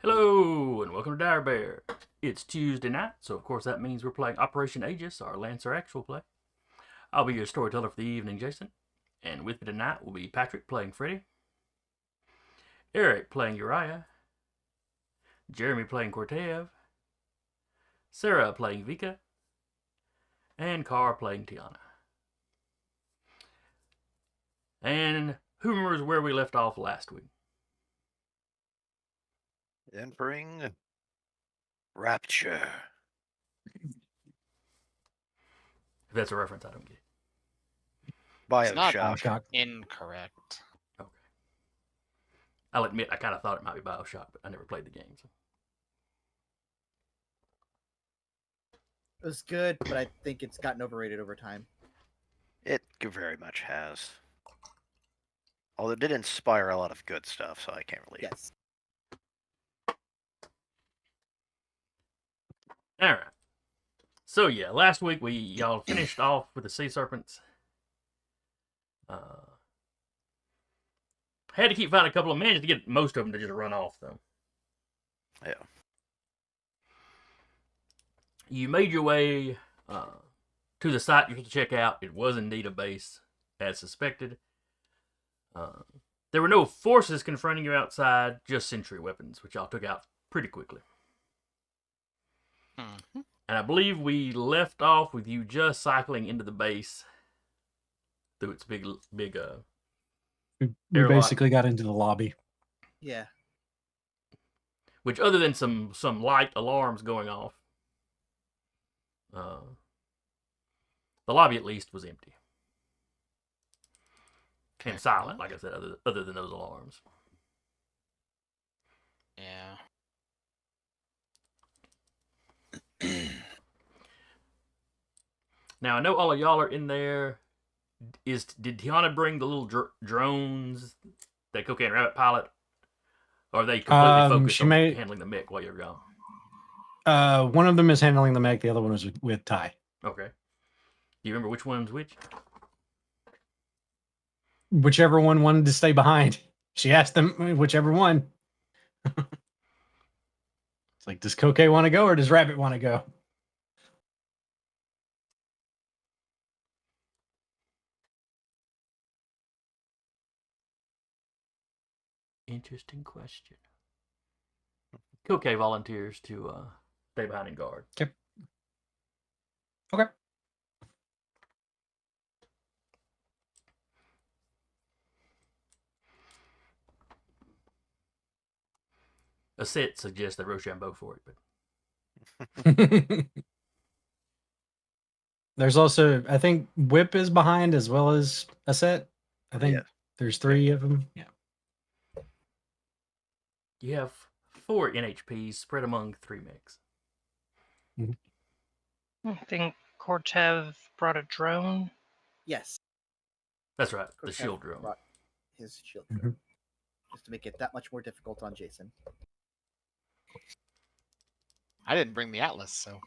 Hello, and welcome to Dire Bear. It's Tuesday night, so of course that means we're playing Operation Aegis, our Lancer actual play. I'll be your storyteller for the evening, Jason. And with me tonight will be Patrick playing Freddy, Eric playing Uriah, Jeremy playing Cortev, Sarah playing Vika, and Carr playing Tiana. And who remembers where we left off last week? Entering Rapture. If that's a reference, I don't get it. It's not Bioshock. incorrect. Okay. I'll admit, I kind of thought it might be Bioshock, but I never played the game. So. It was good, but I think it's gotten overrated over time. It very much has. Although it did inspire a lot of good stuff, so I can't really... Yes. All right. So yeah, last week y'all finished off with the sea serpents. Had to keep finding a couple of managed to get most of them to just run off though. Yeah. You made your way to the site you had to check out. It was indeed a base, as suspected. There were no forces confronting you outside, just sentry weapons, which y'all took out pretty quickly. Mm-hmm. And I believe we left off with you just cycling into the base through its big We airlock. basically got into the lobby. Yeah. Which, other than some light alarms going off, the lobby at least was empty. And silent, like I said, other than those alarms. Yeah. Now, I know all of y'all are in there. Did Tiana bring the little drones that Cocaine Rabbit pilot? Or are they completely focused on handling the mech while you're gone? One of them is handling the mech. The other one is with Ty. Okay. Do you remember which one's which? Whichever one wanted to stay behind. She asked them whichever one. It's like, does Cocaine want to go or does Rabbit want to go? Interesting question. Cocaine volunteers to stay behind and guard. Okay. Okay. A set suggests that Rochambeau for it, but There's also, I think, Whip is behind as well as a set. I think there's 3 of them. Yeah. you have 4 NHPs spread among 3 mechs. I think Cortev brought a drone. Yes. That's right, the Cortev shield drone. brought his shield drone. Just to make it that much more difficult on Jason. I didn't bring the Atlas, so.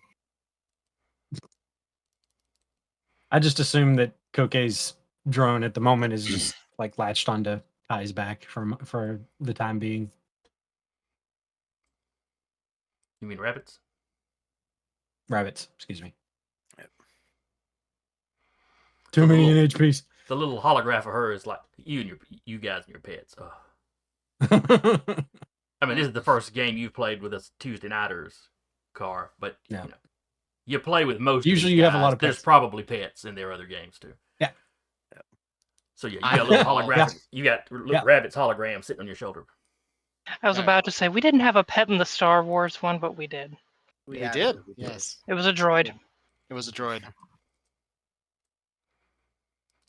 I just assume that Kokei's drone at the moment is just like latched onto Ty's back for the time being. You mean rabbits? Rabbits, excuse me. Yep. Too many NHPs. The little holograph of her is like you guys and your pets. Oh. I mean, this is the first game you've played with us Tuesday nighters, Car, but you know, you play with most. Usually, of these you guys. have a lot of pets. There's probably pets in their other games too. Yeah. So yeah, you got a little holographic. You got rabbit's hologram sitting on your shoulder. I was about to say, we didn't have a pet in the Star Wars one, but we did. We did. Yes. It was a droid. It was a droid.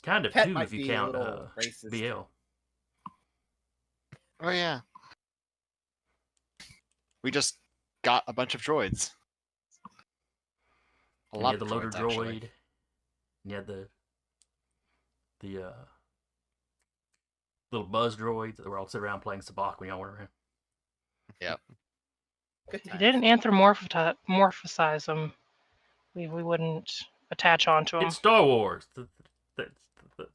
Kind of Pet 2 might if you be a count little racist. BL. Oh, yeah. We just got a bunch of droids. A And lot you had the of loader droids, actually. droid. And you had the little buzz droids that were all sitting around playing sabacc when y'all were around. Good If you times. didn't anthropomorphize them, we wouldn't attach onto them. It's Star Wars.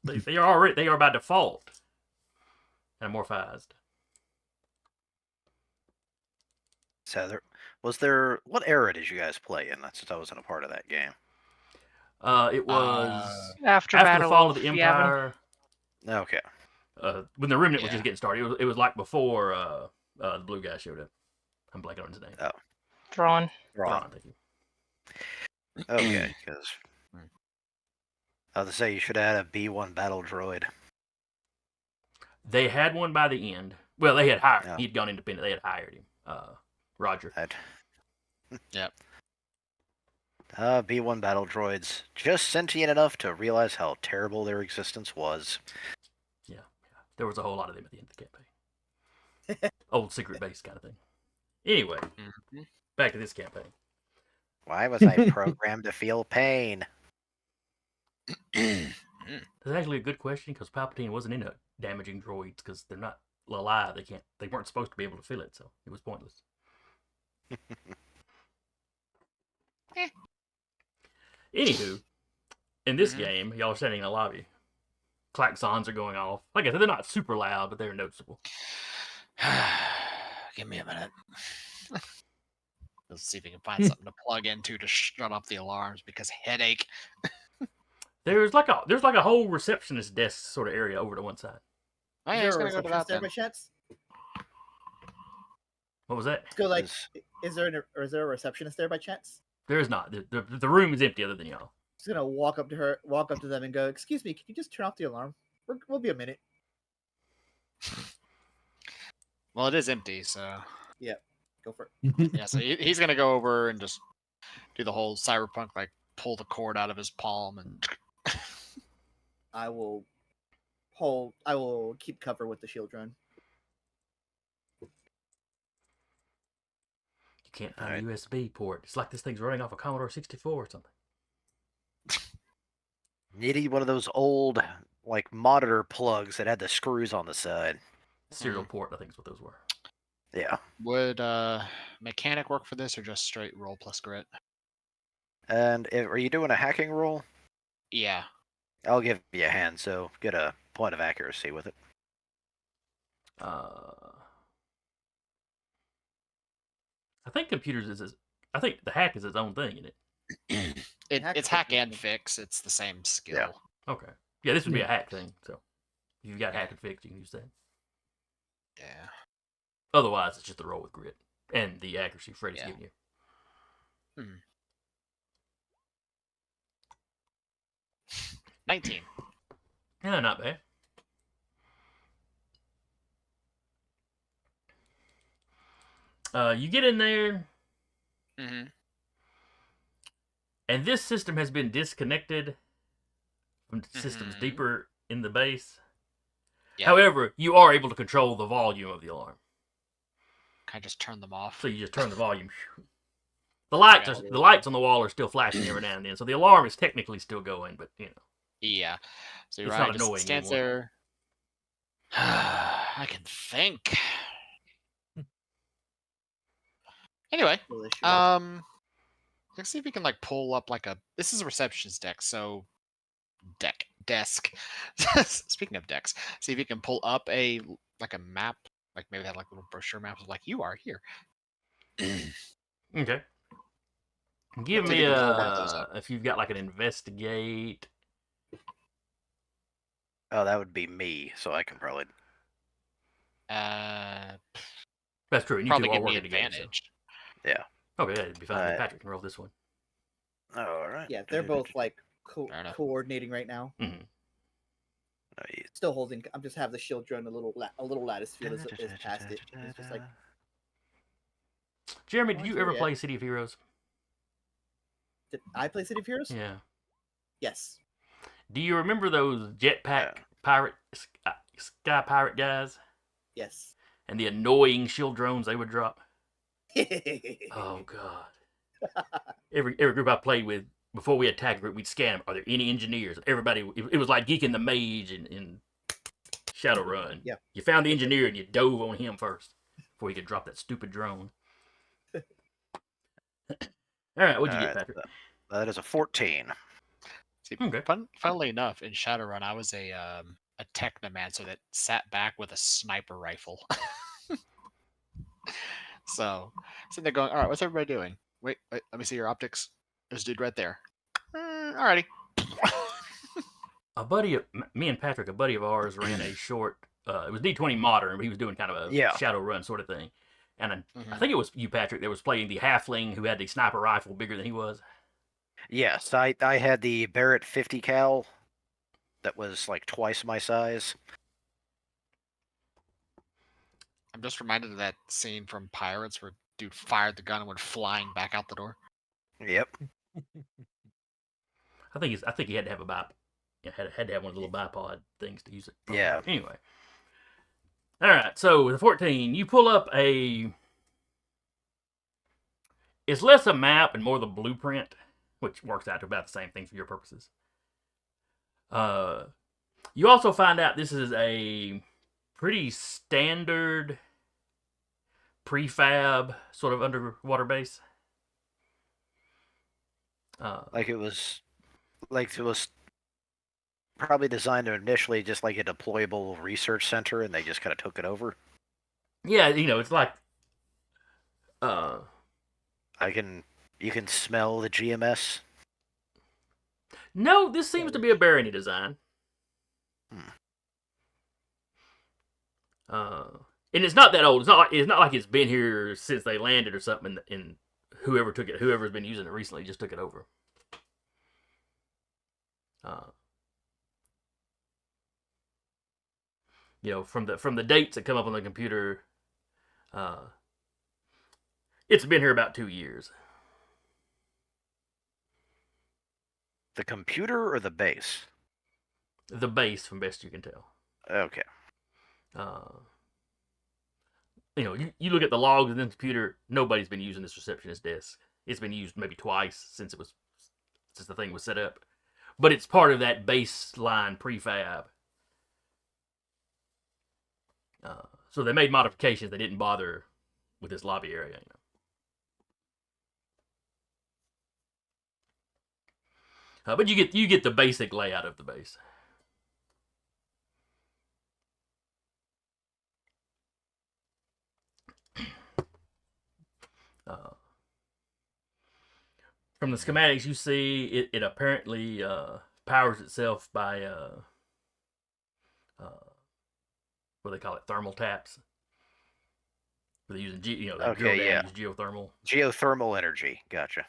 They are already, they are by default anamorphized. So there, what era did you guys play in? Since I wasn't a part of that game. It was After after the Battle fall of the Yavin. Empire. Okay. When the Remnant was Yeah. just getting started. It was like before the blue guy showed up. I'm blanking on his name. Thrawn. Wrong. Thrawn, thank you. Okay, because I was to say you should have had a B1 battle droid. They had one by the end. Well, they had hired. Yeah. He'd gone independent. They had hired him. Roger. Yep. B1 battle droids, just sentient enough to realize how terrible their existence was. There was a whole lot of them at the end of the campaign. Old secret base kind of thing. Anyway, Mhm. back to this campaign. Why was I programmed to feel pain? That's actually a good question because Palpatine wasn't into damaging droids because they're not alive. They weren't supposed to be able to feel it, so it was pointless. Anywho, in this game, y'all are standing in a lobby. Klaxons are going off. Like I said, they're not super loud, but they're noticeable. Give me a minute. Let's see if we can find something to plug into to shut off the alarms because headache. There's like a whole receptionist desk sort of area over to one side. Oh, yeah, Is he's there a gonna go to receptionist that there then. by chance? What was that? Let's go like, Is- is there a receptionist there by chance? There is not. The room is empty other than y'all. Just gonna walk up to them and go, "Excuse me, can you just turn off the alarm? We'll be a minute." Well, it is empty, so Go for it. yeah. So he's gonna go over and just do the whole cyberpunk, like pull the cord out of his palm and. I will keep cover with the shield drone. You can't find Alright. a USB port. It's like this thing's running off a Commodore 64 or something. Needed one of those old, like, monitor plugs that had the screws on the side. Serial port, I think is what those were. Yeah. Would mechanic work for this or just straight roll plus grit? And are you doing a hacking roll? Yeah. I'll give you a hand, so get a point of accuracy with it. I think I think the hack is its own thing, isn't it? Hack It's is hack different. and fix. It's the same skill. Yeah. Okay. Yeah, this would be a hack thing. So if you've got hack and fix, you can use that. Yeah. Otherwise, it's just the roll with grit and the accuracy Freddy's Yeah. giving you. 19. Yeah, not bad. You get in there, Mm-hmm. and this system has been disconnected from systems Mhm. deeper in the base. Yeah. However, you are able to control the volume of the alarm. Can I just turn them off? So you just turn the volume. The lights on the wall are still flashing every now and then, so the alarm is technically still going, but you know. Yeah. So It's you're not right. annoying Just stands anymore. there. I can think. Anyway, Delicious. let's see if we can like pull up like a. This is a receptionist desk. Speaking of decks, see if you can pull up a map, like maybe they have like little brochure maps of like you are here. Okay. Give See if me you can pull one of those up. if you've got like an investigate. Oh, that would be me, so I can probably. That's true. And you Probably two are give me working together. advantage. Yeah. So. Okay, that'd be fine. Alright. Patrick can roll this one. All right. Yeah, they're both like Fair enough. coordinating right now. Mm-hmm. Still holding. I'm just have the shield drone a little lattice field is past it. It's just like, Jeremy, Oh, did you sure, ever yeah. play City of Heroes? did I play City of Heroes? Yeah. Yes. Do you remember those jetpack pirate sky pirate guys Yes. and the annoying shield drones they would drop? Oh god. Every group I played with, before we attack a group, we'd scan them. Are there any engineers? Everybody, it was like Geek and the Mage in Shadowrun. Yeah. You found the engineer and you dove on him first before he could drop that stupid drone. All right, what'd you get, Patrick? That is a 14. See, Okay. Funnily enough, in Shadowrun, I was a technomancer that sat back with a sniper rifle. So, sitting there going, all right, what's everybody doing? Wait, let me see your optics. There's a dude right there. Alrighty. A buddy of me and Patrick, a buddy of ours, ran a short. It was D20 Modern, but he was doing kind of a Shadowrun sort of thing. And I think it was you, Patrick, that was playing the halfling who had the sniper rifle bigger than he was. Yes, I had the Barrett 50 cal that was like twice my size. I'm just reminded of that scene from Pirates where dude fired the gun and went flying back out the door. Yep. I think he had to have had to have one of the little bipod things to use it. Yeah. Anyway. All right. So with the 14, you pull up a. It's less a map and more the blueprint, which works out to about the same thing for your purposes. You also find out this is a pretty standard prefab sort of underwater base. Like it was probably designed initially just like a deployable research center, and they just kind of took it over. Yeah, it's like you can smell the GMS. No, this seems to be a Barony design. And it's not that old. It's not like it's been here since they landed or something. And whoever's been using it recently just took it over. From the dates that come up on the computer, it's been here about 2 years. The computer or the base? The base, from best you can tell. Okay. You look at the logs in the computer. Nobody's been using this receptionist desk. It's been used maybe twice since the thing was set up, but it's part of that baseline prefab. So they made modifications. They didn't bother with this lobby area. But you get the basic layout of the base. From the schematics you see, it apparently powers itself by what they call it, thermal taps. Where they're using use geothermal. Geothermal energy. Gotcha.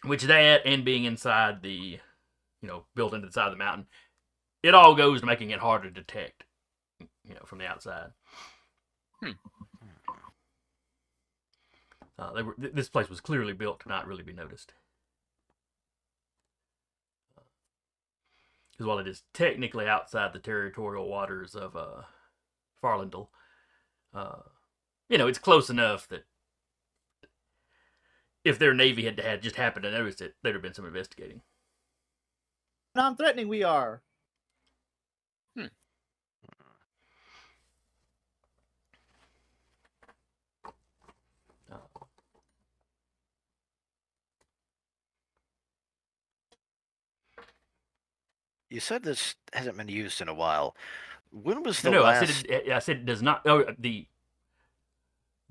Which that and being inside the, built into the side of the mountain, it all goes to making it harder to detect, from the outside. This place was clearly built to not really be noticed. Because while it is technically outside the territorial waters of Farlandel, it's close enough that if their navy had just happened to notice it, there'd have been some investigating. Non-threatening we are. You said this hasn't been used in a while. When was the No, last? I said it does not. Oh, the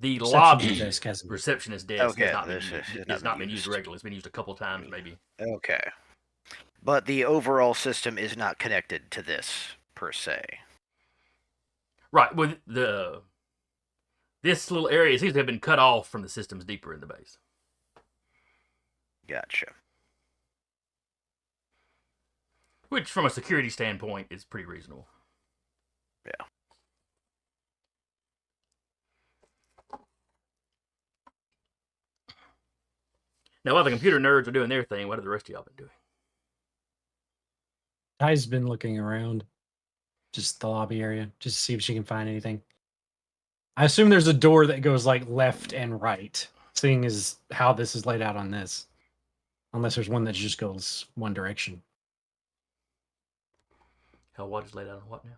Receptionist lobby desk hasn't been- receptionist desk Okay, has not been this used. has It's not not been been used used. regularly. It's been used a couple times, maybe. Okay. But the overall system is not connected to this per se. Right. Well, this little area seems to have been cut off from the systems deeper in the base. Gotcha. Which, from a security standpoint, is pretty reasonable. Yeah. Now, while the computer nerds are doing their thing, what have the rest of y'all been doing? Ty's been looking around, just the lobby area, just to see if she can find anything. I assume there's a door that goes like left and right, seeing as how this is laid out on this. unless there's one that just goes one direction. How what is laid out on what now?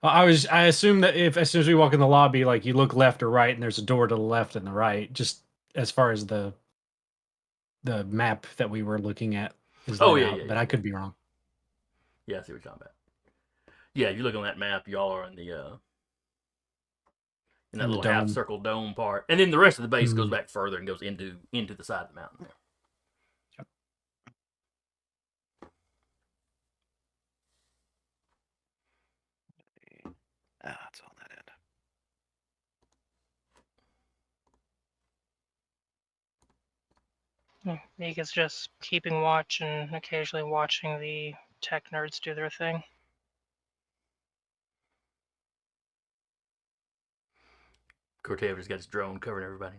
I assume that if as soon as we walk in the lobby, like you look left or right, and there's a door to the left and the right, just as far as the map that we were looking at is Oh, laid yeah, out, yeah, but yeah. I could be wrong. Yeah, I see what you're talking about. Yeah, if you look on that map, y'all are in the in that In the little half dome. circle dome part, and then the rest of the base goes Mhm. back further and goes into the side of the mountain there. Ah, it's on that end. Aegis just keeping watch and occasionally watching the tech nerds do their thing. Cortez just got his drone covering everybody.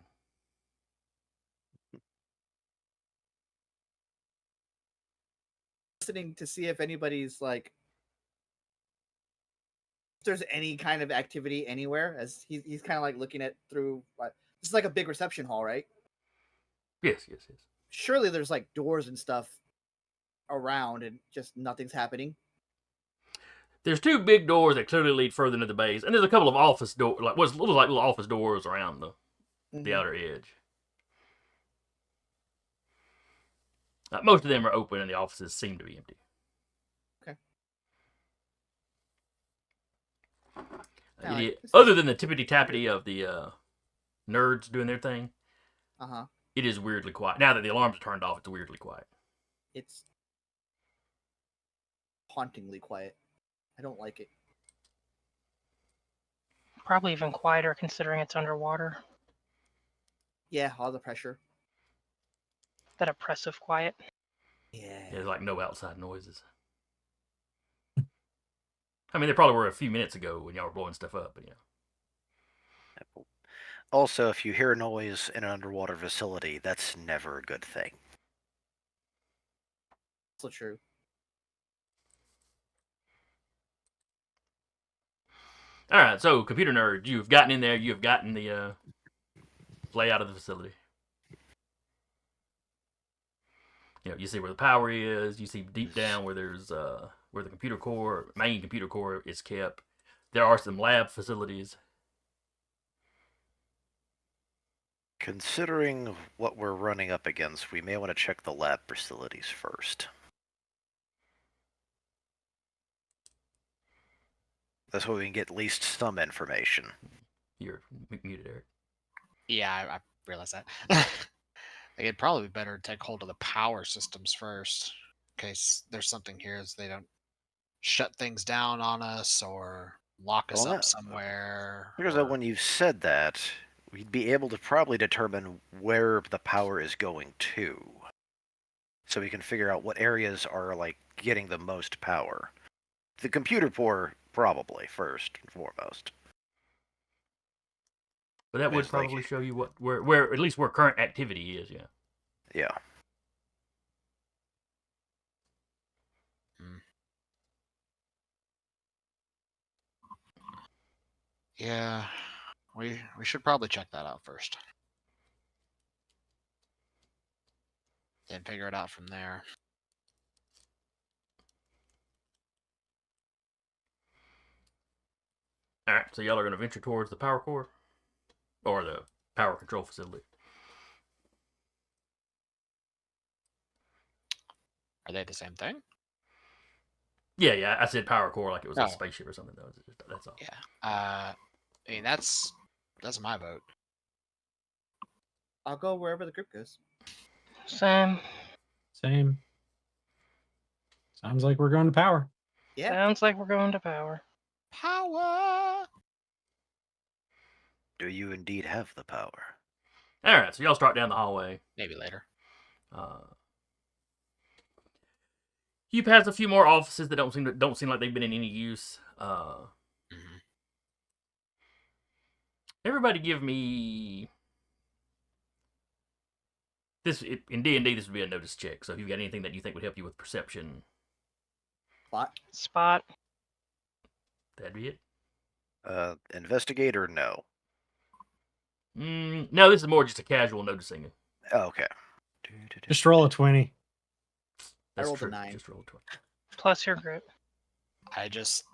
Listening to see if anybody's like, if there's any kind of activity anywhere. As he's kind of like looking at through. Like, this is like a big reception hall, right? Yes, yes, yes. Surely there's like doors and stuff around, and just nothing's happening. There's two big doors that clearly lead further into the base, and there's a couple of office doors, like what's looks like little office doors around the outer edge. Most of them are open, and the offices seem to be empty. Okay. Other than the tippity tappity of the nerds doing their thing, it is weirdly quiet. Now that the alarms are turned off, it's weirdly quiet. It's hauntingly quiet. I don't like it. Probably even quieter considering it's underwater. Yeah, all the pressure. That oppressive quiet. Yeah. There's like no outside noises. I mean, there probably were a few minutes ago when y'all were blowing stuff up, but you know. Also, if you hear noise in an underwater facility, that's never a good thing. Also true. All right, so computer nerd, you've gotten in there. You have gotten the layout of the facility. You know, you see where the power is. You see deep down where there's where the computer core, main computer core, is kept. There are some lab facilities. Considering what we're running up against, we may want to check the lab facilities first. This way we can get at least some information. You're muted, Eric. Yeah, I realize that. I think it'd probably be better to take hold of the power systems first, in case there's something here so they don't shut things down on us or lock us up somewhere. Because when you've said that, we'd be able to probably determine where the power is going to. So we can figure out what areas are, like, getting the most power. The computer core, probably, first and foremost. But that would probably show you where at least where current activity is, yeah. Yeah. Yeah, we should probably check that out first. Then figure it out from there. All right, so y'all are going to venture towards the power core or the power control facility. Are they the same thing? Yeah, I said power core like it was a spaceship or something, though. That's all. Yeah. I mean, that's my vote. I'll go wherever the group goes. Same. Sounds like we're going to power. Yeah. Sounds like we're going to power. Power! Do you indeed have the power? All right, so y'all start down the hallway. Maybe later. You pass a few more offices that don't seem like they've been in any use. Everybody, give me this. In D&D, this would be a notice check. So if you've got anything that you think would help you with perception, Spot. That'd be it. Investigator, no. No, this is more just a casual noticing. Oh, okay. Just roll a 20. That's rolled a true. 9. Just roll a 20. Plus your group. I just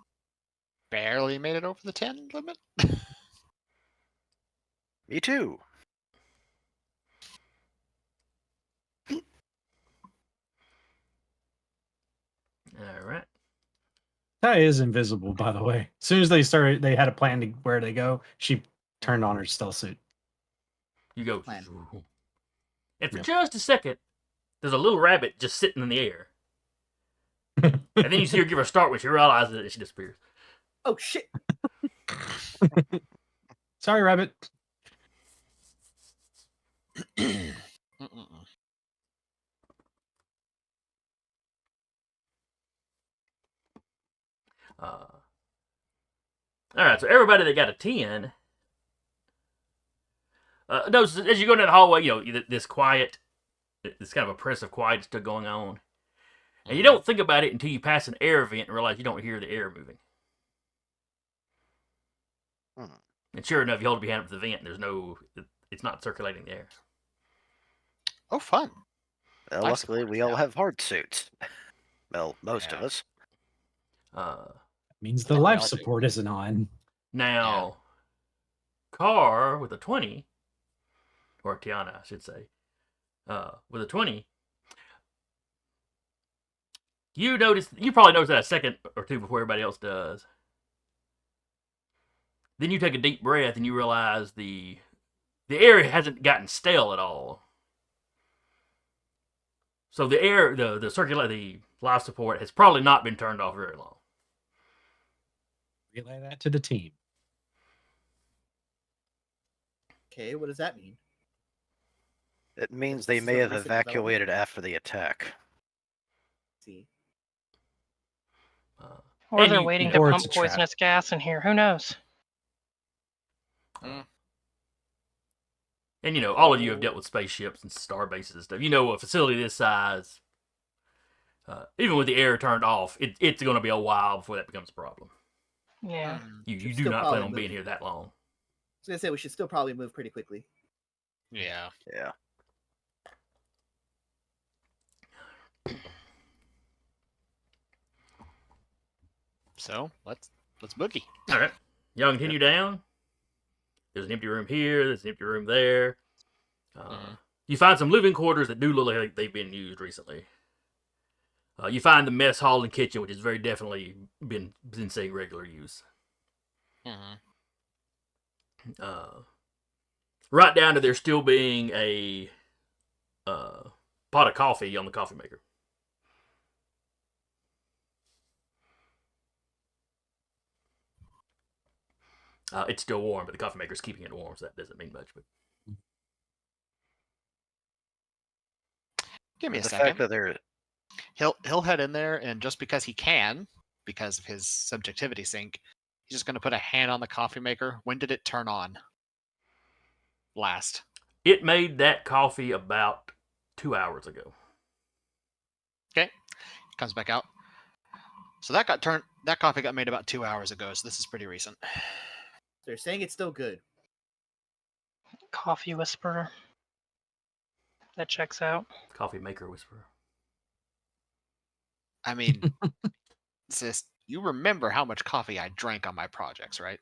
barely made it over the 10 limit. Me too. All right. Ty is invisible, by the way. As soon as they had a plan to where they go, she turned on her stealth suit. You go. Plan. And for Yep. just a second, there's a little rabbit just sitting in the air. And then you see her give her a start when she realizes it and she disappears. Oh shit! Sorry, rabbit. All right, so everybody that got a 10. Notice as you go down the hallway, this quiet, this kind of oppressive quiet is still going on. And you don't think about it until you pass an air vent and realize you don't hear the air moving. And sure enough, you hold it behind the vent and it's not circulating the air. Oh, fun. Well, Life luckily, support we is all down. have hard suits. Well, most of Yeah. us. Means I the think we life all do. support isn't on. Now, Carr with a 20, or Tiana, I should say, with a 20, you probably notice that a second or two before everybody else does. Then you take a deep breath and you realize the air hasn't gotten stale at all. So the air, the life support has probably not been turned off very long. Relay that to the team. Okay, what does that mean? It means This they is may a have recent evacuated after the attack. See, Or And they're you- waiting you to know- Or pump it's a trap. poisonous gas in here. Who knows? And all of you have dealt with spaceships and star bases and stuff. A facility this size, even with the air turned off, it's going to be a while before that becomes a problem. Yeah. You Should do still not plan probably on being move. here that long. I was gonna say we should still probably move pretty quickly. Yeah. Yeah. So let's boogie. All right, y'all continue down. There's an empty room here. There's an empty room there. You find some living quarters that do look like they've been used recently. You find the mess hall and kitchen, which has very definitely been seeing regular use. Right down to there still being a pot of coffee on the coffee maker. It's still warm, but the coffee maker's keeping it warm, so that doesn't mean much. But Give me a The second. fact that they're He'll head in there, and just because he can, because of his subjectivity sync, he's just going to put a hand on the coffee maker. When did it turn on? Last. it made that coffee about 2 hours ago. Okay. Comes back out. So that coffee got made about 2 hours ago, so this is pretty recent. They're saying it's still good. Coffee whisperer. That checks out. Coffee maker whisperer. I mean, sis, you remember how much coffee I drank on my projects, right?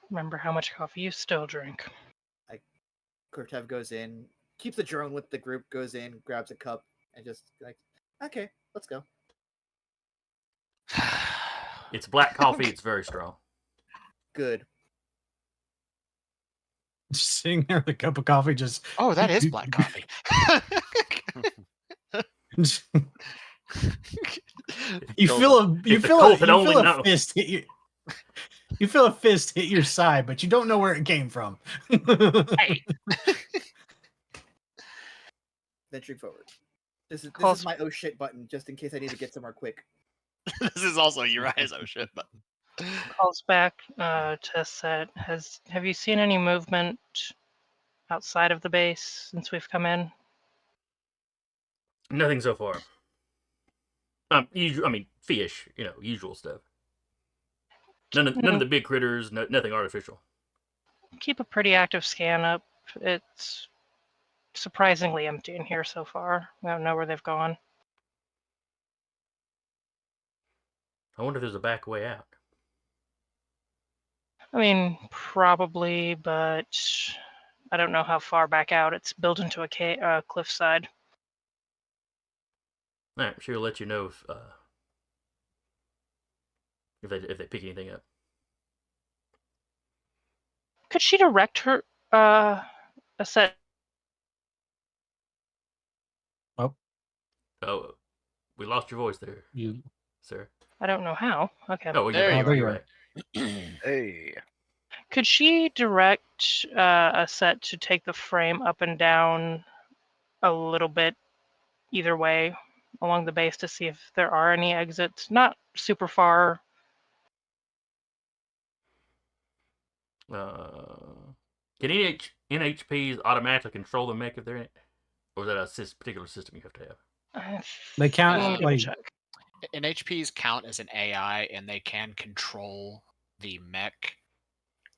Remember how much coffee you still drink. Kurtev goes in, keeps the drone with the group, goes in, grabs a cup, and just like, okay, let's go. It's black coffee. It's very strong. Good. Just sitting there with a cup of coffee, just Oh, that is black coffee. you feel a fist hit you. You feel a fist hit your side, but you don't know where it came from. Hey. Venturing forward. This is Close. my oh shit button, just in case I need to get somewhere quick. This is also Uriah's oh shit button. Calls back to Set. Have you seen any movement outside of the base since we've come in? Nothing so far. Fish. Usual stuff. None of the big critters. Nothing artificial. Keep a pretty active scan up. It's surprisingly empty in here so far. We don't know where they've gone. I wonder if there's a back way out. I mean, probably, but I don't know how far back out. It's built into a cliffside. All right, she'll let you know if they pick anything up. Could she direct her a set? Oh, we lost your voice there, You. sir. I don't know how. Okay. Oh, well, There you're you back. are. You're back. Hey. Could she direct a set to take the frame up and down a little bit either way along the base to see if there are any exits? Not super far. Can NHPs automatically control the mech if they're in it? Or is that a particular system you have to have? They count, Let me double like- check. And HPs count as an AI, and they can control the mech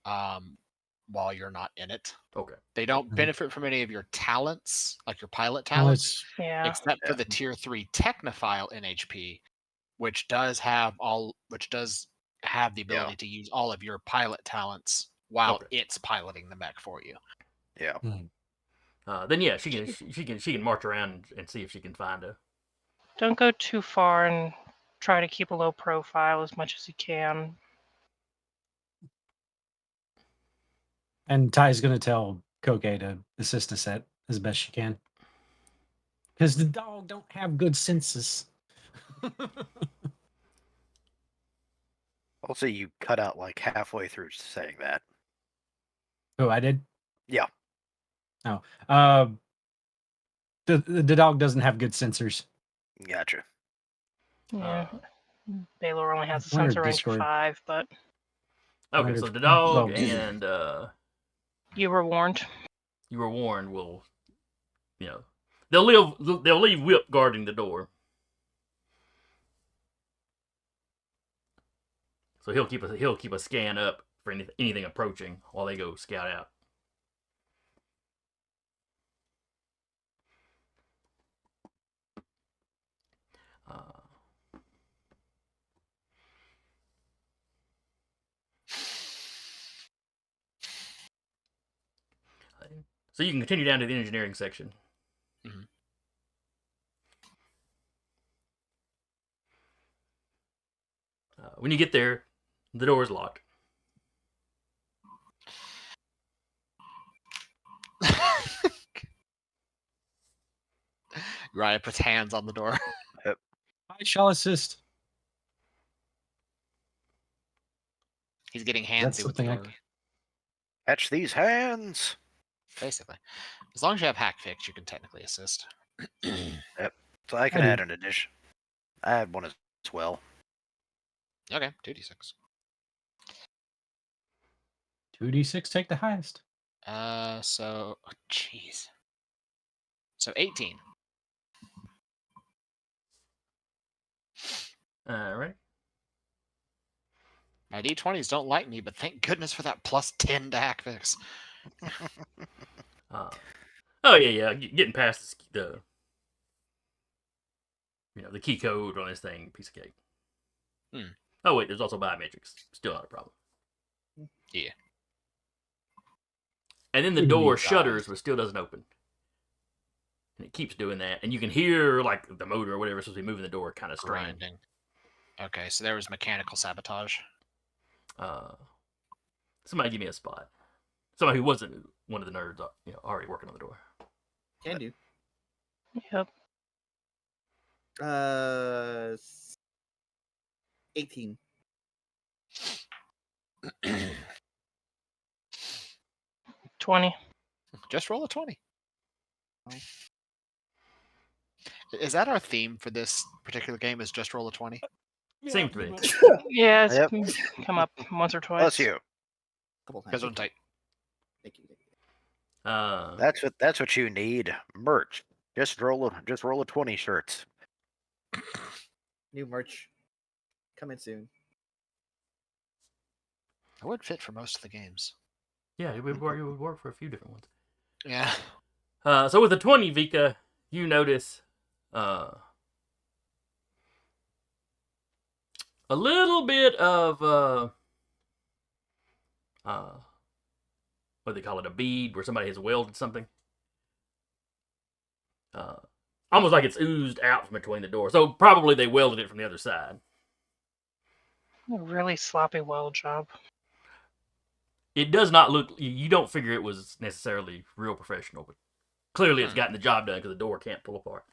while you're not in it. Okay. They don't Mhm. benefit from any of your talents, like your pilot Well, talents, it's Yeah. except for the tier 3 technophile NHP, which does have the ability to use all of your pilot talents while Okay. it's piloting the mech for you. Yeah. Then yeah, she can march around and see if she can find a. Don't go too far and try to keep a low profile as much as you can. and Ty's gonna tell Koke to assist us at as best she can. Because the dog don't have good senses. Also, you cut out like halfway through saying that. Oh, I did? Yeah. Oh. The dog doesn't have good sensors. Gotcha. Yeah. Baylor only has a Wonder sensor range of Discord. 5, but Okay, so the dog Well- and you were warned. you were warned will, they'll leave Whip guarding the door. So he'll keep a scan up for anything approaching while they go scout out. So you can continue down to the engineering section. Mhm. When you get there, the door is locked. Raya puts hands on the door. I shall assist. He's getting That's handsy with the something I door. Catch these hands. Basically. As long as you have hack fix, you can technically assist. So I can I do. add an addition. I had one as well. Okay, 2d6. 2d6, take the highest. Jeez. So 18. All right. My d20s don't like me, but thank goodness for that plus 10 to hack fix. Oh yeah. Getting past the key code on this thing, piece of cake. Oh wait, there's also biometrics. Still not a problem. Yeah. And then the Shouldn't be door advised. shutters, but still doesn't open. And it keeps doing that, and you can hear like the motor or whatever is supposed to be moving the door kind of strain. Grinding. Okay, so there was mechanical sabotage. Somebody give me a spot. Somebody who wasn't one of the nerds, already working on the door. Can do. Yep. 18. $20. Just roll a 20. Oh. Is that our theme for this particular game? Is just roll a 20? Seems to be. Yeah, it's Yep. come up once or twice. Bless you. Couple times. Because on tight. Thank you. That's what you need. Merch. Just roll a 20 shirts. New merch coming soon. It would fit for most of the games. Yeah, it would work for a few different ones. Yeah. So with a 20, Vika, you notice a little bit of what do they call it? A bead where somebody has welded something. Almost like it's oozed out from between the doors. So probably they welded it from the other side. A really sloppy weld job. It does not look. You don't figure it was necessarily real professional, but clearly it's gotten the job done because the door can't pull apart.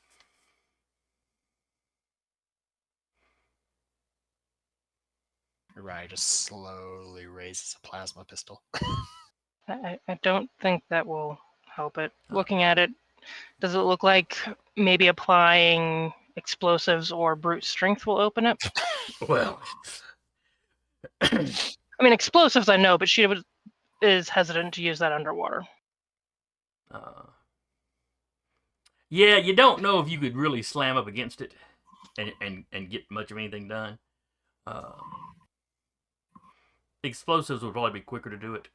Right, just slowly raises a plasma pistol. I don't think that will help it. Looking at it, does it look like maybe applying explosives or brute strength will open it? Well, I mean, explosives I know, but she is hesitant to use that underwater. yeah, you don't know if you could really slam up against it and get much of anything done. Explosives would probably be quicker to do it.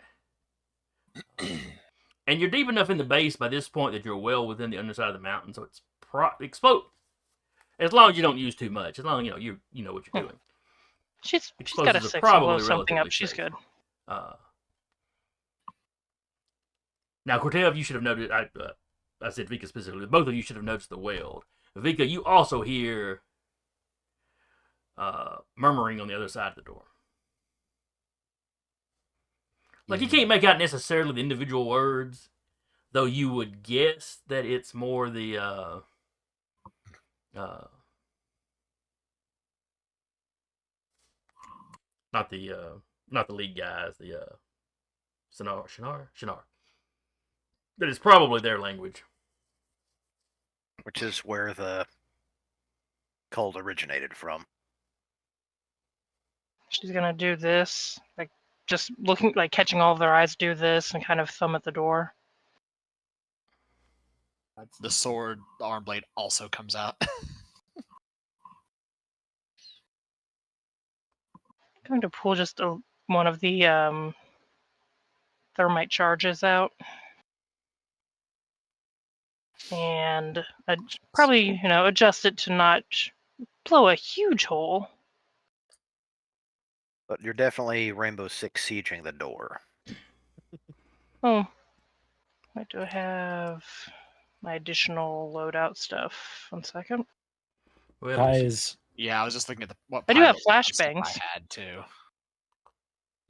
And you're deep enough in the base by this point that you're well within the underside of the mountain, so it's explode. As long as you don't use too much, as long as you know what you're doing. She's got a Explosives are 6 to blow probably something up. relatively She's safe. good. Now, Cortev, you should have noted. I said Vika specifically. Both of you should have noticed the weld. Vika, you also hear murmuring on the other side of the door. Like, you can't make out necessarily the individual words, though you would guess that it's more the not the lead guys, the Shinar. That is probably their language. Which is where the cult originated from. She's gonna do this, like just looking, like catching all of their eyes, do this and kind of thumb at the door. The sword, the arm blade also comes out. Going to pull just one of the thermite charges out, and probably adjust it to not blow a huge hole. But you're definitely Rainbow Six sieging the door. Oh, I do have my additional loadout stuff. 1 second. Well, Ty let's see. is Yeah, I was just looking at what I do have pilot stuff flashbangs. I had too.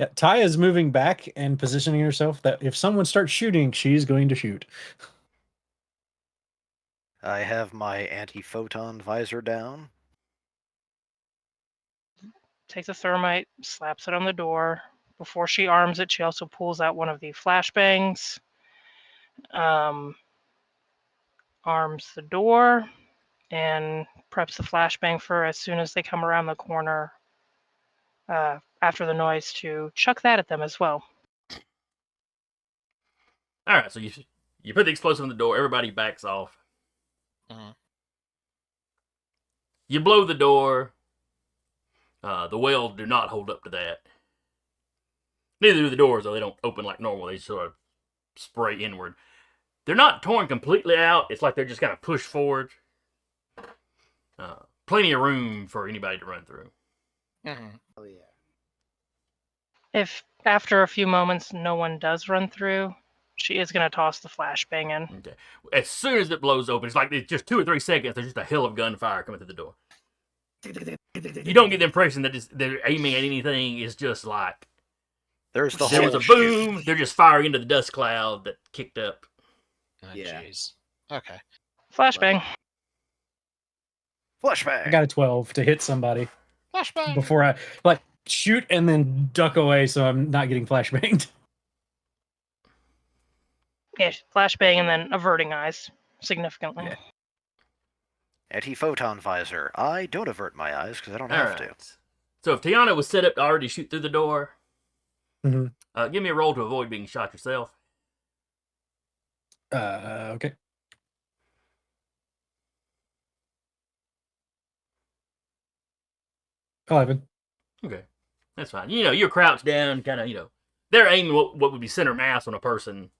yeah, Ty is moving back and positioning herself that if someone starts shooting, she's going to shoot. I have my anti-photon visor down. Takes a thermite, slaps it on the door. Before she arms it, she also pulls out one of the flashbangs, arms the door, and preps the flashbang for as soon as they come around the corner after the noise to chuck that at them as well. All right, so you put the explosive in the door. Everybody backs off. Mhm. You blow the door. The welds do not hold up to that. Neither do the doors, though. They don't open like normal. They sort of spray inward. They're not torn completely out. It's like they're just kind of pushed forward. Plenty of room for anybody to run through. Mm-hmm. Oh yeah. If after a few moments no one does run through, she is going to toss the flashbang in. Okay. As soon as it blows open, it's like it's just 2 or 3 seconds. There's just a hill of gunfire coming through the door. You don't get the impression that they're aiming at anything. It's just like There's the there whole was a shoot. boom. They're just firing into the dust cloud that kicked up. Oh, Yeah. jeez. Okay. Flashbang. Flashbang. I got a 12 to hit somebody Flashbang. before I shoot and then duck away so I'm not getting flashbanged. Yeah, flashbang and then averting eyes significantly. Yeah. Anti-photon visor. I don't avert my eyes because I don't have to. So if Tiana was set up to already shoot through the door, Mhm. Give me a roll to avoid being shot yourself. Okay. $11. Okay, that's fine. You're crouched down, kind of. They're aiming what would be center mass on a person.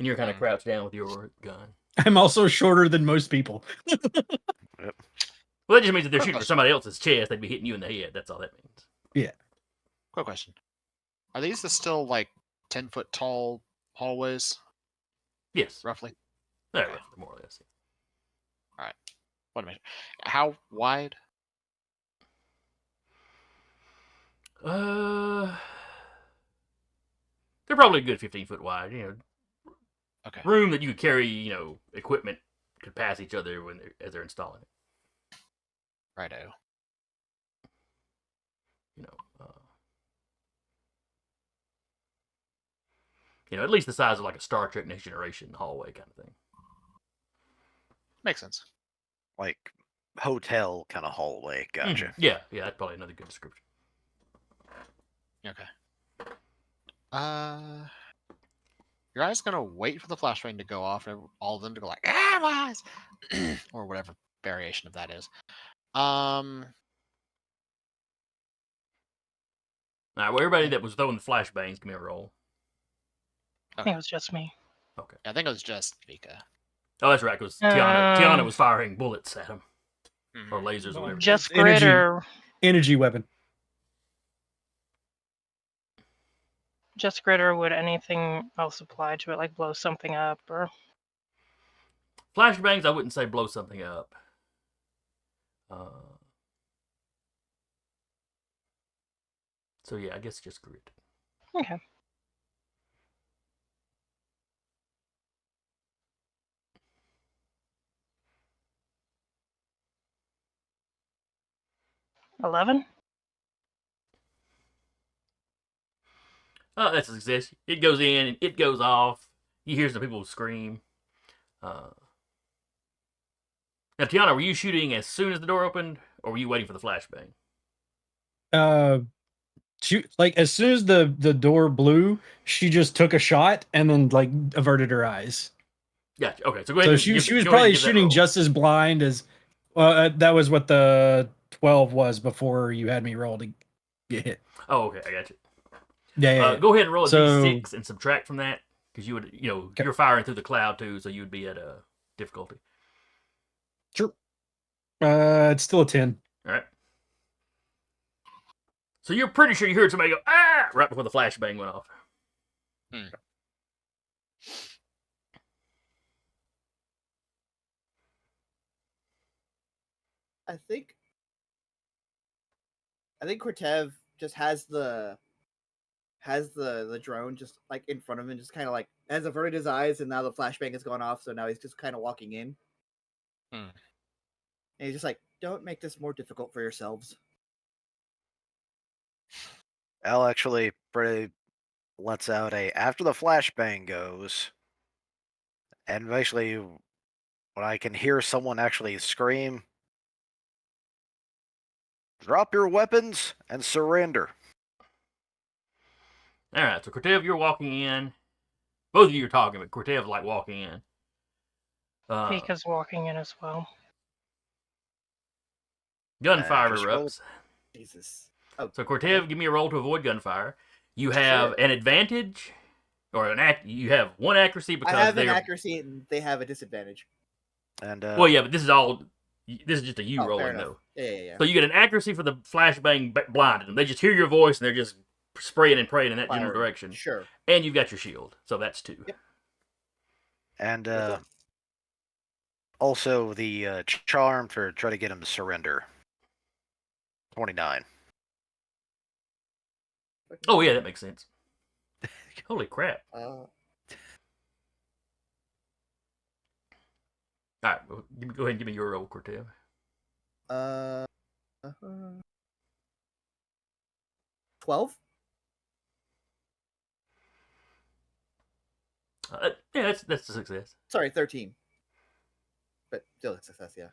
And you're kind of Mm. crouched down with your gun. I'm also shorter than most people. Well, that just means that they're Quick shooting for question. somebody else's chest. They'd be hitting you in the head. That's all that means. Quick question. Are these the still like 10-foot tall hallways, Yes. roughly? Yeah, Okay. roughly, more or less. What a minute. How wide? They're probably a good 15 foot wide. Okay. Room that you could carry, equipment could pass each other as they're installing it. Righto. At least the size of like a Star Trek Next Generation hallway kind of thing. Makes sense. Like hotel kind of hallway. Gotcha. Mhm. Yeah, that's probably another good description. Okay. Your eyes gonna wait for the flashbang to go off and all of them to go like, ah, my eyes, or whatever variation of that is. All right, well, everybody that was throwing the flashbangs, give me a roll. I think it was just me. Okay. I think it was just Vika. Oh, that's right, because Tiana was firing bullets at him, Mhm. or lasers, or whatever. Just It's energy. Gritter. Energy weapon. Just Gritter. Would anything else apply to it, like blow something up or? Flashbangs, I wouldn't say blow something up. So yeah, I guess just grit. Okay. $11. That's a success. It goes in, and it goes off. You hear some people scream. Now, Tiana, were you shooting as soon as the door opened, or were you waiting for the flashbang? Like as soon as the door blew, she just took a shot and then like averted her eyes. Gotcha. Okay, so go ahead. So and she was go ahead probably and give that shooting roll. just as blind as. That was what the 12 was before you had me roll to get hit. Oh, okay, I got you. Yeah. Go ahead and roll a So- d6 and subtract from that, because you would, you're firing through the cloud too, so you would be at a difficulty. Sure. It's still a 10. All right. So you're pretty sure you heard somebody go ah right before the flashbang went off. I think Cortev just has the drone just like in front of him, just kind of like has averted his eyes, and now the flashbang has gone off, so now he's just kind of walking in. Hmm. And he's just like, "Don't make this more difficult for yourselves." Al actually pretty lets out a after the flashbang goes, and basically when I can hear someone actually scream, "Drop your weapons and surrender." All right. So Cortev, you're walking in. Both of you are talking, but Cortev's like walking in. Vika's walking in as well. Gunfire Just roll. erupts. Jesus. Oh, So Cortev, give me a roll to avoid gunfire. You have Sure. an advantage, or you have one accuracy because I have an they're accuracy, and they have a disadvantage. And well, yeah, but this is just a you Oh, fair rolling enough. though. Yeah. So you get an accuracy for the flashbang blinded them. They just hear your voice and they're just spraying and praying in that general Firing. direction. Sure. And you've got your shield, so that's 2. Yep. and That's also the charm for try to get him to surrender. 29. Oh yeah, that makes sense. Holy crap! Uh, All right, well, go ahead and give me your roll, Cortev. uh, 12. Yeah, that's a success. Sorry, 13. But still a success, yeah.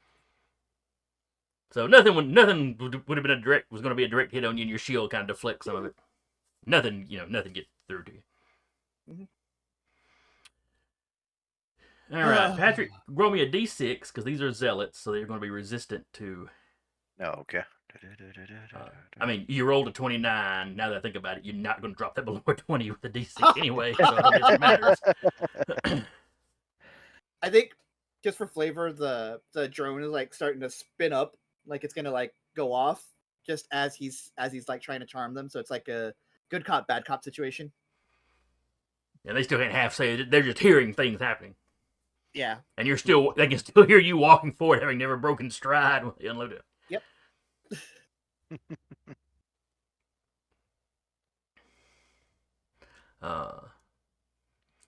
So nothing would have been was going to be a direct hit on you, and your shield kind of deflects some of it. Nothing gets through to you. Mhm. All right, Patrick, roll me a d6 because these are zealots, so they're going to be resistant to. Oh, okay. I mean, you rolled a 29. Now that I think about it, you're not going to drop that below a 20 with the D6 anyway, so I don't guess it matters. I think just for flavor, the drone is like starting to spin up, like it's gonna like go off just as he's like trying to charm them. So it's like a good cop, bad cop situation. And they still can't half say it. They're just hearing things happening. Yeah. And they can still hear you walking forward, having never broken stride when they unload it. Yep.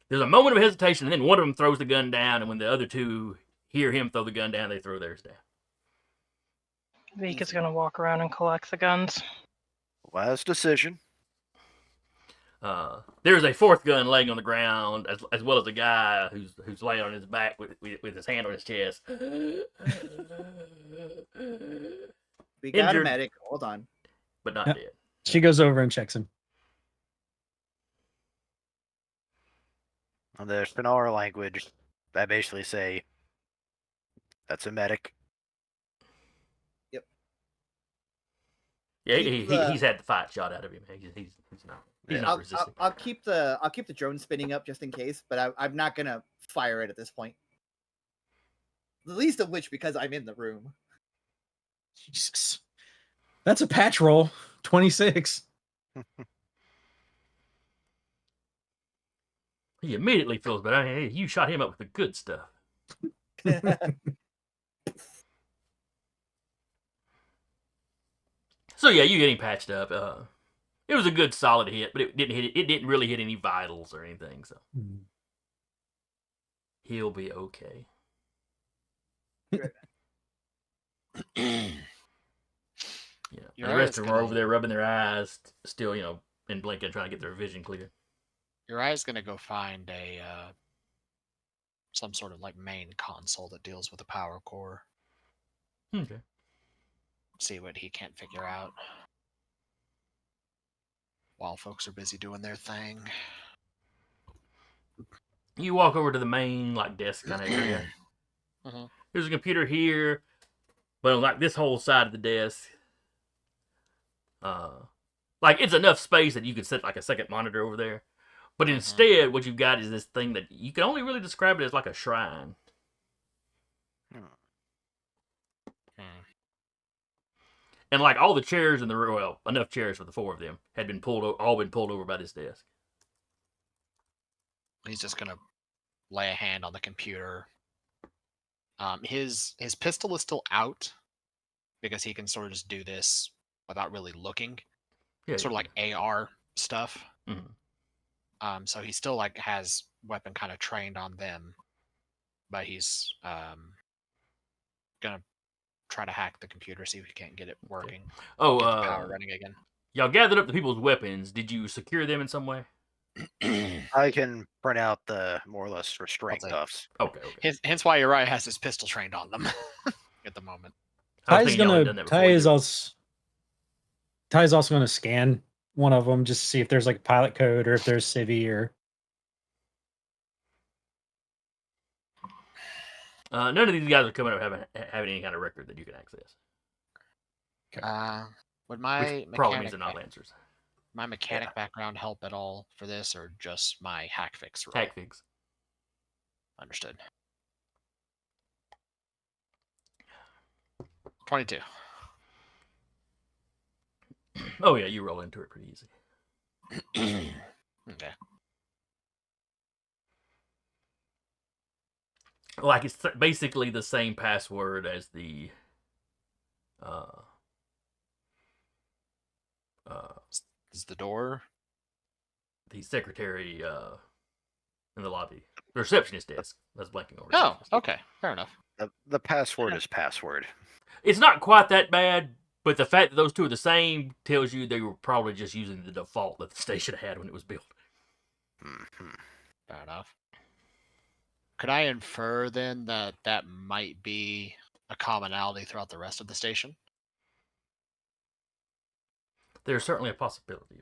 There's a moment of hesitation, and then one of them throws the gun down, and when the other two hear him throw the gun down, they throw theirs down. Veek is going to walk around and collect the guns. Last decision. There's a fourth gun laying on the ground, as well as a guy who's laying on his back with his hand on his chest. We got a Injured. medic. Hold on. But not Yep. dead. She goes over and checks him. On the Shannara language, I basically say, that's a medic. Yeah, Keep the- he's had the fight shot out of him. He's not resisting. I'll keep the drone spinning up just in case, but I'm not gonna fire it at this point. The least of which because I'm in the room. Jesus. That's a patch roll. 26. He immediately feels better. Hey, you shot him up with the good stuff. So yeah, you getting patched up. It was a good solid hit, but it didn't really hit any vitals or anything. So he'll be okay. Yeah, the rest of them are over there rubbing their eyes, still, and blinking, trying to get their vision clear. Uriah's gonna go find a some sort of like main console that deals with the power core. Okay. See what he can't figure out while folks are busy doing their thing. You walk over to the main desk kind of area. There's a computer here, but on this whole side of the desk, it's enough space that you could set a second monitor over there. But instead, what you've got is this thing that you can only really describe it as like a shrine. And all the chairs in the room, well, enough chairs for the four of them, had been pulled over by this desk. He's just gonna lay a hand on the computer. His pistol is still out because he can sort of just do this without really looking. Yeah, sort of like AR stuff. Mm-hmm. So he still has weapon kind of trained on them, but he's gonna try to hack the computer, see if he can't get it working. Oh, get the power running again. Y'all gathered up the people's weapons. Did you secure them in some way? I can print out the more or less restraint cuffs. Okay. Hence why Uriah has his pistol trained on them at the moment. Ty is also going to scan one of them just to see if there's pilot code or if there's civvy or. None of these guys are coming up having any kind of record that you can access. Would my Which probably means they're not lancers. My mechanic background help at all for this, or just my hack fix role? Hack fix. Understood. 22. Oh yeah, you roll into it pretty easy. Okay. It's basically the same password as the is the door? The secretary in the lobby. The receptionist desk. That's blanking over. Oh, okay. Fair enough. The password is password. It's not quite that bad, but the fact that those two are the same tells you they were probably just using the default that the station had when it was built. Fair enough. Could I infer then that might be a commonality throughout the rest of the station? There's certainly a possibility.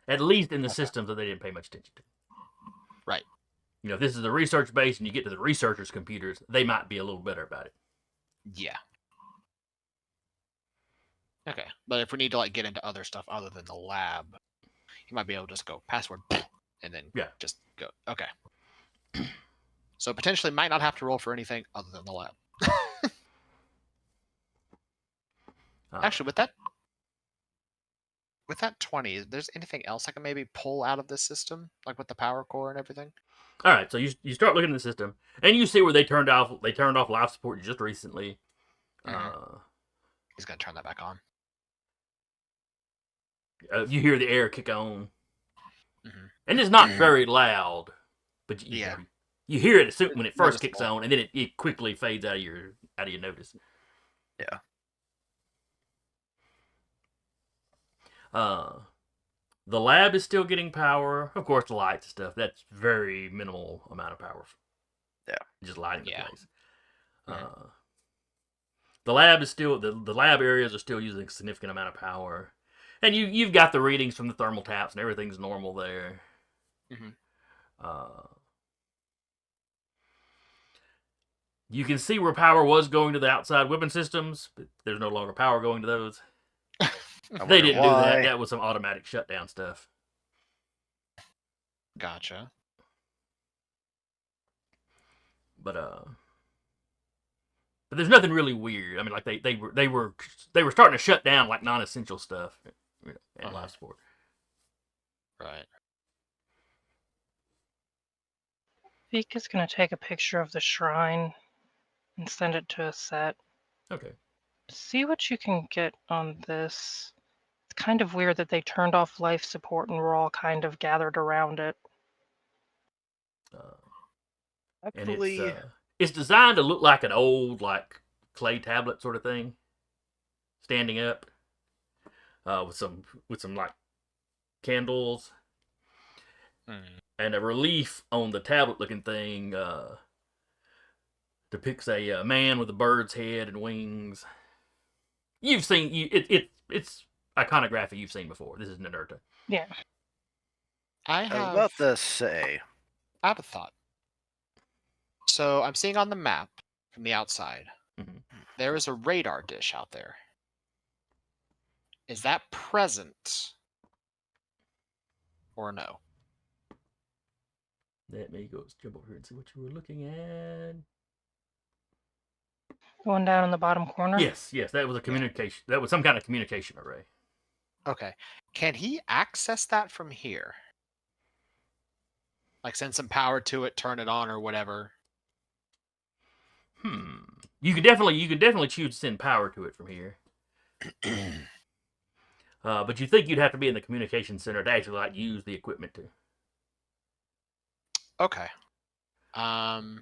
At least in the systems that they didn't pay much attention to. Right. If this is a research base and you get to the researchers' computers, they might be a little better about it. Yeah. Okay, but if we need to like get into other stuff other than the lab, you might be able to just go password and then Yeah. just go. Okay. So potentially might not have to roll for anything other than the lab. Actually, with that 20, is there's anything else I can maybe pull out of this system, like with the power core and everything? All right, so you start looking at the system, and you see where they turned off life support just recently. He's gonna turn that back on. You hear the air kick on, Mm-hmm. and it's not very loud, but you hear it as soon when it first kicks Noticeable. on, and then it quickly fades out of your notice. Yeah. The lab is still getting power. Of course, the lights and stuff. That's very minimal amount of power. Yeah. Just lighting the place. Mm-hmm. The lab is still the lab areas are still using a significant amount of power, and you've got the readings from the thermal taps and everything's normal there. Mm-hmm. You can see where power was going to the outside weapon systems, but there's no longer power going to those. They didn't do that. That was some automatic shutdown stuff. Gotcha. But there's nothing really weird. I mean, like they were starting to shut down like non-essential stuff, and life support. Right. Vika's gonna take a picture of the shrine and send it to a set. Okay. See what you can get on this. It's kind of weird that they turned off life support and we're all kind of gathered around it. Actually, And it's designed to look like an old like clay tablet sort of thing, standing up, with some like candles, and a relief on the tablet looking thing depicts a man with a bird's head and wings. You've seen it's iconography you've seen before. This is Nanerta. Yeah. I was about to say. I have a thought. So I'm seeing on the map from the outside, there is a radar dish out there. Is that present or no? Let me go jump over here and see what you were looking at. The one down in the bottom corner? Yes, that was a communication. That was some kind of communication array. Okay. Can he access that from here? Like send some power to it, turn it on, or whatever. You could definitely choose to send power to it from here. But you think you'd have to be in the communication center to actually like use the equipment to. Okay. And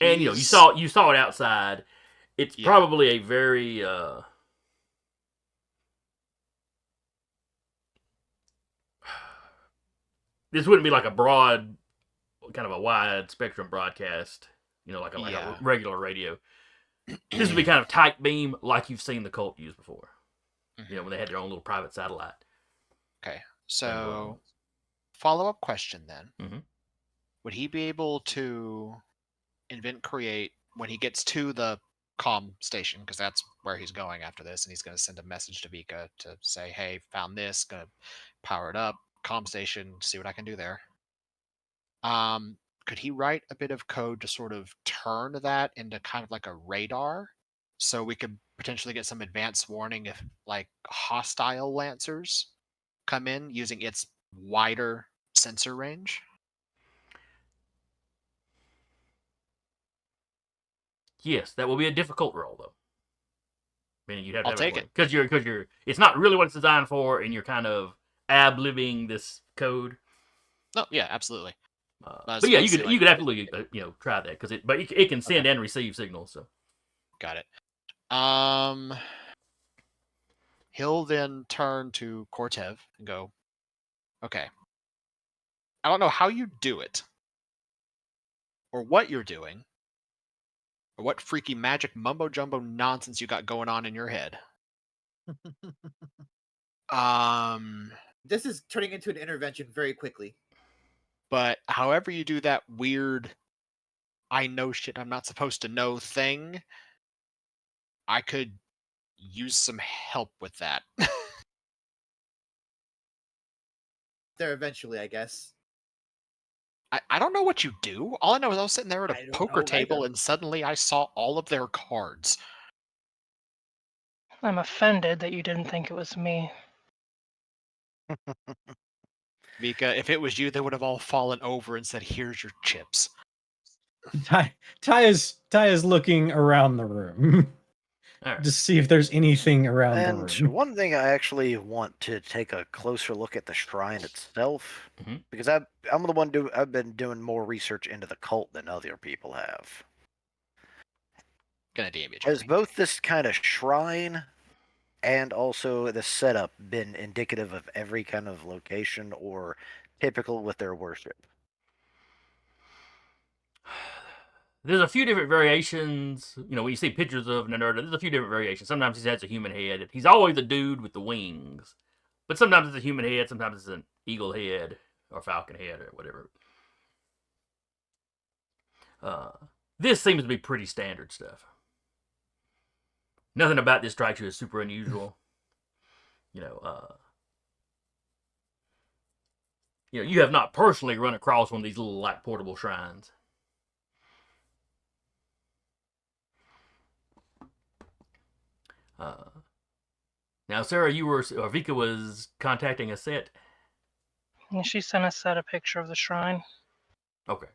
you saw it outside. It's probably a very this wouldn't be like a broad, kind of a wide spectrum broadcast, like a regular radio. This would be kind of tight beam, like you've seen the cult use before. When they had their own little private satellite. Okay, so follow-up question then. Mm-hmm. Would he be able to create when he gets to the comm station, because that's where he's going after this, and he's going to send a message to Vika to say, hey, found this, going to power it up, comm station, see what I can do there. Could he write a bit of code to sort of turn that into kind of like a radar, so we could potentially get some advanced warning if like hostile lancers come in using its wider sensor range? Yes, that will be a difficult role though. Meaning you'd have to I'll take it because you're it's not really what it's designed for, and you're kind of ab-libbing this code. No, yeah, absolutely. But yeah, you could absolutely try that because it can send and receive signals. So got it. He'll then turn to Kortev and go, okay, I don't know how you do it, or what you're doing, or what freaky magic mumbo-jumbo nonsense you got going on in your head. This is turning into an intervention very quickly. But however you do that weird, I know shit I'm not supposed to know thing, I could use some help with that. There eventually, I guess. I don't know what you do. All I know is I was sitting there at I a don't poker know table either. and suddenly I saw all of their cards. I'm offended that you didn't think it was me. Mika, if it was you, they would have all fallen over and said, "Here's your chips." Ty is looking around the room All right. to see if there's anything around the And room. one thing I actually want to take a closer look at the shrine itself, Mhm. because I'm the one I've been doing more research into the cult than other people have. Gonna DM you, Has Jeremy. both this kind of shrine and also the setup been indicative of every kind of location or typical with their worship? There's a few different variations. You know, when you see pictures of Nanerda, there's a few different variations. Sometimes he has a human head. He's always a dude with the wings. But sometimes it's a human head, sometimes it's an eagle head or falcon head or whatever. This seems to be pretty standard stuff. Nothing about this strikes you as super unusual. You know, you have not personally run across one of these little like portable shrines. Now, Sarah, Vika was contacting a set. And she sent us a picture of the shrine. Okay.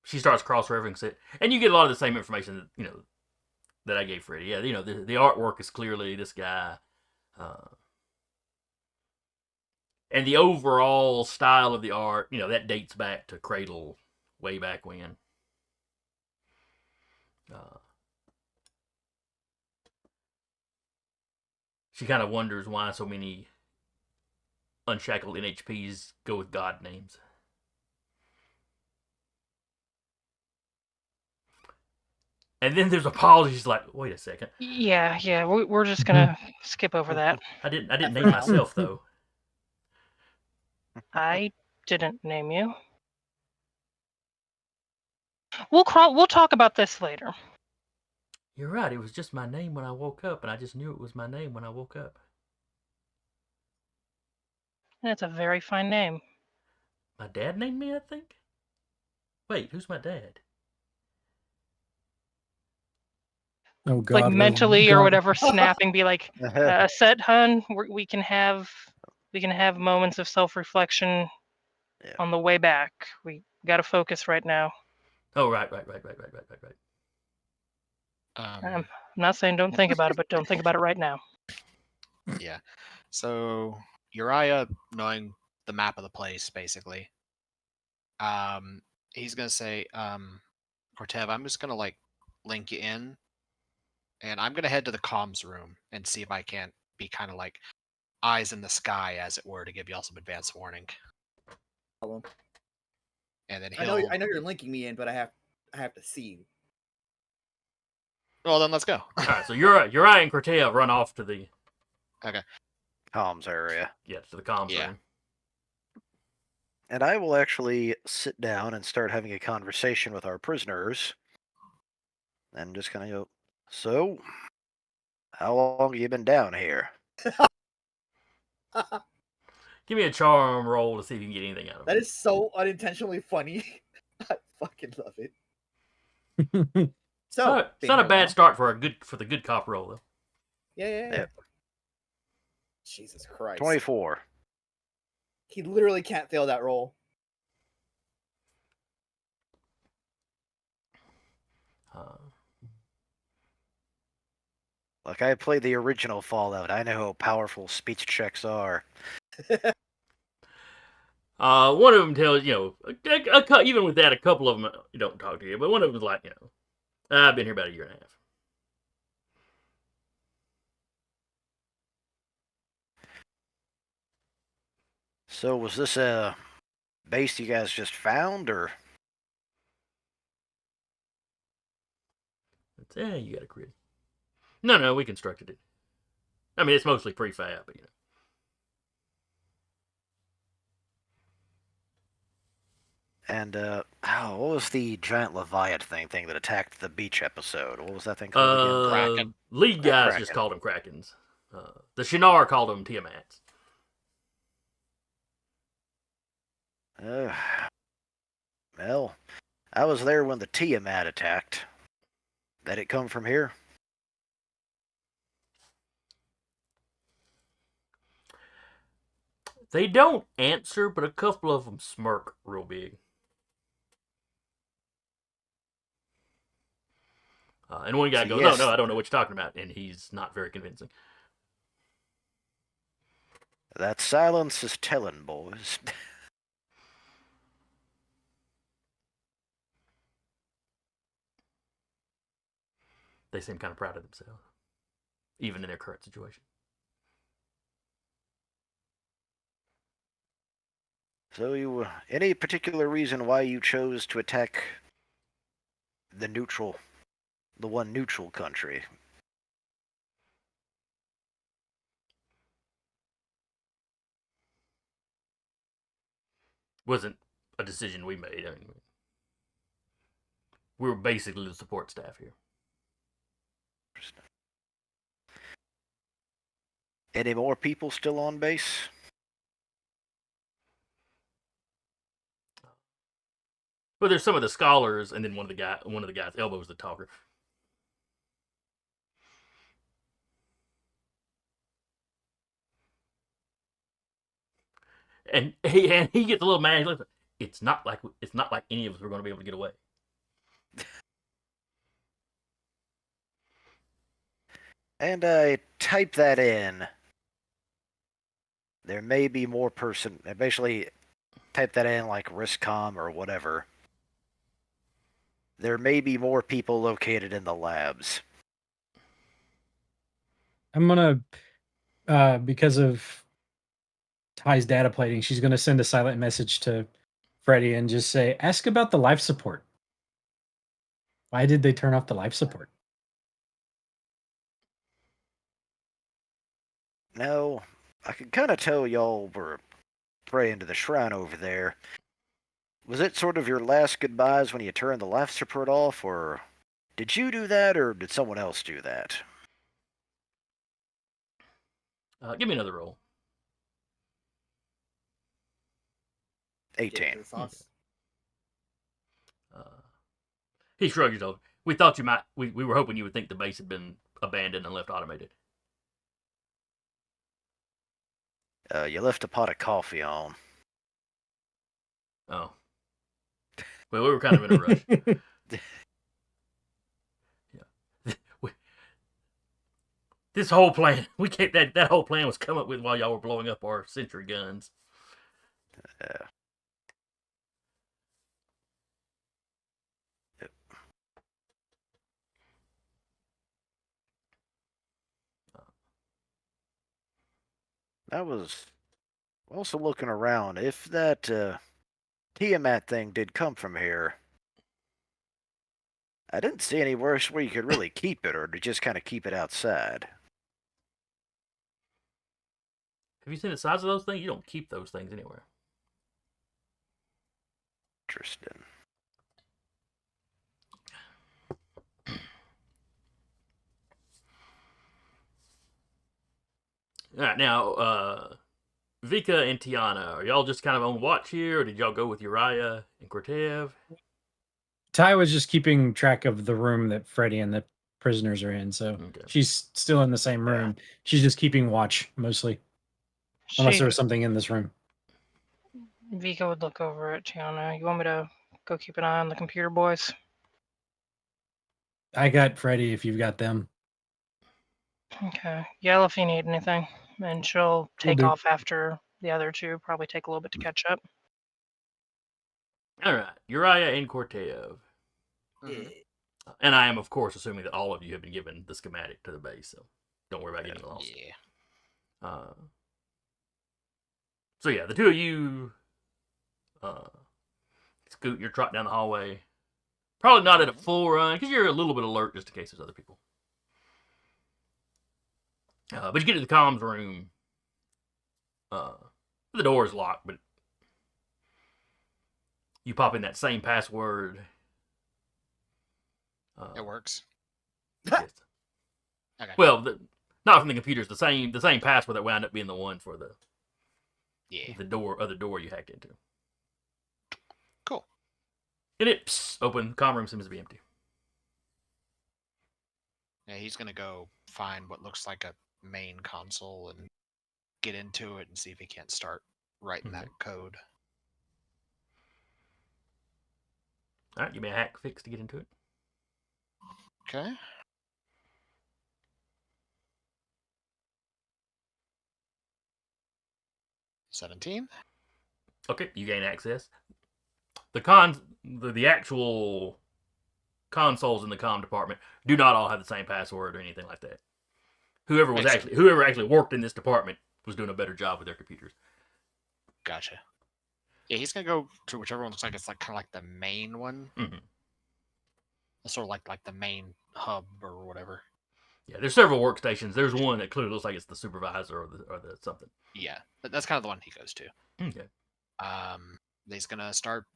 She starts cross-referencing it, and you get a lot of the same information that I gave Freddie. Yeah, the artwork is clearly this guy, and the overall style of the art, that dates back to Cradle, way back when. She kind of wonders why so many unshackled NHPs go with god names. And then there's a pause. She's like, "Wait a second. Yeah, we're just gonna skip over that. I didn't For name now. myself though." I didn't name you. We'll talk about this later. You're right. It was just my name when I woke up, and I just knew it was my name when I woke up. And it's a very fine name. My dad named me, I think. Wait, who's my dad? Oh God! Like we're mentally or going- whatever, snapping, be like, "Set, hun, we can have moments of self-reflection Yeah. on the way back. We got to focus right now." Oh, right. I'm not saying don't think about it, but don't think about it right now. Yeah. So Uriah, knowing the map of the place, basically, he's gonna say, Cortev, I'm just gonna like link you in, and I'm gonna head to the comms room and see if I can't be kind of like eyes in the sky, as it were, to give y'all some advance warning. Problem. And then I he'll. know you're linking me in, but I have to see you. Well, then let's go. All right, so Uriah and Cortez run off to the Comms area. to the comms Yeah. room. And I will actually sit down and start having a conversation with our prisoners. And just kind of go, "So, how long have you been down here?" Give me a charm roll to see if you can get anything out of That it. is so unintentionally funny. I fucking love it. So It's not a bad start for the good cop roll though. Yeah. Yeah. Jesus Christ. 24. He literally can't fail that roll. Like, I played the original Fallout. I know how powerful speech checks are. One of them tells even with that, a couple of them don't talk to you, but one of them is like, I've been here about a year and a half. So, was this a base you guys just found, or? You got a crit. No, we constructed it. I mean, it's mostly prefab, but And what was the giant Leviathan thing that attacked the beach episode? What was that thing called again? Kraken. League guys Kraken. just called them Krakens. The Shinar called them Tiamats. Well, I was there when the Tiamat attacked. That it come from here? They don't answer, but a couple of them smirk real big. And one guy So goes, yes. no, I don't know what you're talking about. And he's not very convincing. That silence is telling, boys. They seem kind of proud of themselves, even in their current situation. So, any particular reason why you chose to attack the one neutral country? Wasn't a decision we made. I mean, we were basically the support staff here. Any more people still on base? But there's some of the scholars, and then one of the guys elbows the talker. And he gets a little mad. Listen, it's not like any of us were going to be able to get away. And I type that in. There may be more basically type that in like RISCOM or whatever. There may be more people located in the labs. I'm gonna, because of Ty's data plating, she's gonna send a silent message to Freddy and just say, "Ask about the life support. Why did they turn off the life support?" No, I can kind of tell y'all were praying to the shrine over there. Was it sort of your last goodbyes when you turned the life support off, or did you do that, or did someone else do that? Give me another roll. 18. Get the sauce. He shrugged his shoulders. We thought you might. We were hoping you would think the base had been abandoned and left automated. You left a pot of coffee on. Oh. Well, we were kind of in a rush. Yeah. This whole plan, we can't. That whole plan was come up with while y'all were blowing up our sentry guns. I was also looking around. If that Tiamat thing did come from here, I didn't see anywhere where you could really keep it, or to just kind of keep it outside. Have you seen the size of those things? You don't keep those things anywhere. Interesting. All right, now, Vika and Tiana, are y'all just kind of on watch here, or did y'all go with Uriah and Cortev? Ty was just keeping track of the room that Freddy and the prisoners are in, so Okay. she's still in the same room. Yeah. She's just keeping watch mostly, unless She, there was something in this room. Vika would look over at Tiana. You want me to go keep an eye on the computer boys? I got Freddy if you've got them. Okay. Yell if you need anything. And she'll take do. off after the other two. Probably take a little bit to catch up. All right, Uriah and Cortev. Mhm. And I am, of course, assuming that all of you have been given the schematic to the base, so don't worry about getting lost. Yeah. So yeah, the two of you scoot your trot down the hallway. Probably not at a full run, because you're a little bit alert just in case there's other people. But you get to the comms room. The door is locked, but You pop in that same password. It works. Yes. Okay. Well, not from the computers. The same password that wound up being the one for the other door you hacked into. Cool. And it open. Comm room seems to be empty. Yeah, he's gonna go find what looks like a main console and get into it and see if he can't start writing that code. All right, give me a hack fix to get into it. Okay. $17. Okay, you gain access. The actual consoles in the comm department do not all have the same password or anything like that. Whoever actually worked in this department was doing a better job with their computers. Gotcha. Yeah, he's gonna go to whichever one looks like it's like kind of like the main one. Mm-hmm. It's sort of like the main hub or whatever. Yeah, there's several workstations. There's one that clearly looks like it's the supervisor or the something. Yeah, that's kind of the one he goes to. Okay. He's gonna start.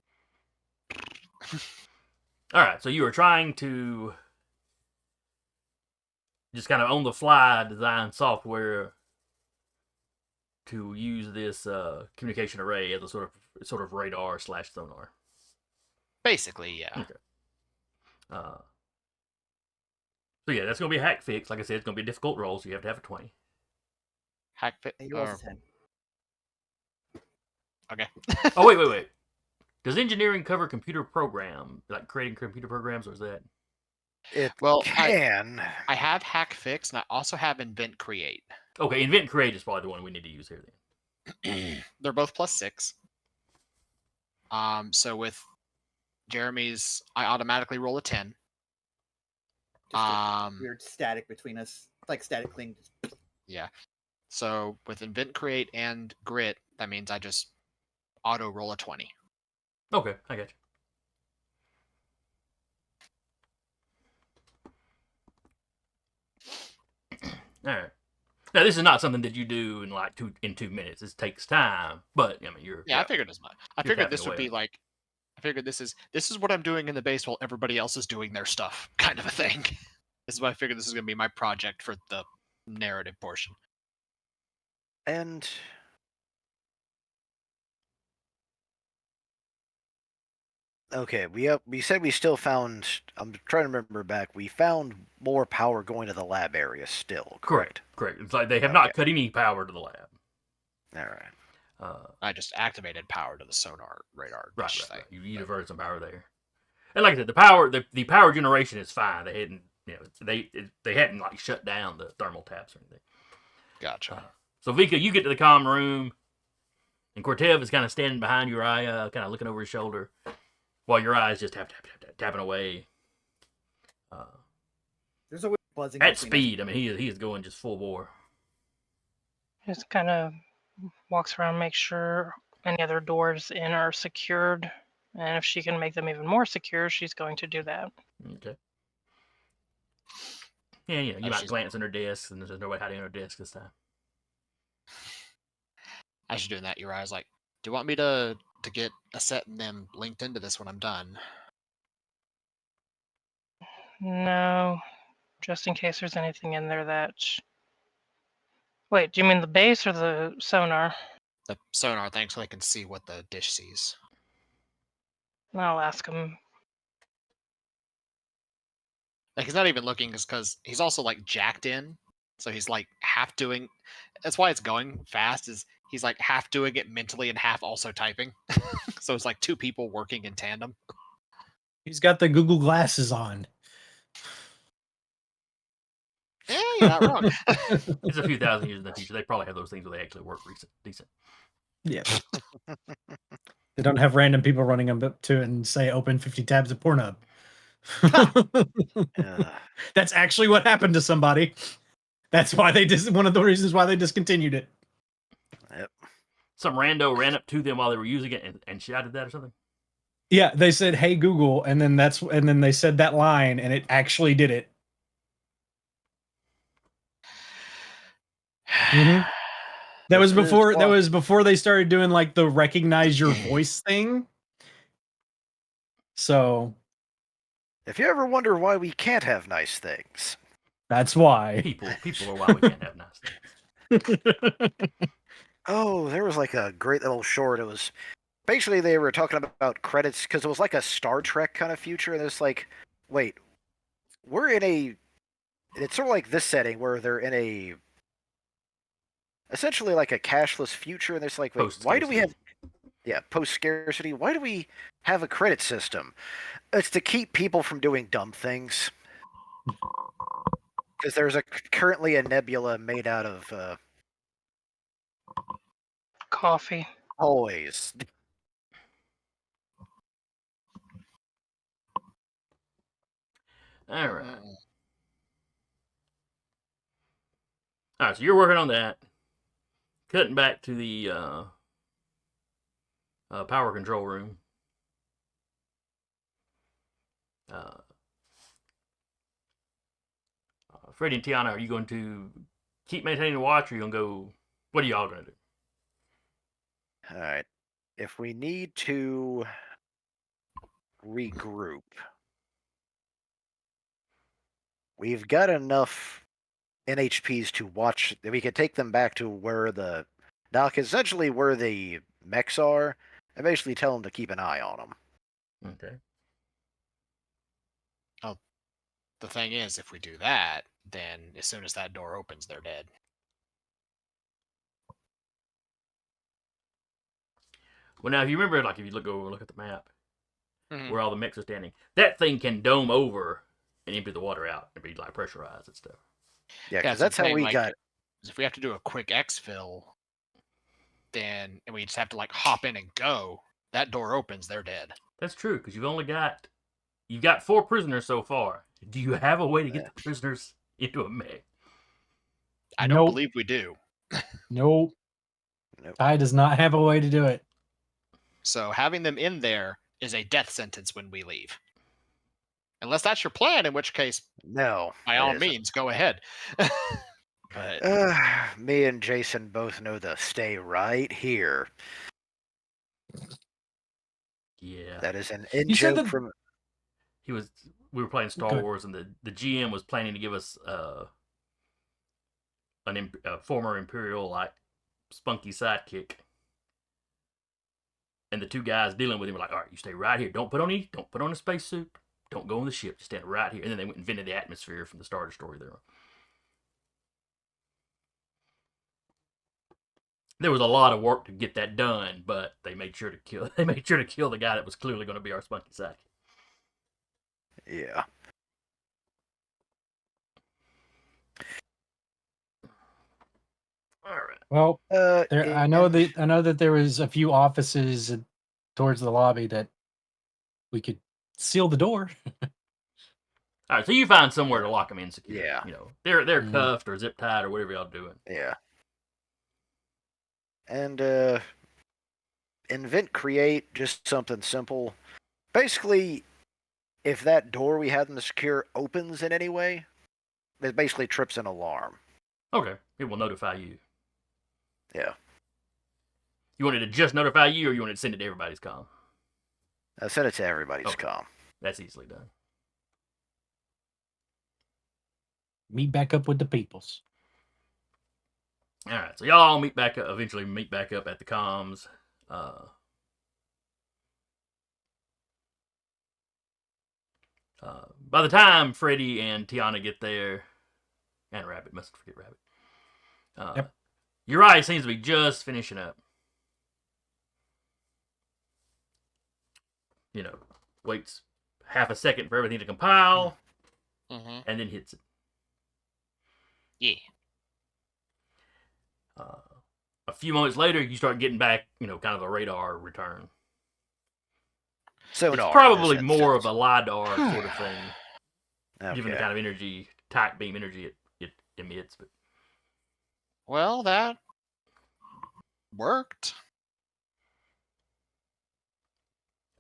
All right, so you were trying to just kind of on the fly design software to use this communication array as a sort of radar / sonar. Basically, yeah. Okay. So yeah, that's gonna be a hack fix. Like I said, it's gonna be a difficult roll, so you have to have a 20. Hack fit. He rolls a 10. Okay. Oh wait. Does engineering cover computer program, like creating computer programs, or is that? It Well, can. I have hack fix, and I also have invent create. Okay, invent and create is probably the one we need to use here then. They're both +6. So with Jeremy's, I automatically roll a 10. Just a weird static between us. Like static cling. Yeah. So with invent create and grit, that means I just auto roll a 20. Okay, I got you. All right. Now this is not something that you do in like 2 minutes. This takes time, but I mean you're. Yeah, I figured as much. I figured this would away. be like. I figured this is what I'm doing in the base while everybody else is doing their stuff, kind of a thing. This is why I figured this is going to be my project for the narrative portion. And okay, we said we still found. I'm trying to remember back. We found more power going to the lab area still. Correct. It's like they have not cut any power to the lab. All right. I just activated power to the sonar radar. Right. Thing. You diverted some power there, and like I said, the power generation is fine. They hadn't, they hadn't like shut down the thermal taps or anything. Gotcha. So Vika, you get to the comm room, and Cortev is kind of standing behind Uriah, kind of looking over his shoulder, while Uriah's just tapping away. There's always buzzing at speed. I mean, he is going just full bore. Just kind of walks around, makes sure any other doors in are secured, and if she can make them even more secure, she's going to do that. Okay. Yeah, you might glance on her desk, and there's nobody hiding on her desk this time. As you're doing that, Uriah's like, "Do you want me to get a set and then linked into this when I'm done?" No, just in case there's anything in there that. Wait, do you mean the base or the sonar? The sonar thing, so they can see what the dish sees. I'll ask him. Like he's not even looking, because he's also like jacked in, so he's like half doing. That's why it's going fast. Is he's like half doing it mentally and half also typing. So it's like two people working in tandem. He's got the Google glasses on. Yeah, you're not wrong. It's a few thousand years in the future. They probably have those things where they actually work decent. Yeah. They don't have random people running up to it and say, "Open 50 tabs of Pornhub." That's actually what happened to somebody. That's why one of the reasons why they discontinued it. Yep. Some rando ran up to them while they were using it and shouted that or something. Yeah, they said, "Hey Google," and then they said that line, and it actually did it. Mm-hmm. That was before they started doing like the recognize your voice thing. So If you ever wonder why we can't have nice things, that's why. People are why we can't have nice things. oh, there was like a great little short. It was basically they were talking about credits because it was like a Star Trek kind of future, and it's like, wait, we're in a. It's sort of like this setting where they're in a essentially like a cashless future, and it's like, wait, why do we have post scarcity? Why do we have a credit system? It's to keep people from doing dumb things. Because there's currently a nebula made out of Coffee. toys. All right. All right, so you're working on that. Cutting back to the power control room. Freddie and Tiana, are you going to keep maintaining the watch, or are you going to go? What are y'all going to do? All right. If we need to regroup, we've got enough NHPs to watch. We could take them back to where the dock, essentially where the mechs are, and basically tell them to keep an eye on them. Okay. Oh, the thing is, if we do that, then as soon as that door opens, they're dead. Well, now if you remember, like if you look at the map Mhm. where all the mechs are standing, that thing can dome over and empty the water out and be like pressurized and stuff. Yeah, because so that's I'm how saying, we like, got. if we have to do a quick exfil, then and we just have to like hop in and go, that door opens, they're dead. That's true because you've got 4 prisoners so far. Do you have a way to get the prisoners into a mech? I don't Nope. believe we do. Nope. Nope. Ty does not have a way to do it. So having them in there is a death sentence when we leave. Unless that's your plan, in which case, No, by it all isn't. means, go ahead. But Me and Jason both know to stay right here. Yeah. That is an in You said joke that- from. We were playing Star Good. Wars, and the GM was planning to give us a former Imperial like spunky sidekick, and the 2 guys dealing with him were like, "All right, you stay right here. Don't put on a spacesuit. Don't go on the ship. Just stand right here." And then they went and invented the atmosphere from the Star Destroyer there. There was a lot of work to get that done, but they made sure to kill the guy that was clearly going to be our spunky sidekick. Yeah. All right. Well, I know that there was a few offices towards the lobby that we could seal the door. All right, so you find somewhere to lock them in secure. Yeah. You know, they're Mhm. cuffed or zip tied or whatever y'all doing. Yeah. And invent create just something simple. Basically, if that door we had them to secure opens in any way, it basically trips an alarm. Okay, it will notify you. Yeah. You wanted to just notify you, or you wanted to send it to everybody's comm? Send it to everybody's Okay. comm. That's easily done. Meet back up with the peoples. All right, so y'all all eventually meet back up at the comms. By the time Freddy and Tiana get there, and Rabbit, mustn't forget Rabbit. Yep. Uriah seems to be just finishing up. You know, waits half a second for everything to compile, and then hits it. yeah. A few moments later, you start getting back, kind of a radar return. Sonar. It's probably more of a LiDAR sort of thing, given the Okay. kind of energy, tight beam energy it emits. But Well, that worked.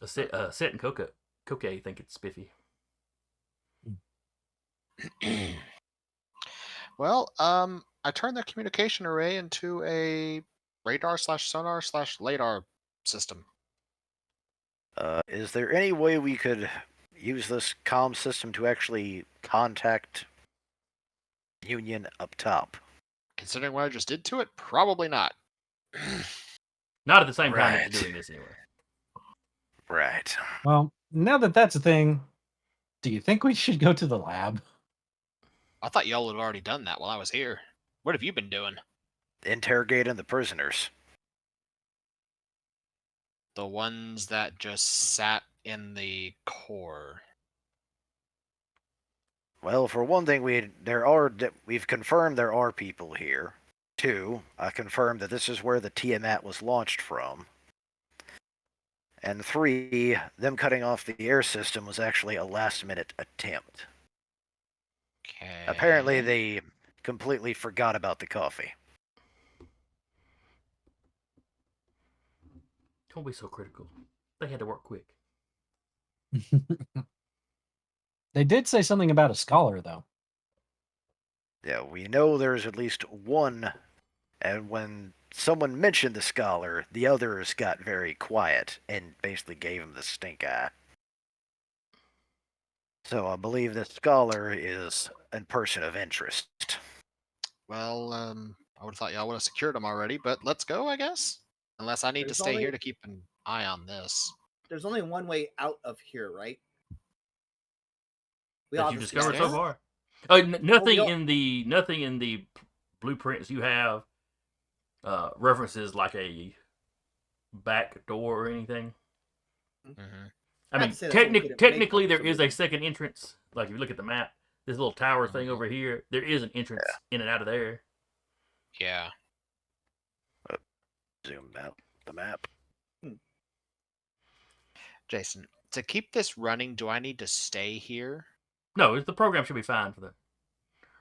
Set and Coca think it's spiffy. Well, I turned the communication array into a radar/sonar/LADAR system. Is there any way we could use this comm system to actually contact Union up top? Considering what I just did to it, probably not. Not at the same time that Right. you're doing this anyway. Right. Well, now that that's a thing, do you think we should go to the lab? I thought y'all had already done that while I was here. What have you been doing? Interrogating the prisoners. The ones that just sat in the core. Well, for one thing, we've confirmed there are people here. 2, I confirmed that this is where the Tiamat was launched from. And 3, them cutting off the air system was actually a last-minute attempt. Okay. Apparently, they completely forgot about the coffee. Don't be so critical. They had to work quick. They did say something about a scholar, though. Yeah, we know there's at least one, and when someone mentioned the scholar, the others got very quiet and basically gave him the stink eye. So I believe the scholar is a person of interest. Well, I would have thought y'all would have secured them already, but let's go, I guess. Unless I need to There's stay only- here to keep an eye on this. There's only one way out of here, right? We That all you just discovered so Yeah. far. Nothing all- in the blueprints you have references like a back door or anything. Mm-hmm. I I'd mean, say that's what we couldn't make technically up there for is some a reason. second entrance. Like if you look at the map, this little tower thing Mhm. over here, there is an entrance in and out of there. Yeah. Zoom out the map. Jason, to keep this running, do I need to stay here? No, the program should be fine for that.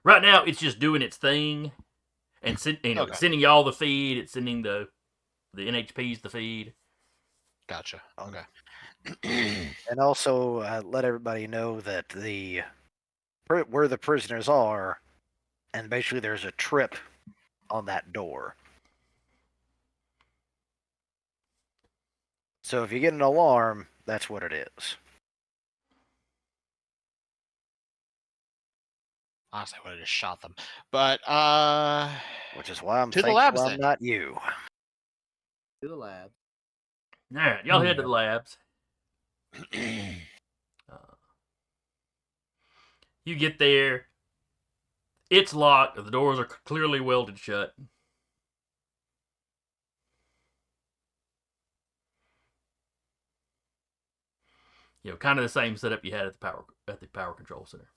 Right now, it's just doing its thing, and Okay. it's sending y'all the feed. It's sending the NHPs the feed. Gotcha. Okay. And also let everybody know that where the prisoners are, and basically there's a trip on that door. So if you get an alarm, that's what it is. Honestly, I would have just shot them. But, Which is why I'm to the thankful labs, I'm then. not you. To the lab. All right, y'all head to Yeah. the labs. You get there. It's locked. The doors are clearly welded shut. You know, kind of the same setup you had at the power control center.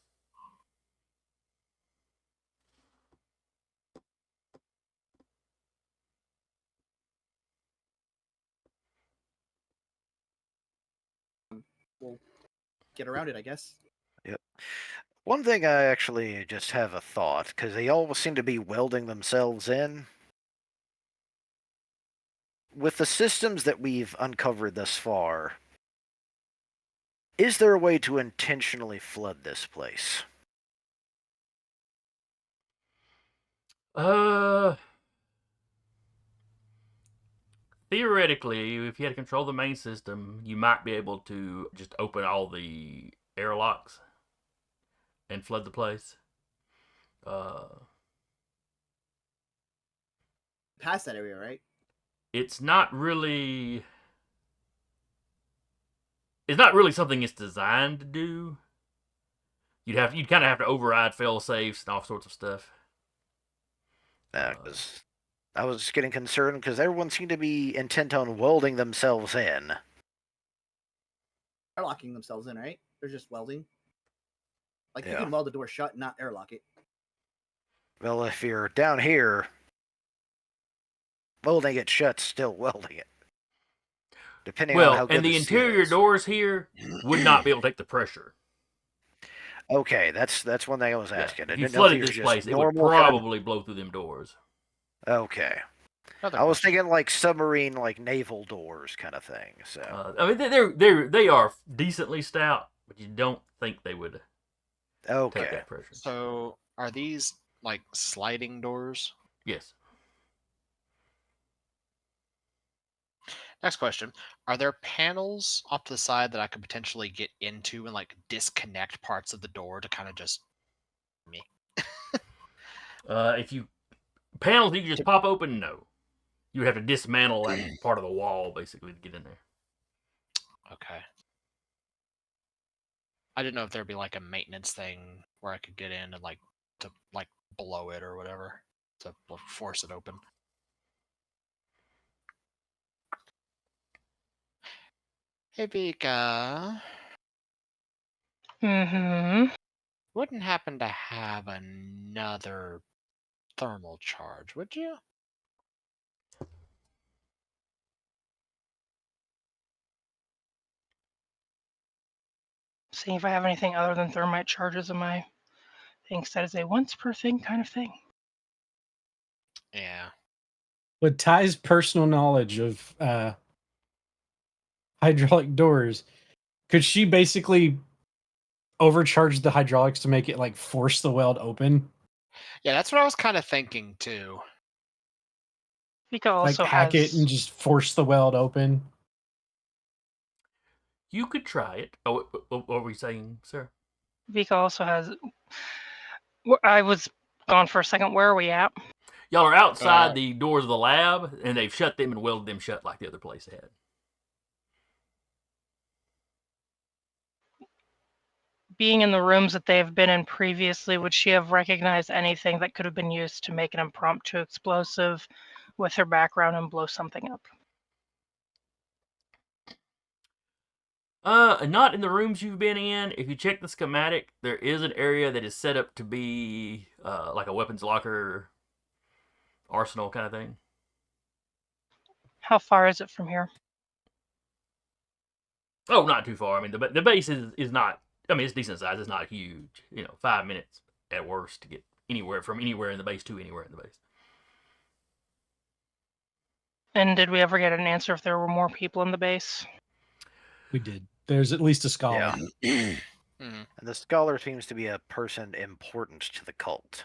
We'll get around it, I guess. Yep. One thing I actually just have a thought, because they all seem to be welding themselves in. With the systems that we've uncovered thus far, is there a way to intentionally flood this place? Theoretically, if you had to control the main system, you might be able to just open all the airlocks and flood the place. Past that area, right? It's not really. It's not really something it's designed to do. You'd kind of have to override fail safes and all sorts of stuff. Because I was getting concerned because everyone seemed to be intent on welding themselves in. They're locking themselves in, right? They're just welding. Like you Yeah. can weld the door shut and not airlock it. Well, if you're down here, welding it shut's still welding it. Depending on how Well, good and the seal interior is. doors here would not be able to take the pressure. Okay, that's one thing I was Yeah. asking. I If you didn't know if flooded these this were just place, it would normal kind of- probably blow through them doors. Okay. Another I was question. thinking like submarine, like naval doors kind of thing. So I mean, they are decently stout, but you don't think they would take okay. that pressure. So, are these like sliding doors? Yes. Next question: are there panels off to the side that I could potentially get into and like disconnect parts of the door to kind of just me? If you panels you can just pop open, no. You would have to dismantle that part of the wall basically to get in there. Okay. I didn't know if there'd be like a maintenance thing where I could get in and like to like blow it or whatever to force it open. Hey Vika, Mm-hmm. wouldn't happen to have another thermal charge, would you? See if I have anything other than thermite charges in my things. That is a once per thing kind of thing. Yeah. With Ty's personal knowledge of hydraulic doors, could she basically overcharge the hydraulics to make it like force the weld open? Yeah, that's what I was kind of thinking too. Vika Like also hack it and has just force the weld open? You could try it. Oh, what were we saying, sir? Vika also has. I was gone for a second. Where are we at? Y'all are outside the doors of the lab, and they've shut them and welded them shut like the other place had. Being in the rooms that they have been in previously, would she have recognized anything that could have been used to make an impromptu explosive with her background and blow something up? Not in the rooms you've been in. If you check the schematic, there is an area that is set up to be like a weapons locker, arsenal kind of thing. How far is it from here? Oh, not too far. I mean, the base is not. I mean, it's decent size. It's not huge. 5 minutes at worst to get from anywhere in the base to anywhere in the base. And did we ever get an answer if there were more people in the base? We did. There's at least a scholar. Yeah. Mhm. And the scholar seems to be a person important to the cult.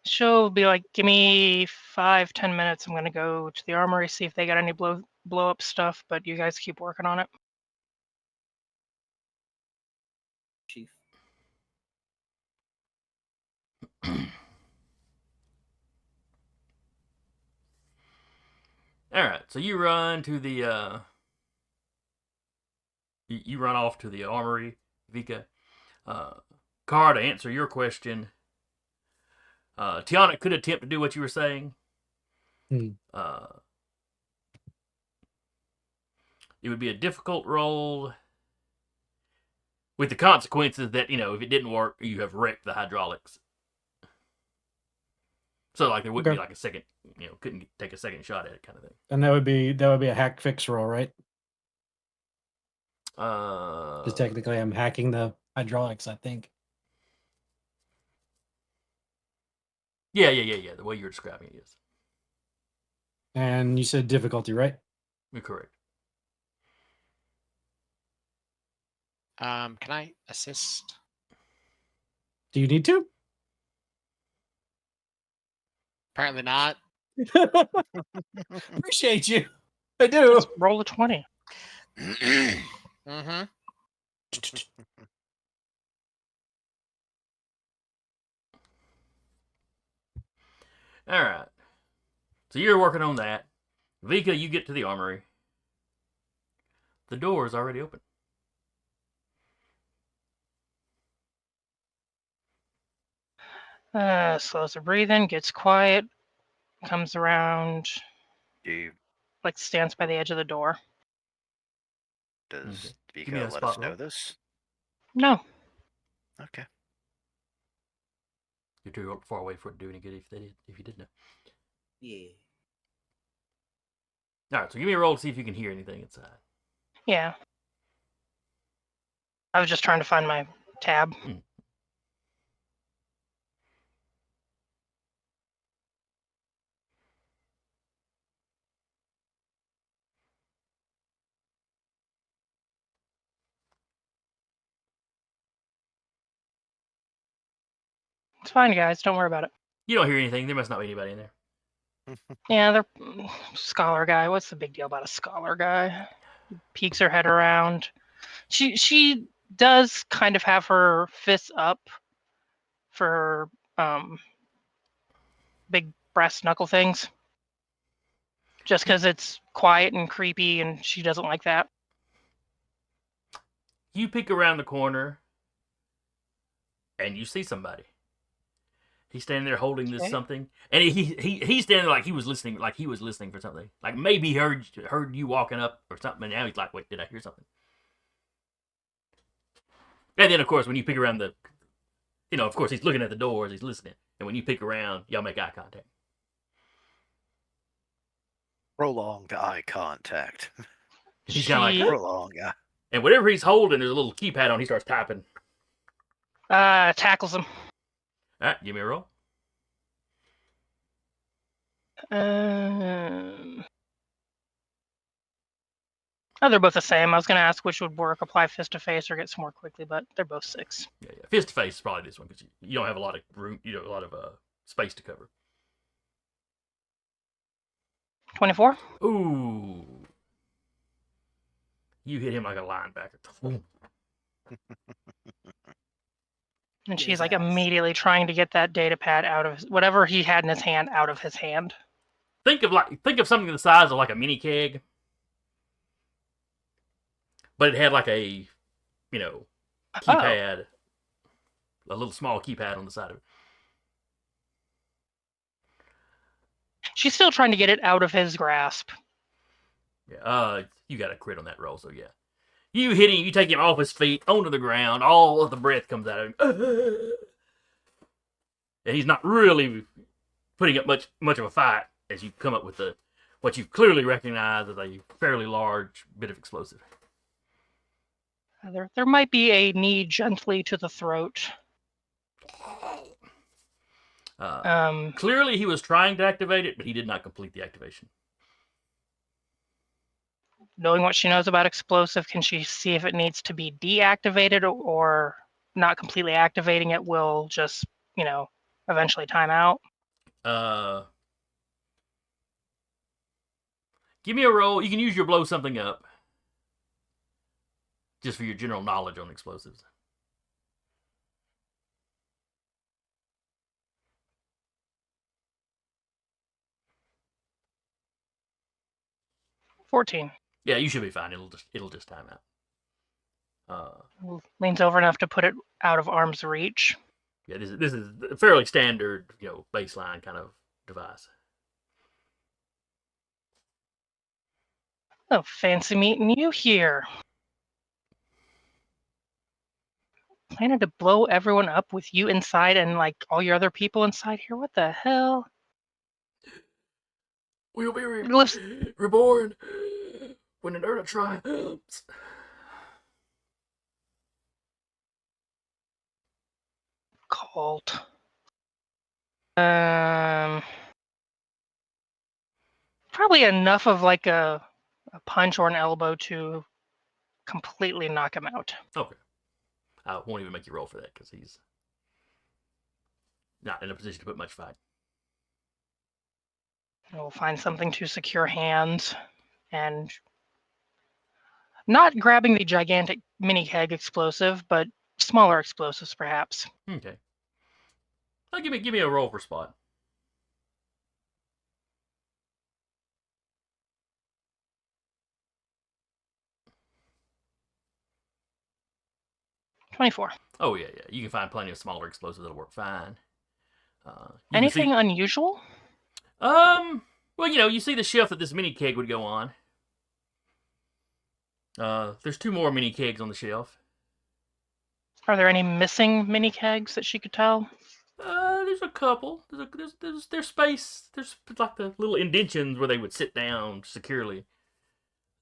She'll be like, give me 5-10 minutes. I'm gonna go to the armory, see if they got any blow up stuff, but you guys keep working on it. Chief. All right, so you run to the you run off to the armory, Vika. Car, to answer your question, Tiana could attempt to do what you were saying. Hmm. It would be a difficult role with the consequences that, if it didn't work, you have wrecked the hydraulics. So, like, there wouldn't Okay. be like a second, couldn't take a second shot at it kind of thing. And that would be a hack fix roll, right? Uh, Because technically I'm hacking the hydraulics, I think. yeah. The way you're describing it is. And you said difficulty, right? You're correct. Can I assist? Do you need to? Apparently not. Appreciate you. I do. Just roll a 20. Mm-hmm. All right. So you're working on that. Vika, you get to the armory. The door is already open. Slows her breathing, gets quiet, comes around, Does like stands by the edge of the door. Okay. Give me Vika a let spot us know roll. this? No. Okay. You're too far away for it to do any good if you did know. Yeah. All right, so give me a roll to see if you can hear anything inside. Yeah. I was just trying to find my tab. It's fine, guys. Don't worry about it. You don't hear anything. There must not be anybody in there. Yeah, they're scholar guy. What's the big deal about a scholar guy? Peeks her head around. She does kind of have her fists up for big brass knuckle things. Just because it's quiet and creepy, and she doesn't like that. You peek around the corner, and you see somebody. He's standing there holding this Okay. something, and he's standing there like he was listening for something. Like maybe he heard you walking up or something, and now he's like, wait, did I hear something? And then of course when you peek around of course he's looking at the doors, he's listening, and when you peek around, y'all make eye contact. Prolonged eye contact. He's kind of like, She Prolonged eye. and whatever he's holding, there's a little keypad on. He starts typing. tackles him. All right, give me a roll. Oh, they're both the same. I was going to ask which would work, apply fist to face or get some more quickly, but they're both 6. Yeah. Fist to face is probably this one because you don't have a lot of room, a lot of space to cover. 24. Ooh, you hit him like a linebacker. And Get she's his like ass. immediately trying to get that data pad out of whatever he had in his hand out of his hand. Think of something the size of like a mini keg, but it had like a keypad, a little small keypad on the side of it. She's still trying to get it out of his grasp. Yeah, you got a crit on that roll, so yeah. You hit him, you take him off his feet, onto the ground, all of the breath comes out of him. And he's not really putting up much of a fight as you come up with what you clearly recognize as a fairly large bit of explosive. There might be a knee gently to the throat. Clearly he was trying to activate it, but he did not complete the activation. Knowing what she knows about explosive, can she see if it needs to be deactivated or not completely activating it will just, eventually time out? Give me a roll. You can use your blow something up. Just for your general knowledge on explosives. $14. Yeah, you should be fine. It'll just time out. Leans over enough to put it out of arm's reach. Yeah, this is a fairly standard, baseline kind of device. Oh, fancy meeting you here. Planning to blow everyone up with you inside and like all your other people inside here? What the hell? We'll be reborn when an Earth triumphs. Cult. Probably enough of like a punch or an elbow to completely knock him out. Okay. I won't even make you roll for that because he's not in a position to put much fight. We'll find something to secure hands and not grabbing the gigantic mini keg explosive, but smaller explosives perhaps. Okay. Well, give me a roll for spot. $24. Oh yeah. You can find plenty of smaller explosives that'll work fine. Anything unusual? Well, you see the shelf that this mini keg would go on. There's 2 more mini kegs on the shelf. Are there any missing mini kegs that she could tell? There's a couple. There's space. There's like the little indentions where they would sit down securely.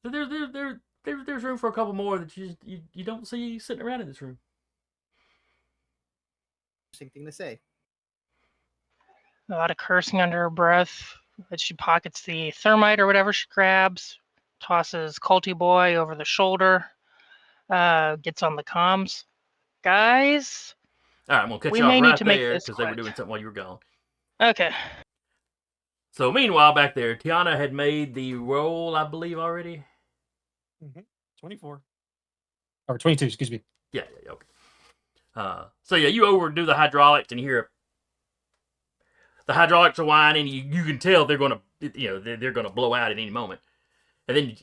There's room for a couple more that you don't see sitting around in this room. Interesting thing to say. A lot of cursing under her breath. But she pockets the thermite or whatever she grabs, tosses Culty Boy over the shoulder, gets on the comms. Guys, All right, I'm gonna cut we you off may need right to make there this because they were quick. doing something while you were gone. Okay. So meanwhile, back there, Tiana had made the roll, I believe, already. 24. Or 22, excuse me. Yeah, okay. So yeah, you overdo the hydraulics and you hear the hydraulics are whining. You can tell they're gonna, they're gonna blow out at any moment. And then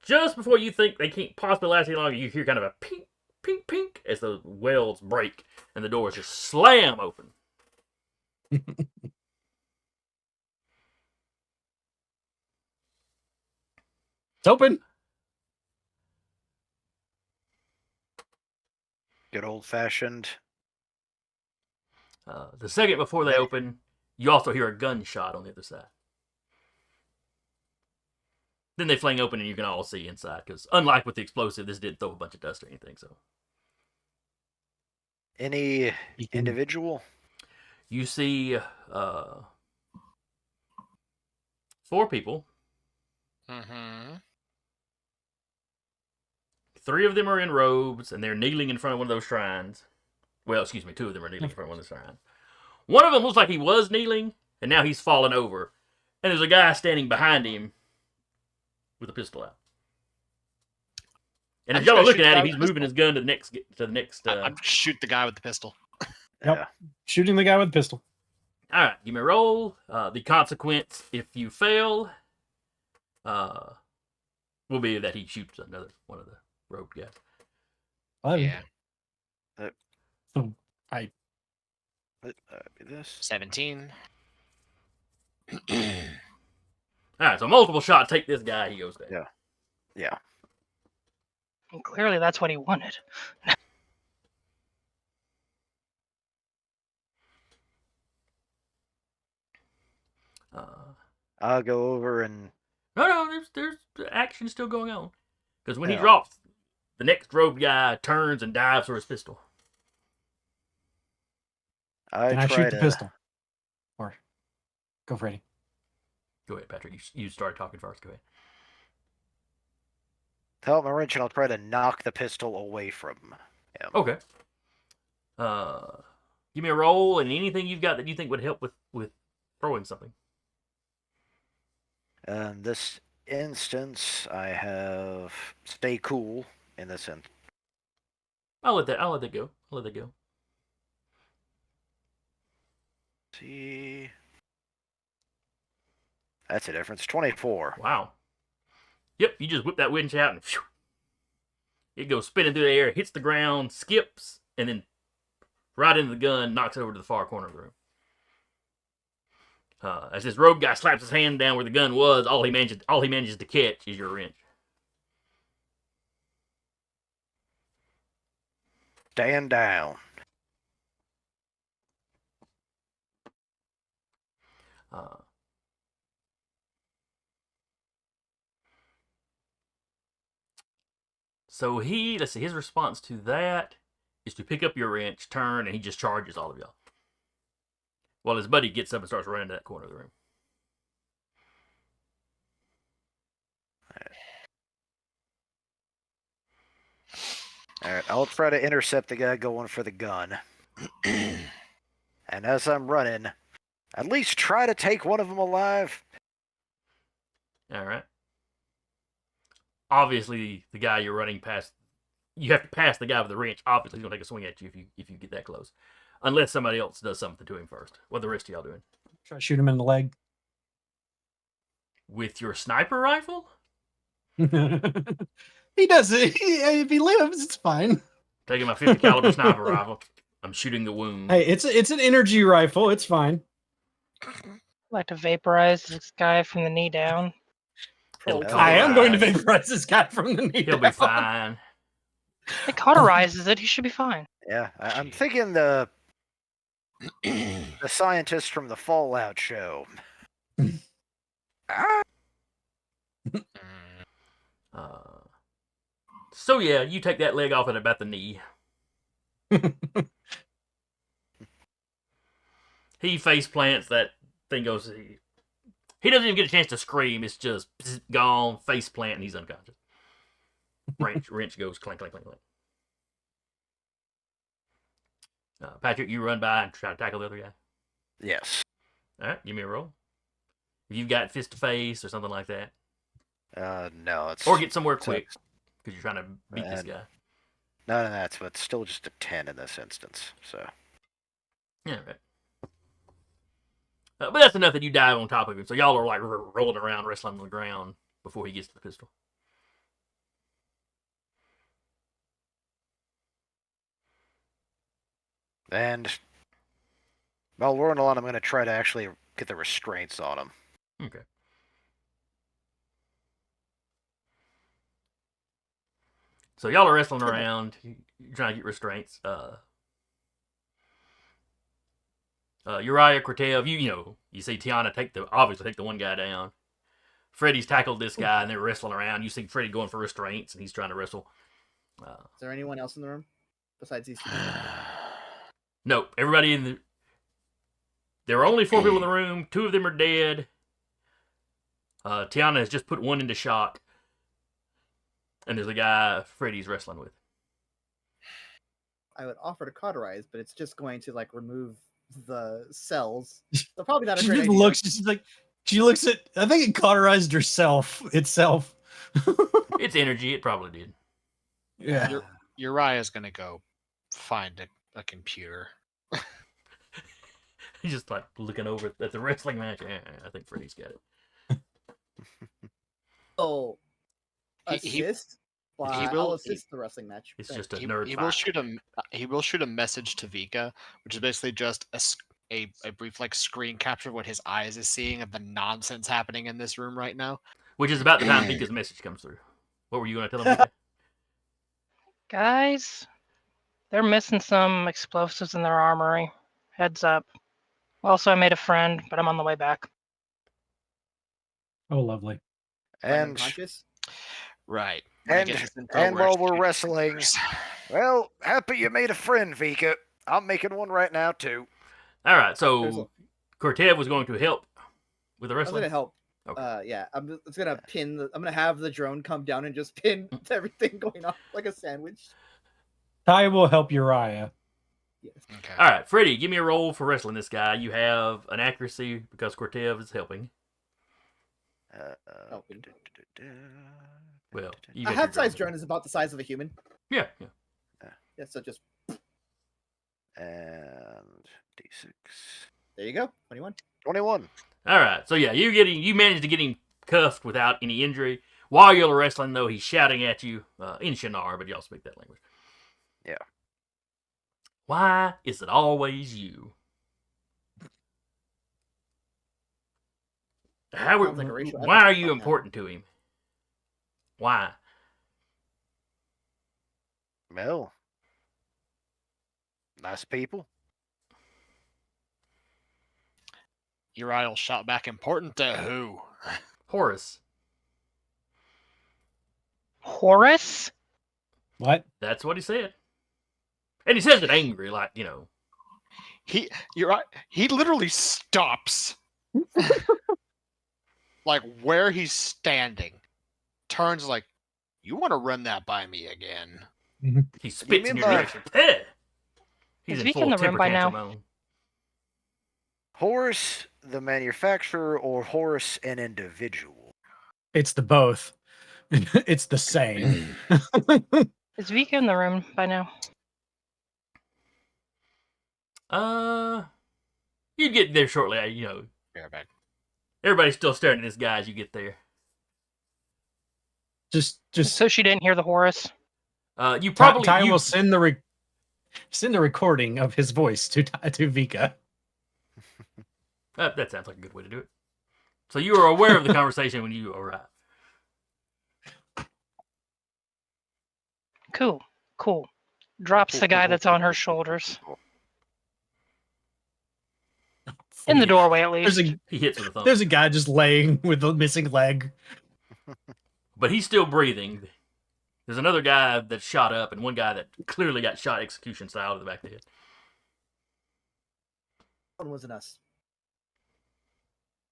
just before you think they can't possibly last any longer, you hear kind of a pink, pink, pink as the welds break and the doors just slam open. It's open. Good old-fashioned. The second before they open, you also hear a gunshot on the other side. Then they fling open and you can all see inside because, unlike with the explosive, this didn't throw a bunch of dust or anything. So, Any individual? you see 4 people. Mm-hmm. 3 of them are in robes and they're kneeling in front of one of those shrines. Well, excuse me, 2 of them are kneeling in front of one of the shrines. One of them looks like he was kneeling and now he's fallen over. And there's a guy standing behind him with a pistol out. And as y'all are looking at him, he's moving his gun to the next. I'm shoot the guy with the pistol. Yep. Yeah. Shooting the guy with the pistol. All right, give me a roll. The consequence, if you fail, will be that he shoots another one of the rogue guys. 11. Yeah. So I This. 17. All right, so multiple shots take this guy. He goes down. Yeah. Yeah. And clearly, that's what he wanted. I'll go over and. No, there's action still going on. Because when he Yeah. drops, the next rogue guy turns and dives for his pistol. Can I shoot the pistol? Or go, Freddy. Go ahead, Patrick. You started talking first. Go ahead. Tell my wrench and I'll try to knock the pistol away from him. Okay. Give me a roll and anything you've got that you think would help with throwing something. In this instance, I have stay cool in this instance. I'll let that go. See. That's a difference. 24. Wow. Yep, you just whip that winch out and phew, it goes spinning through the air, hits the ground, skips, and then right into the gun, knocks it over to the far corner of the room. As this rogue guy slaps his hand down where the gun was, all he manages to catch is your wrench. Stand down. So let's see, his response to that is to pick up your wrench, turn, and he just charges all of y'all. While his buddy gets up and starts running to that corner of the room. Alright, I'll try to intercept the guy going for the gun. And as I'm running, at least try to take one of them alive. Alright. Obviously, the guy you're running past, you have to pass the guy with the wrench. Obviously, he's going to take a swing at you if you get that close. Unless somebody else does something to him first. What are the rest of y'all doing? try to shoot him in the leg. With your sniper rifle? He does it. If he lives, it's fine. Taking my 50 caliber sniper rifle. I'm shooting the wound. Hey, it's an energy rifle. It's fine. I'd like to vaporize this guy from the knee down. It'll I am going to cauterize. vaporize this guy from the knee He'll down. be fine. It cauterizes it. He should be fine. Yeah, I'm thinking the scientist from the Fallout show. So yeah, you take that leg off at about the knee. He face plants, that thing goes. He doesn't even get a chance to scream. It's just gone, face plant, and he's unconscious. Wrench goes clink, clink, clink, clink. Patrick, you run by and try to tackle the other guy. Yes. All right, give me a roll. If you've got fist to face or something like that, No, it's or get somewhere so- quick because you're trying to beat this And- guy. No, that's but still just a 10 in this instance. So Yeah, right. But that's enough that you dive on top of him. So y'all are like rolling around, wrestling on the ground before he gets to the pistol. and while we're on, I'm going to try to actually get the restraints on him. Okay. So y'all are wrestling around. You're trying to get restraints. Uriah, Cortez, you see Tiana obviously take the one guy down. Freddy's tackled this guy and they're wrestling around. You see Freddy going for restraints and he's trying to wrestle. Is there anyone else in the room besides these two people? Nope. Everybody in the. There are only 4 people in the room. 2 of them are dead. Tiana has just put one into shock. And there's a guy Freddy's wrestling with. I would offer to cauterize, but it's just going to like remove the cells. So probably not a She great just idea. looks. She's like, she looks at. I think it cauterized herself. Itself. It's energy. It probably did. Yeah. Uriah's gonna go find a computer. He's just like looking over at the wrestling match. I think Freddy's got it. Oh, He- assist. Well, will- I'll assist the wrestling match. It's Go just a He, nerd he fight. will shoot a he will shoot a message to Vika, which is basically just a brief like screen capture of what his eyes is seeing of the nonsense happening in this room right now. Which is about the time Vika's message comes through. What were you going to tell him, Vika? Guys, they're missing some explosives in their armory. Heads up. Also, I made a friend, but I'm on the way back. Oh, lovely. Find And unconscious. Right. When I and get this info, and while we're shooting wrestling, computers. well, happy you made a friend, Vika. I'm making one right now too. All right, There's so Cortez was going to help with the I was wrestling. gonna help. Okay. Yeah, it's gonna pin. I'm gonna have the drone come down and just pin everything going on like a sandwich. Ty will help Uriah. Yes. Okay. All right, Freddy, give me a roll for wrestling this guy. You have an accuracy because Cortez is helping. Helping. Well, you A got your half-size drone is about the size of a human. Yeah. Yeah, so just And D6. there you go. 21. 21. All right, so yeah, you managed to get him cuffed without any injury. While you're wrestling, though, he's shouting at you in Shinar, but y'all speak that language. Yeah. Why is it always you? Sounds like a racial Why are epithet you right now. important to him? Why? Well, nice people. Uriah will shout back, important to who? Horace. Horace? What? That's what he said. And he says it angry, like, He literally stops. Like where he's standing. Turns like, you want to run that by me again? he spits in your Remember- direction. Eh! He's Is in Vika full in the room temper by now? tantrum mode. Horace, the manufacturer, or Horace, an individual? It's the both. It's the same. Is Vika in the room by now? You'd get there shortly, Yeah, back. Everybody's still staring at this guy as you get there. just So she didn't hear the Horace? You probably... Ty will send the recording of his voice to Vika. That sounds like a good way to do it. So you are aware of the conversation when you arrive. Cool. Drops the guy that's on her shoulders. In the doorway, at least. He hits with a thumb. There's a guy just laying with a missing leg. But he's still breathing. There's another guy that's shot up and one guy that clearly got shot execution style to the back of the head. One wasn't us.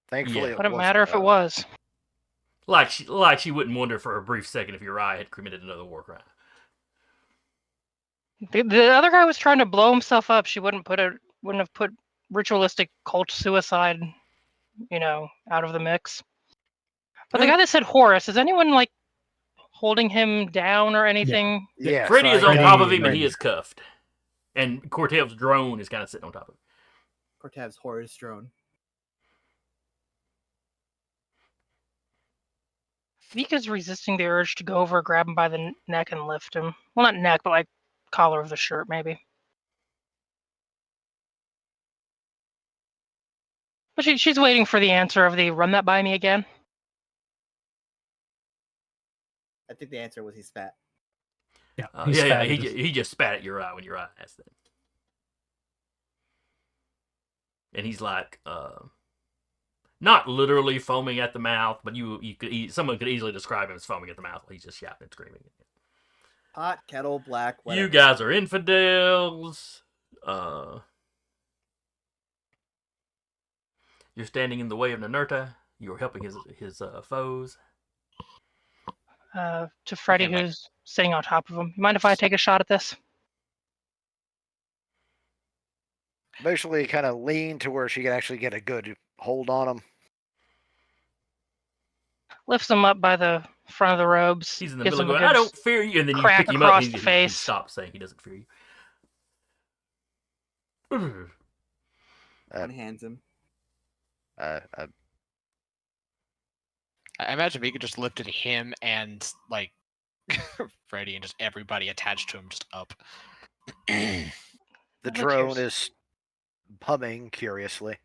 Thankfully, Yeah. Wouldn't matter if it was. Like she wouldn't wonder for a brief second if Uriah had committed another war crime. The other guy was trying to blow himself up. She wouldn't have put ritualistic cult suicide out of the mix. But the guy that said Horus, is anyone like holding him down or anything? Yes, Freddy is I on got top of him, and Freddy. he is cuffed. And Cortev's drone is kind of sitting on top of him. Cortev's Horus drone. Vika's resisting the urge to go over, grab him by the neck, and lift him. Well, not neck, but like collar of the shirt, maybe. But she's waiting for the answer of the run that by me again. I think the answer was he spat. Yeah, He just spat at your eye when your eye asked that. And he's like, not literally foaming at the mouth, but someone could easily describe him as foaming at the mouth. He's just shouting and screaming. Pot, kettle, black, whatever. You guys are infidels. You're standing in the way of Ninurta. You are helping his foes. To Freddy, Okay, who's sitting on top of him. You mind if I take a shot at this? Basically, kind of lean to where she can actually get a good hold on him. Lifts him up by the front of the robes. He's in the gives middle him of a going, good I don't fear you. And then you crack pick him up. across And the he face. stops saying he doesn't fear you. And hands him. Uh, I imagine Vika just lifted him and like Freddy and just everybody attached to him just up. the Look, drone here's- is humming curiously.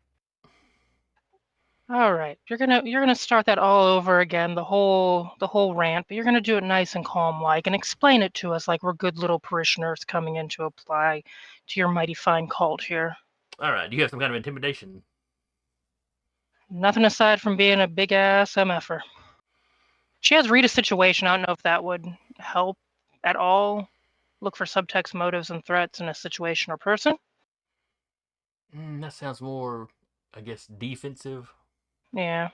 All right, you're gonna start that all over again, the whole rant, but you're gonna do it nice and calm, like, and explain it to us like we're good little parishioners coming in to apply to your mighty fine cult here. All right. Do you have some kind of intimidation? Nothing aside from being a big ass MFer. She has read a situation. I don't know if that would help at all. Look for subtext motives and threats in a situation or person. That sounds more, I guess, defensive. Yeah,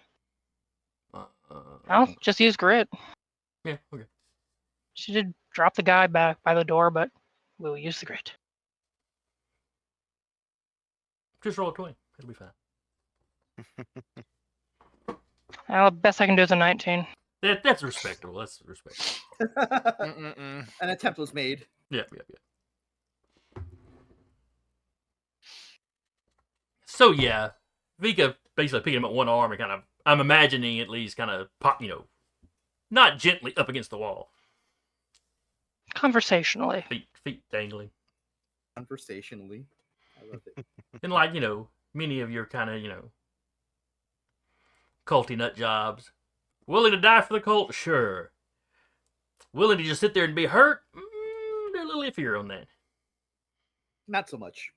I'll just use grit. Yeah, okay. She did drop the guy back by the door, but we'll use the grit. Just roll a 20. It'll be fine. Best I can do is a 19. That's respectable. That's respectable. Mm-mm-mm. An attempt was made. Yeah. So yeah, Vika basically picking him up one arm and kind of, I'm imagining at least kind of pop, not gently up against the wall, Conversationally. feet dangling, Conversationally. I love it. and like many of your kind of culty nut jobs, willing to die for the cult, sure. Willing to just sit there and be hurt, they're a little iffier on that. Not so much.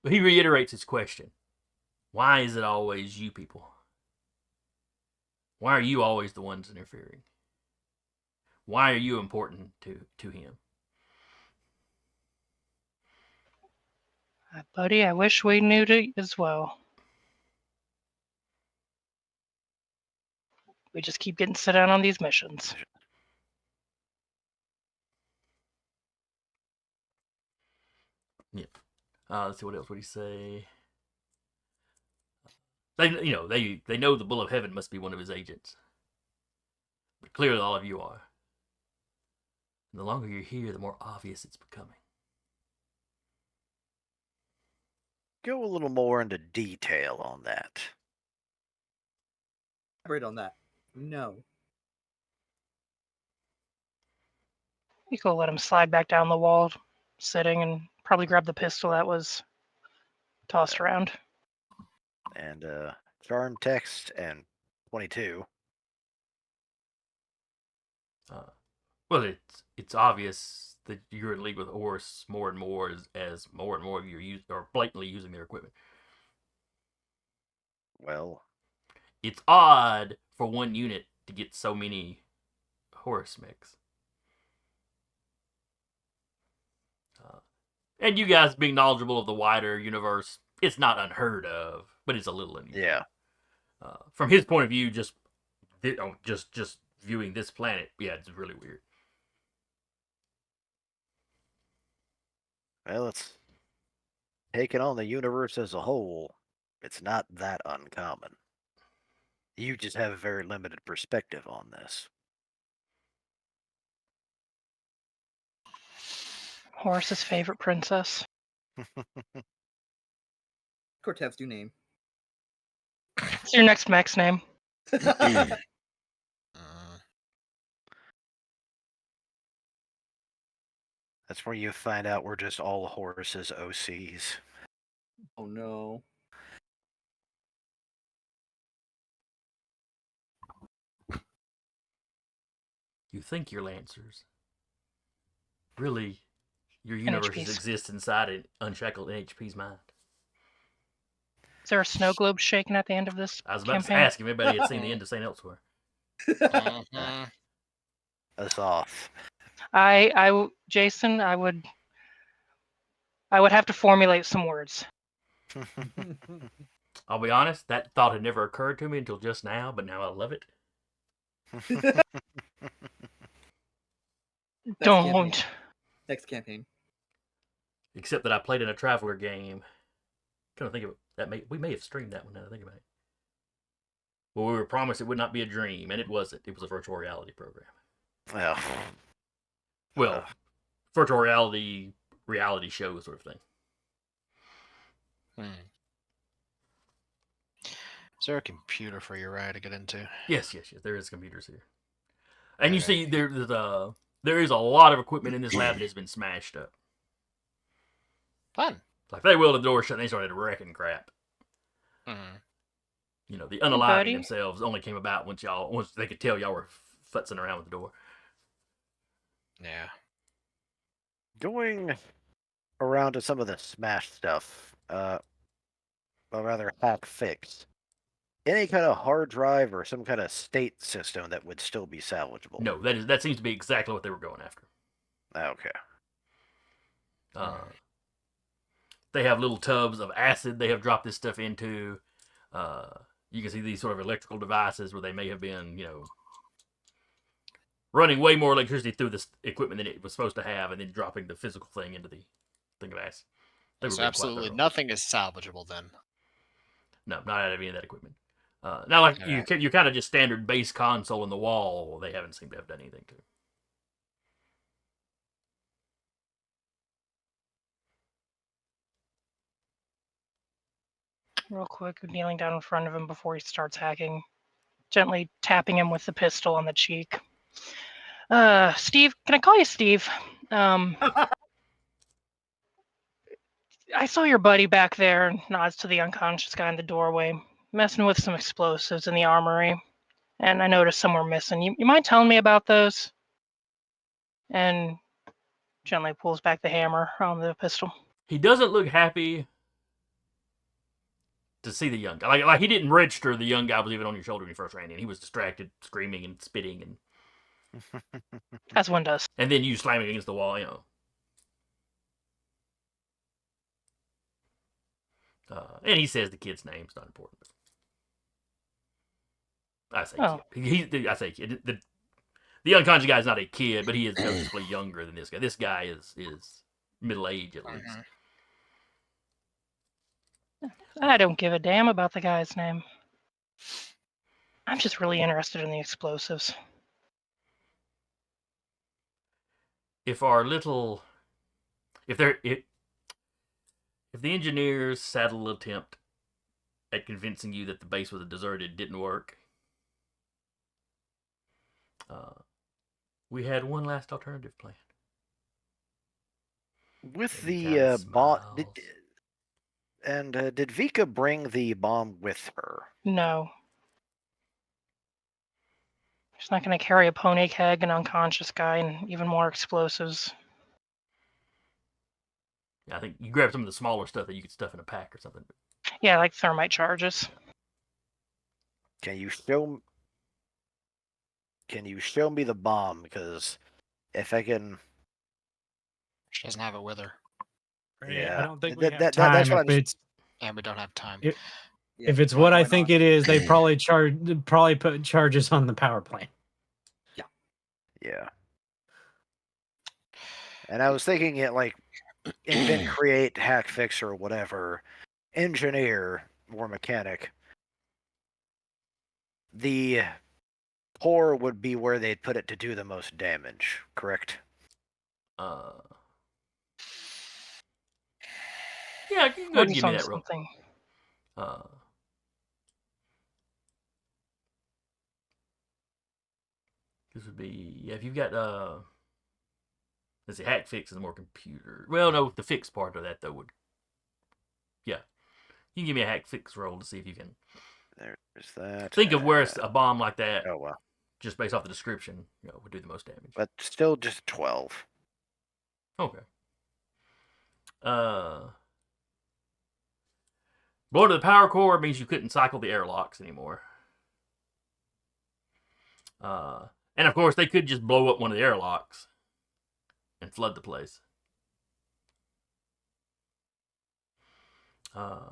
But he reiterates his question. Why is it always you people? Why are you always the ones interfering? Why are you important to him? Buddy, I wish we knew as well. We just keep getting sent out on these missions. Yeah. Let's see, what else would he say? They know the Bull of Heaven must be one of his agents. But clearly all of you are. And the longer you're here, the more obvious it's becoming. Go a little more into detail on that. Elaborate on that. No. You could let him slide back down the wall, sitting, and probably grab the pistol that was tossed around. And charm text and 22. Well, it's obvious that you're in league with Horus more and more as more and more of you are blatantly using their equipment. Well, It's odd for one unit to get so many Horus mechs. And you guys being knowledgeable of the wider universe, it's not unheard of, but it's a little unusual. yeah. From his point of view, just viewing this planet, yeah, it's really weird. Well, it's taking on the universe as a whole. It's not that uncommon. You just have a very limited perspective on this. Horace's favorite princess. Cortev's new name. It's your next mech's name. Uh, That's where you find out we're just all Horus's OCs. Oh no. You think you're Lancers. Really, your And universes HPs. exist inside an unshackled NHP's mind. Is there a snow globe shaking at the end of this I was about campaign? to ask if anybody had seen the end of St. Elsewhere. mhm. Us off. Jason, I would have to formulate some words. I'll be honest, that thought had never occurred to me until just now, but now I love it. Don't. Next campaign. Except that I played in a Traveler game. Kind of think of it, we may have streamed that one now that I think about it. Well, we were promised it would not be a dream, and it wasn't. It was a virtual reality program. Well, Well, virtual reality show sort of thing. Is there a computer for you, Ryan, to get into? Yes. There is computers here, and you Okay. see there is a lot of equipment in this lab that has been smashed up. Fun. Like they willed the door shut, and they started wrecking crap. Mhm. You know, the unaliving buddy. themselves only came about once they could tell y'all were futzing around with the door. Yeah. going around to some of the smashed stuff, or rather hack fix. Any kind of hard drive or some kind of state system that would still be salvageable. No, that seems to be exactly what they were going after. Okay. They have little tubs of acid they have dropped this stuff into. You can see these sort of electrical devices where they may have been, running way more electricity through this equipment than it was supposed to have, and then dropping the physical thing into the thing of acid. They were So being quite absolutely thorough. nothing is salvageable then. No, not out of any of that equipment. Now, like Okay. you kind of just standard base console in the wall. They haven't seemed to have done anything to. Real quick, kneeling down in front of him before he starts hacking, gently tapping him with the pistol on the cheek. Steve, can I call you Steve? I saw your buddy back there, nods to the unconscious guy in the doorway, messing with some explosives in the armory, and I noticed some were missing. You mind telling me about those? And gently pulls back the hammer on the pistol. He doesn't look happy to see the young guy. Like he didn't register the young guy was even on your shoulder when you first ran in. He was distracted, screaming and spitting, and As one does. and then you slamming against the wall. And he says the kid's name. It's not important. I say kid. I say kid. The unconscious guy is not a kid, but he is noticeably younger than this guy. This guy is middle age at least. I don't give a damn about the guy's name. I'm just really interested in the explosives. If the engineers' saddle attempt at convincing you that the base was deserted didn't work, we had one last alternative plan. With the bomb, did Vika bring the bomb with her? No. She's not going to carry a pony keg, an unconscious guy, and even more explosives. Yeah, I think you grabbed some of the smaller stuff that you could stuff in a pack or something. Yeah, like thermite charges. Can you show me the bomb? Because if I can, She doesn't have it with her, yeah, I don't think we have that's time. what and we don't have time. If it's what I think it is, they probably put charges on the power plant. Yeah. And I was thinking it like invent, create, hack, fix, or whatever, engineer or mechanic, the core would be where they'd put it to do the most damage, correct? Yeah, you can go ahead and Gordon's give me on that roll. something. This would be, yeah, if you've got, let's see, hack fix is more computer. Well, no, the fix part of that, though, would, yeah. You can give me a hack fix roll to see if you can. There's that. Think of where a bomb like that, Oh, well. just based off the description, would do the most damage. But still just 12. Okay. Blow to the power core means you couldn't cycle the airlocks anymore. And of course, they could just blow up one of the airlocks and flood the place. And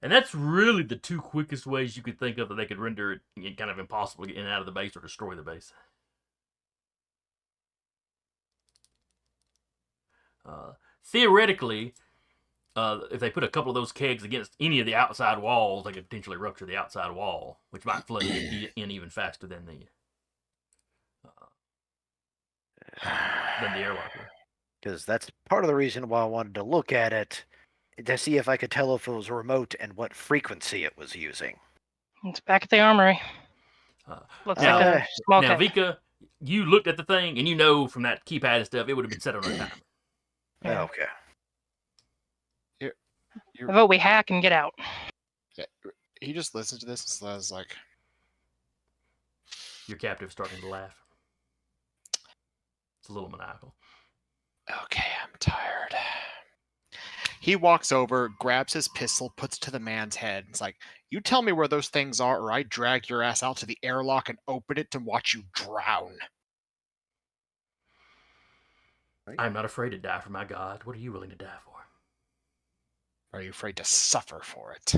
that's really the two quickest ways you could think of that they could render it kind of impossible to get in and out of the base or destroy the base. Theoretically, if they put a couple of those kegs against any of the outside walls, they could potentially rupture the outside wall, which might flood it in even faster than the airlock would. Because that's part of the reason why I wanted to look at it, to see if I could tell if it was remote and what frequency it was using. It's back at the armory. Looks like a small Now, keg. Vika, you looked at the thing, and you know from that keypad and stuff, it would have been set on a timer. Yeah. Okay. I vote we hack and get out. He just listens to this and says, like, Your captive's starting to laugh. It's a little maniacal. okay, I'm tired. He walks over, grabs his pistol, puts it to the man's head. It's like, you tell me where those things are, or I drag your ass out to the airlock and open it to watch you drown. I'm not afraid to die for my God. What are you willing to die for? Are you afraid to suffer for it?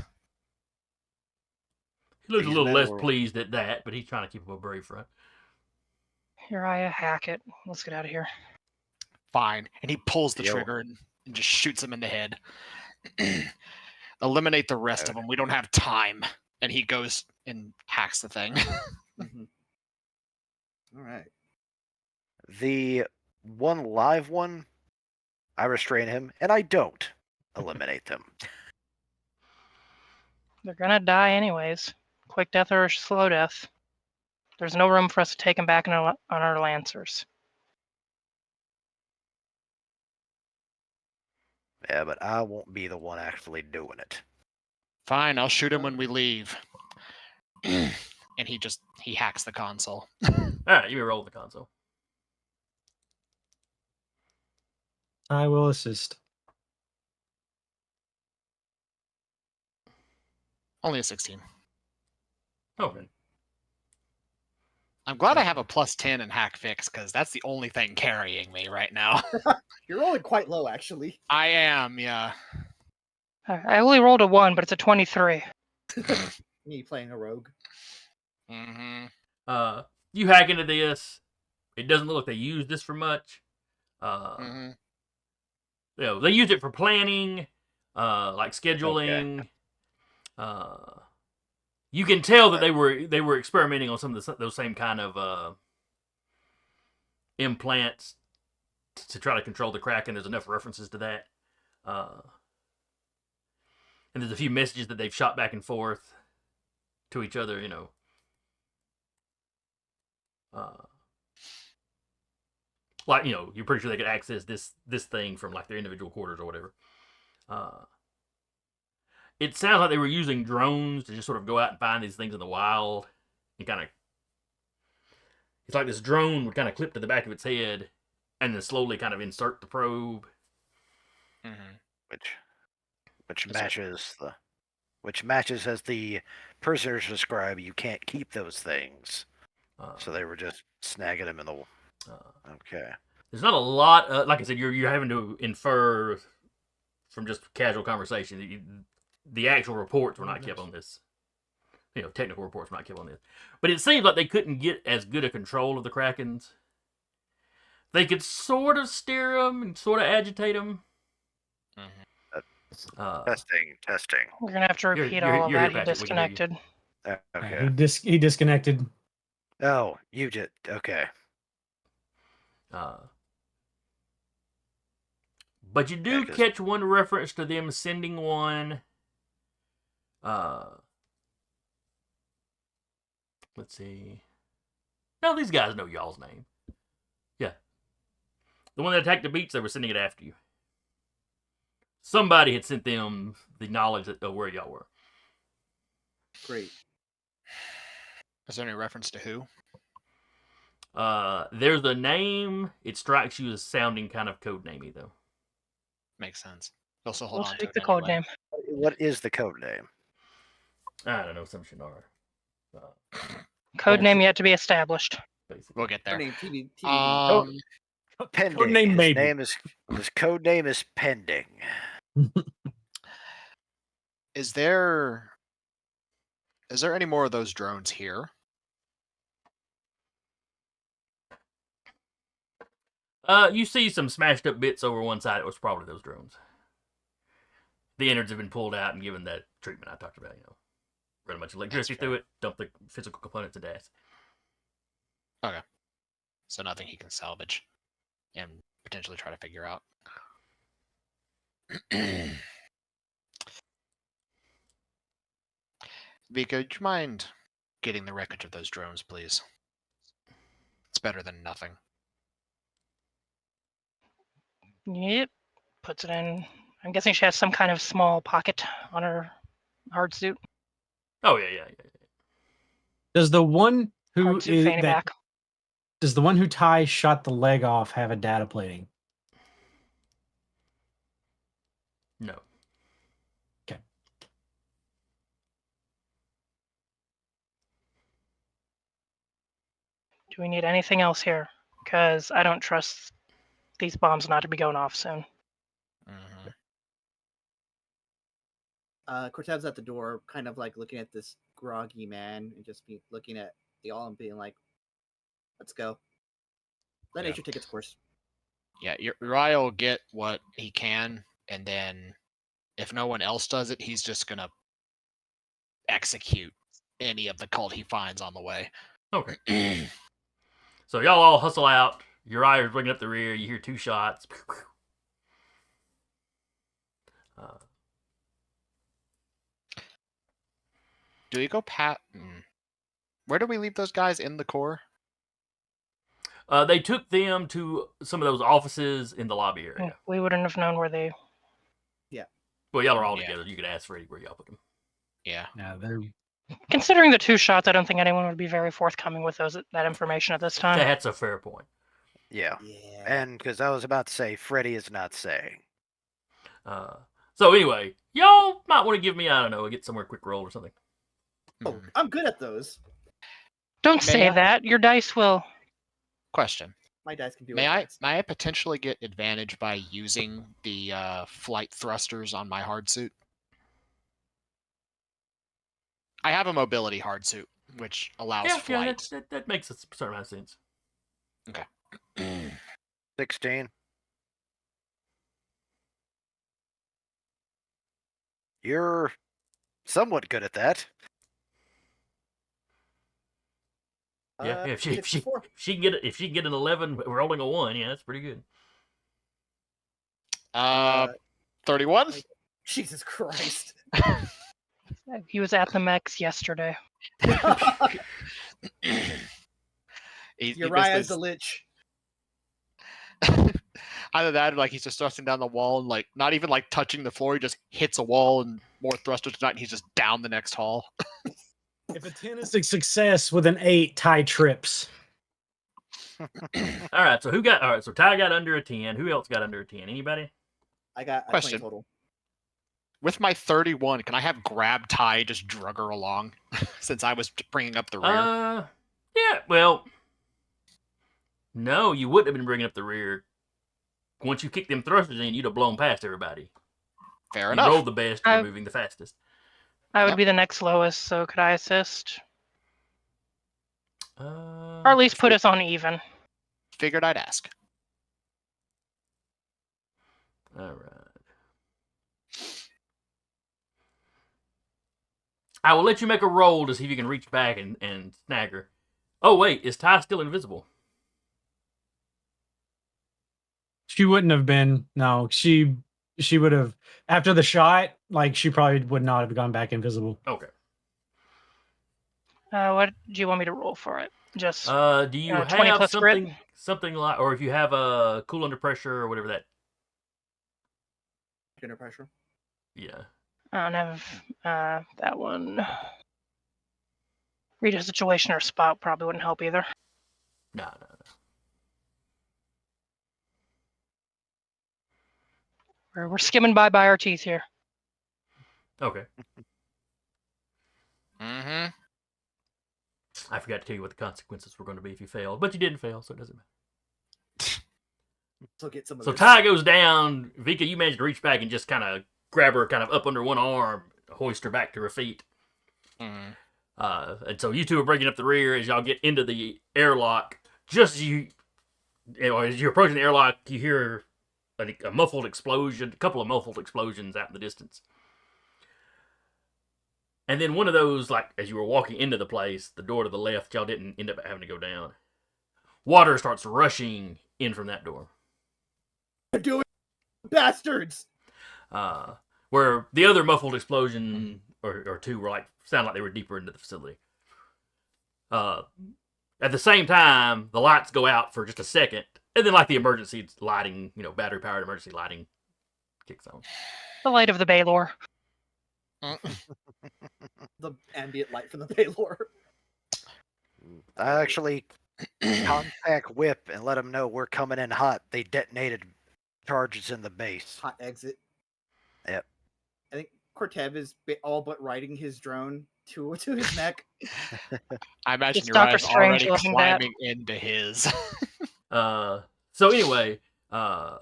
He looks a These little men less were- pleased at that, but he's trying to keep up a brave front. Uriah, hack it. Let's get out of here. Fine. And he pulls the Deal. trigger and just shoots him in the head. Eliminate the rest of them. We don't have time. And he goes and hacks the thing. Mhm. All right. The one live one, I restrain him, and I don't eliminate them. They're gonna die anyways. Quick death or slow death. There's no room for us to take them back on our Lancers. Yeah, but I won't be the one actually doing it. Fine, I'll shoot him when we leave. And he hacks the console. Alright, you may roll the console. I will assist. Only a 16. Okay. I'm glad I have a plus 10 in hack fix, because that's the only thing carrying me right now. You're rolling quite low, actually. I am, yeah. I only rolled a 1, but it's a 23. Me playing a rogue. Mm-hmm. You hack into this. It doesn't look like they use this for much. Mm-hmm. They use it for planning, like scheduling. You can tell that they were experimenting on some of those same kind of implants to try to control the Kraken. There's enough references to that, and there's a few messages that they've shot back and forth to each other. Like you're pretty sure they could access this thing from like their individual quarters or whatever. It sounds like they were using drones to just sort of go out and find these things in the wild and kind of. It's like this drone would kind of clip to the back of its head and then slowly kind of insert the probe. Mm-hmm. Which matches as the prisoners describe. You can't keep those things, so they were just snagging them in the. Okay. There's not a lot. Like I said, you're having to infer from just casual conversation. The actual reports were not kept on this. Technical reports were not kept on this. But it seems like they couldn't get as good a control of the Krakens They could sort of steer them and sort of agitate them. Mhm. Testing. We're gonna have to You're- repeat you're- all of you're that. here, He Patrick. We can hear you. disconnected. Okay. He disconnected. Oh, you did. Okay. But you do 'cause- catch one reference to them sending one. Let's see. No, these guys know y'all's name. Yeah. The one that attacked the beach, they were sending it after you. Somebody had sent them the knowledge of where y'all were. Great. Is there any reference to who? There's a name. It strikes you as sounding kind of code namey, though. Makes sense. He'll still hold We'll on to take it the code anyway. name. What is the code name? I don't know, some Shannara. Code name yet to be established. Basically. We'll get Her there. name TBD. Pending. Code name maybe. His code name is Pending. Is there any more of those drones here? You see some smashed up bits over one side. It was probably those drones. The innards have been pulled out and given that treatment I talked about. Run a bunch of electricity through it, dump the physical components of death. Okay. So nothing he can salvage and potentially try to figure out. Vika, would you mind getting the wreckage of those drones, please? It's better than nothing. Yep. Puts it in. I'm guessing she has some kind of small pocket on her hard suit. Oh yeah. Does the one who Hard suit is fanny that? pack. Does the one who Ty shot the leg off have a data plating? No. Okay. Do we need anything else here? Because I don't trust these bombs not to be going off soon. Mm-hmm. Cortev's at the door, kind of like looking at this groggy man and just be looking at the all and being like, "Let's go." Let Yeah. nature take its course. Yeah, Uriah will get what he can, and then if no one else does it, he's just gonna execute any of the cult he finds on the way. Okay. So y'all all hustle out. Uriah's bringing up the rear. You hear 2 shots. Do we go Where do we leave those guys in the core? They took them to some of those offices in the lobby area. We wouldn't have known where they. Well, y'all are all Yeah. together. You could ask Freddy where y'all put them. Yeah. Yeah, they're Considering the 2 shots, I don't think anyone would be very forthcoming with that information at this time. That's a fair point. Yeah. Yeah. And because I was about to say, Freddy is not saying. So anyway, y'all might want to give me, I don't know, get somewhere quick roll or something. Oh, Mhm. I'm good at those. Don't May say I- that. Your dice will. Question. My dice can do May it. I potentially get advantage by using the flight thrusters on my hard suit? I have a mobility hard suit, which allows Yeah, flight. that makes a certain amount of sense. 16. You're somewhat good at that. Yeah, if she 64. can get an 11 rolling a 1, yeah, that's pretty good. 31? Jesus Christ. He was at the Mex yesterday. He Uriah's the basically- Lich. Either that or like he's just thrusting down the wall and like not even like touching the floor, he just hits a wall and more thrusters tonight and he's just down the next hall. if a 10 is a success with an 8, Ty trips. All right, so so Ty got under a 10. Who else got under a 10? Anybody? I got 20 Question. total. With my 31, can I have grab Ty just drug her along since I was bringing up the rear? Yeah, well, no, you wouldn't have been bringing up the rear. Once you kicked them thrusters in, you'd have blown past everybody. Fair You enough. rolled the best, you're moving the fastest. I would Yep. be the next lowest, so could I assist? Or Or at least put us on even. Figured I'd ask. All right. I will let you make a roll to see if you can reach back and snag her. Oh, wait. Is Ty still invisible? She wouldn't have been. No, she would have after the shot. Like she probably would not have gone back invisible. Okay. What do you want me to roll for it? Just Do you 20 have plus grit? something like, or if you have a cool under pressure or whatever that? Under pressure. Yeah. I don't have that one. Read a situation or spot probably wouldn't help either. No. We're skimming by our teeth here. Okay. Mm-hmm. I forgot to tell you what the consequences were going to be if you failed, but you didn't fail, so it doesn't matter. So get some of So this. Ty goes down. Vika, you managed to reach back and just kind of grab her kind of up under one arm, hoist her back to her feet. Mm-hmm. And so you two are breaking up the rear as y'all get into the airlock. Just as you're approaching the airlock, you hear a muffled explosion, a couple of muffled explosions out in the distance. And then one of those, like, as you were walking into the place, the door to the left, y'all didn't end up having to go down. Water starts rushing in from that door. They're doing bastards. Where the other muffled explosion or two were sound like they were deeper into the facility. At the same time, the lights go out for just a second, and then the emergency lighting, battery powered emergency lighting kicks on. The light of the Baylor. The ambient light from the Baylor. I actually contact Whip and let them know we're coming in hot. They detonated charges in the base. Hot exit. Yep. I think Cortev is all but riding his drone to his neck. I imagine It's your Doctor eyes Strange already loving that. climbing into his. So anyway, Vika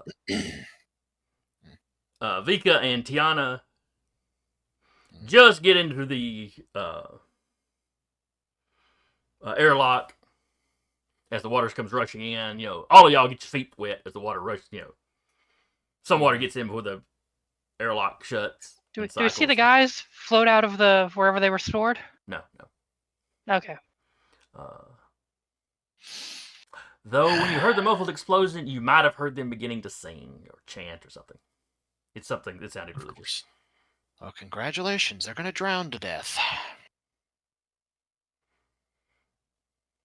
and Tiana just get into the airlock as the water comes rushing in. All of y'all get your feet wet as the water rushes. Some water gets in before the airlock shuts. Do and we see the cycles. guys float out of the wherever they were stored? No. Okay. Though when you heard the muffled explosion, you might have heard them beginning to sing or chant or something. It's something that sounded religious. Well, congratulations. They're going to drown to death.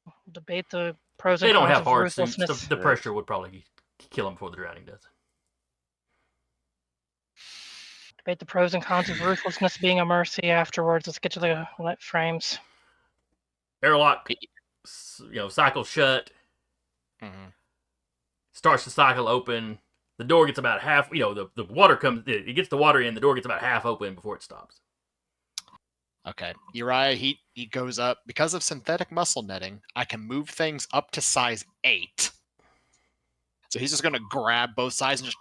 We'll debate the pros They and don't cons have of hard suits. ruthlessness. The pressure would probably kill them before the drowning does. Debate the pros and cons of ruthlessness being a mercy afterwards. Let's get to the frames. Airlock, cycle shut. Mm-hmm. Starts to cycle open. The door gets about half. The water comes. It gets the water in. The door gets about half open before it stops. Okay. Uriah, he goes up. Because of synthetic muscle netting, I can move things up to size 8. So he's just going to grab both sides and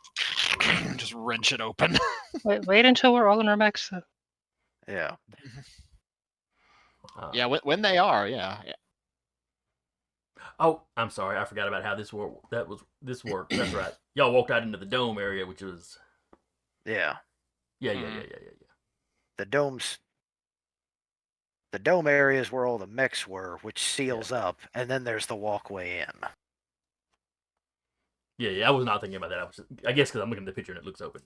just wrench it open. Wait until we're all in our mechs. Yeah. Yeah, when they are, yeah. Oh, I'm sorry. I forgot about how this worked. This worked. That's right. Y'all walked out into the dome area, which was. Yeah. Yeah. The dome area is where all the mechs were, which seals up, and then there's the walkway in. Yeah. I was not thinking about that. I guess because I'm looking at the picture and it looks open.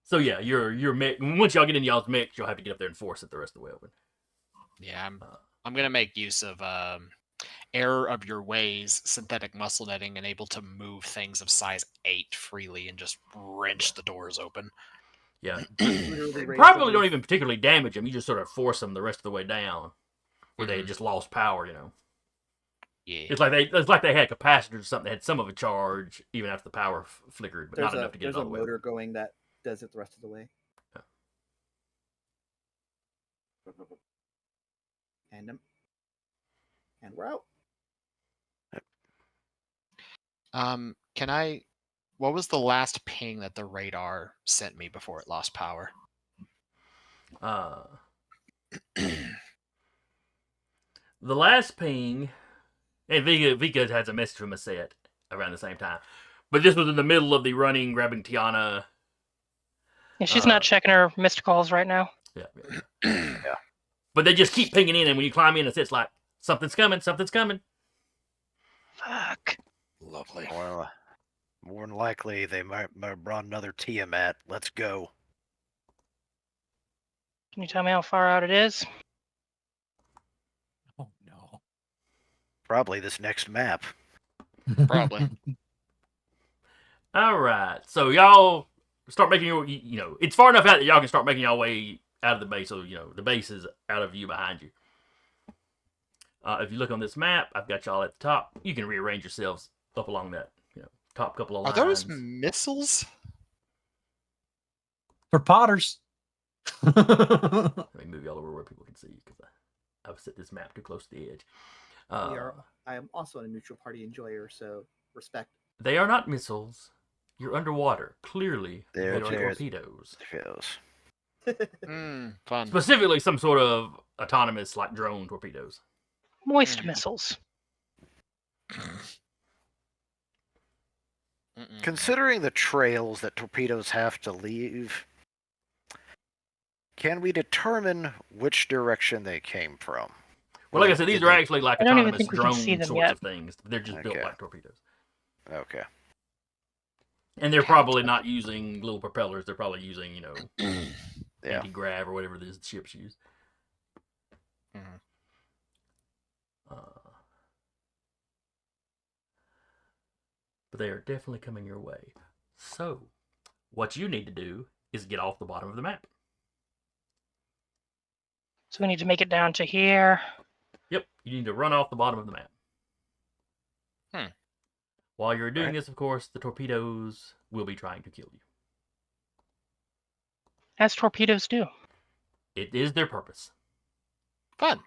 So yeah, your mech. Once y'all get in y'all's mech, you'll have to get up there and force it the rest of the way open. Yeah, I'm gonna make use of error of your ways, synthetic muscle netting, and able to move things of size 8 freely and just wrench the doors open. Yeah, Literally raise probably the don't roof. even particularly damage them. You just sort of force them the rest of the way down, where they had just lost power. Yeah. It's like they had capacitors or something that had some of a charge even after the power flickered, but not enough to get it all the way. There's a motor going that does it the rest of the way. Yeah. And we're out. Can I? What was the last ping that the radar sent me before it lost power? The last ping And Vika has a message from a set around the same time. But this was in the middle of the running, grabbing Tiana. Yeah, she's not checking her missed calls right now. Yeah. Yeah. But they just keep pinging in, and when you climb in, it's like, something's coming, something's coming. Fuck. Lovely. Well, more than likely, they might have brought another Tiamat. Let's go. Can you tell me how far out it is? Oh no. Probably this next map. Probably. All right. So y'all start making your, it's far enough out that y'all can start making y'all way out of the base. So, the base is out of view behind you. If you look on this map, I've got y'all at the top. You can rearrange yourselves up along that, top couple of Are lines. those missiles? For Potters. Let me move y'all over where people can see because I've set this map too close to the edge. I am also a neutral party enjoyer, so respect. They are not missiles. You're underwater. Clearly, they are There's- torpedoes. Fun. Specifically, some sort of autonomous, like drone torpedoes. Moist missiles. Considering the trails that torpedoes have to leave, can we determine which direction they came from? Well, like I said, these are actually like I don't even autonomous think we can see drone them sorts yet. of things. They're just built Okay. like torpedoes. Okay. And they're probably not using little propellers. They're probably using, Yeah. anti-grav or whatever these ships use. Mhm. But they are definitely coming your way. So, what you need to do is get off the bottom of the map. So we need to make it down to here. Yep, you need to run off the bottom of the map. While you're doing this, of course, the torpedoes will be trying to kill you. As torpedoes do. It is their purpose. Fun.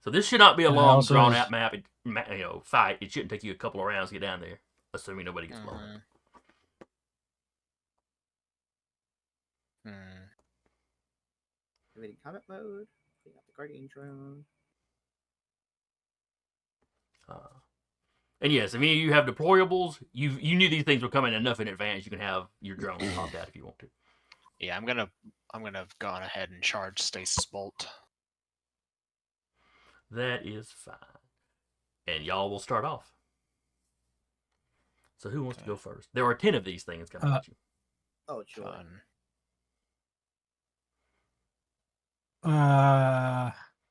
So this should not be a And it long, also drawn is- out map. Fight. It shouldn't take you a couple of rounds to get down there, assuming nobody gets blown up. Activating combat mode. Clean up the guardian drone. And yes, if any of you have deployables, you knew these things were coming enough in advance. You can have your drones popped out if you want to. Yeah, I'm gonna go on ahead and charge Stasis Bolt. That is fine. And y'all will start off. So who wants to go first? There are 10 of these things coming at you. Oh, sure. Fun.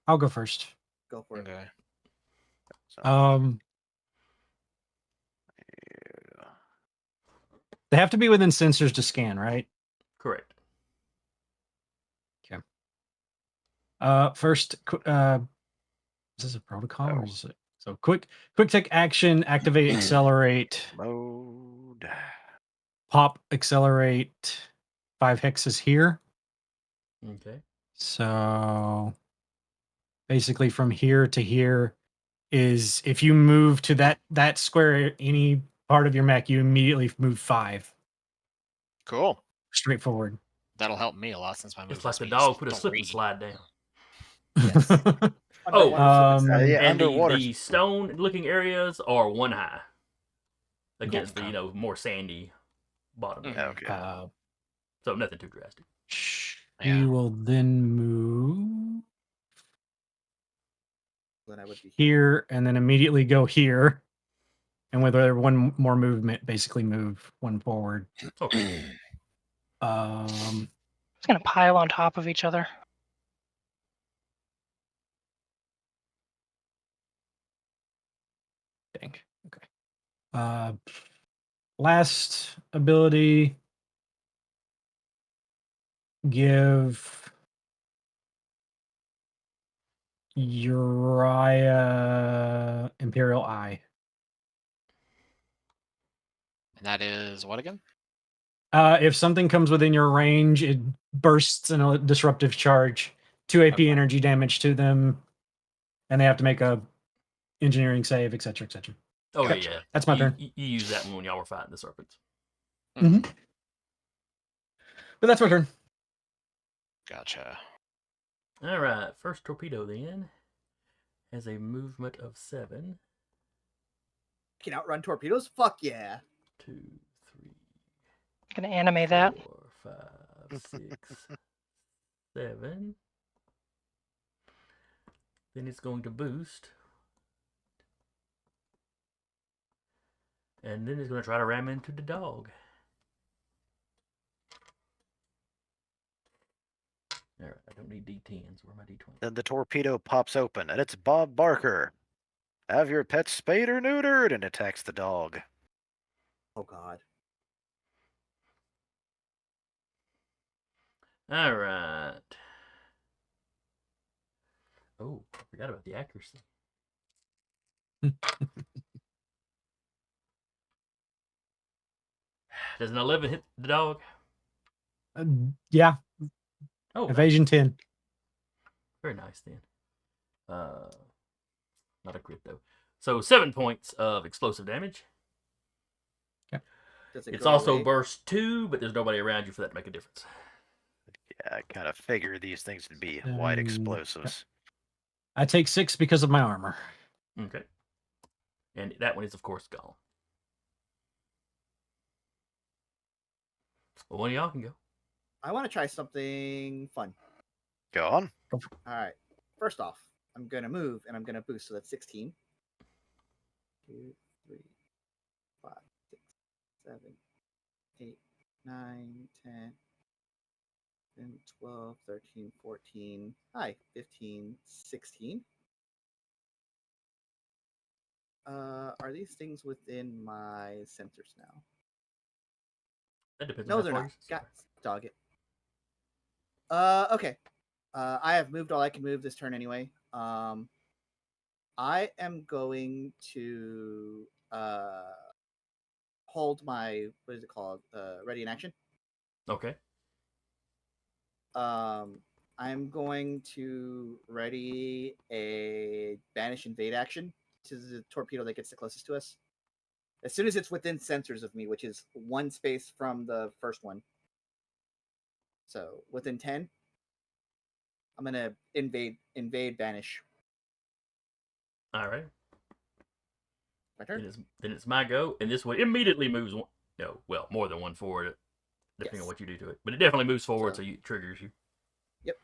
I'll go first. Go for it. Okay. They have to be within sensors to scan, right? Correct. First, is this a protocol or is it? So quick take action, activate, accelerate, Mode. pop, accelerate, 5 hexes here. Okay. So basically from here to here is if you move to that square, any part of your mech, you immediately move 5. Cool. Straightforward. That'll help me a lot since my move. It's like the speed dog is put a slip and 3. slide down. Yes. Oh, yeah, and underwater. the stone-looking areas are 1 high against Okay. the more sandy bottom. Okay. So nothing too drastic. Yeah. You will then move Then I would be here and then immediately go here. And with one more movement, basically move one forward. Okay. It's gonna pile on top of each other. Dang. Okay. Last ability. Give Uriah Imperial Eye. And that is what again? If something comes within your range, it bursts in a disruptive charge, 2 AP energy damage to them, and they have to make a engineering save, etc., etc. Oh, Gotcha. yeah. That's my turn. You use that one when y'all were fighting the serpents. But that's my turn. Gotcha. All right. First torpedo then. has a movement of 7. Can outrun torpedoes? Fuck yeah. 2, 3, Gonna animate that. 4, 5, 6, 7. Then it's going to boost. And then it's going to try to ram into the dog. Alright, I don't need D10s. Where are my D20s? Then the torpedo pops open, and it's Bob Barker. Have your pet spayed or neutered, and attacks the dog. Oh god. Alright. Oh, I forgot about the accuracy. Does an 11 hit the dog? Yeah, Oh, evasion 10. very nice then. Not a crit though. So 7 points of explosive damage. Does it It's go also away? burst 2, but there's nobody around you for that to make a difference. Yeah, I kind of figured these things would be wide explosives. I take 6 because of my armor. Okay. And that one is, of course, gone. Well, one of y'all can go. I want to try something fun. Go on. All right. First off, I'm gonna move and I'm gonna boost, so that's 16. 2, 3, 5, 6, 7, 8, 9, 10, 11, 12, 13, 14. Hi, 15, 16. Are these things within my sensors now? That depends No, on they're how far not. you God, dog it. Okay. I have moved all I can move this turn anyway. I am going to hold my, what is it called? Ready in action. Okay. I'm going to ready a banish invade action to the torpedo that gets the closest to us. As soon as it's within sensors of me, which is 1 space from the first one. So within 10, I'm gonna invade banish. All right. My turn. Then it's my go, and this one immediately moves one. No, well, more than one forward, depending Yes. on what you do to it. But it definitely moves forward, so it triggers you. Yep.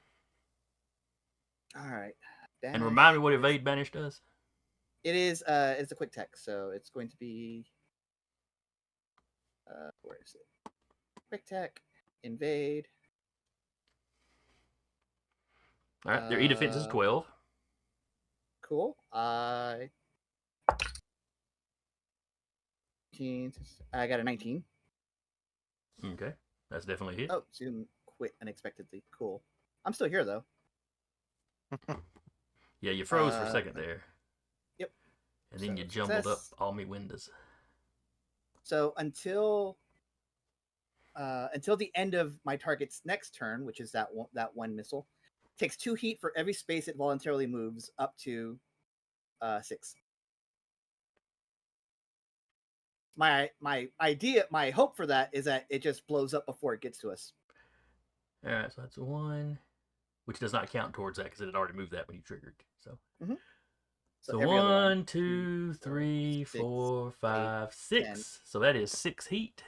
All right. And remind me what evade banish does. It is it's a quick tech, so it's going to be where is it? Quick tech, invade. All right, their E defense is 12. Cool. I got a 19. Okay, that's definitely a hit. Oh, Zoom quit unexpectedly. Cool. I'm still here though. Yeah, you froze for a second there. Yep. And then So, you jumbled up success. all me windows. So until the end of my target's next turn, which is that one missile, takes 2 heat for every space it voluntarily moves up to 6. My idea, my hope for that is that it just blows up before it gets to us. All right, so that's a 1, which does not count towards that because it had already moved that when you triggered. So, so every other 1, 2, 3, 4, 5, 6. 10. So that is 6 heat.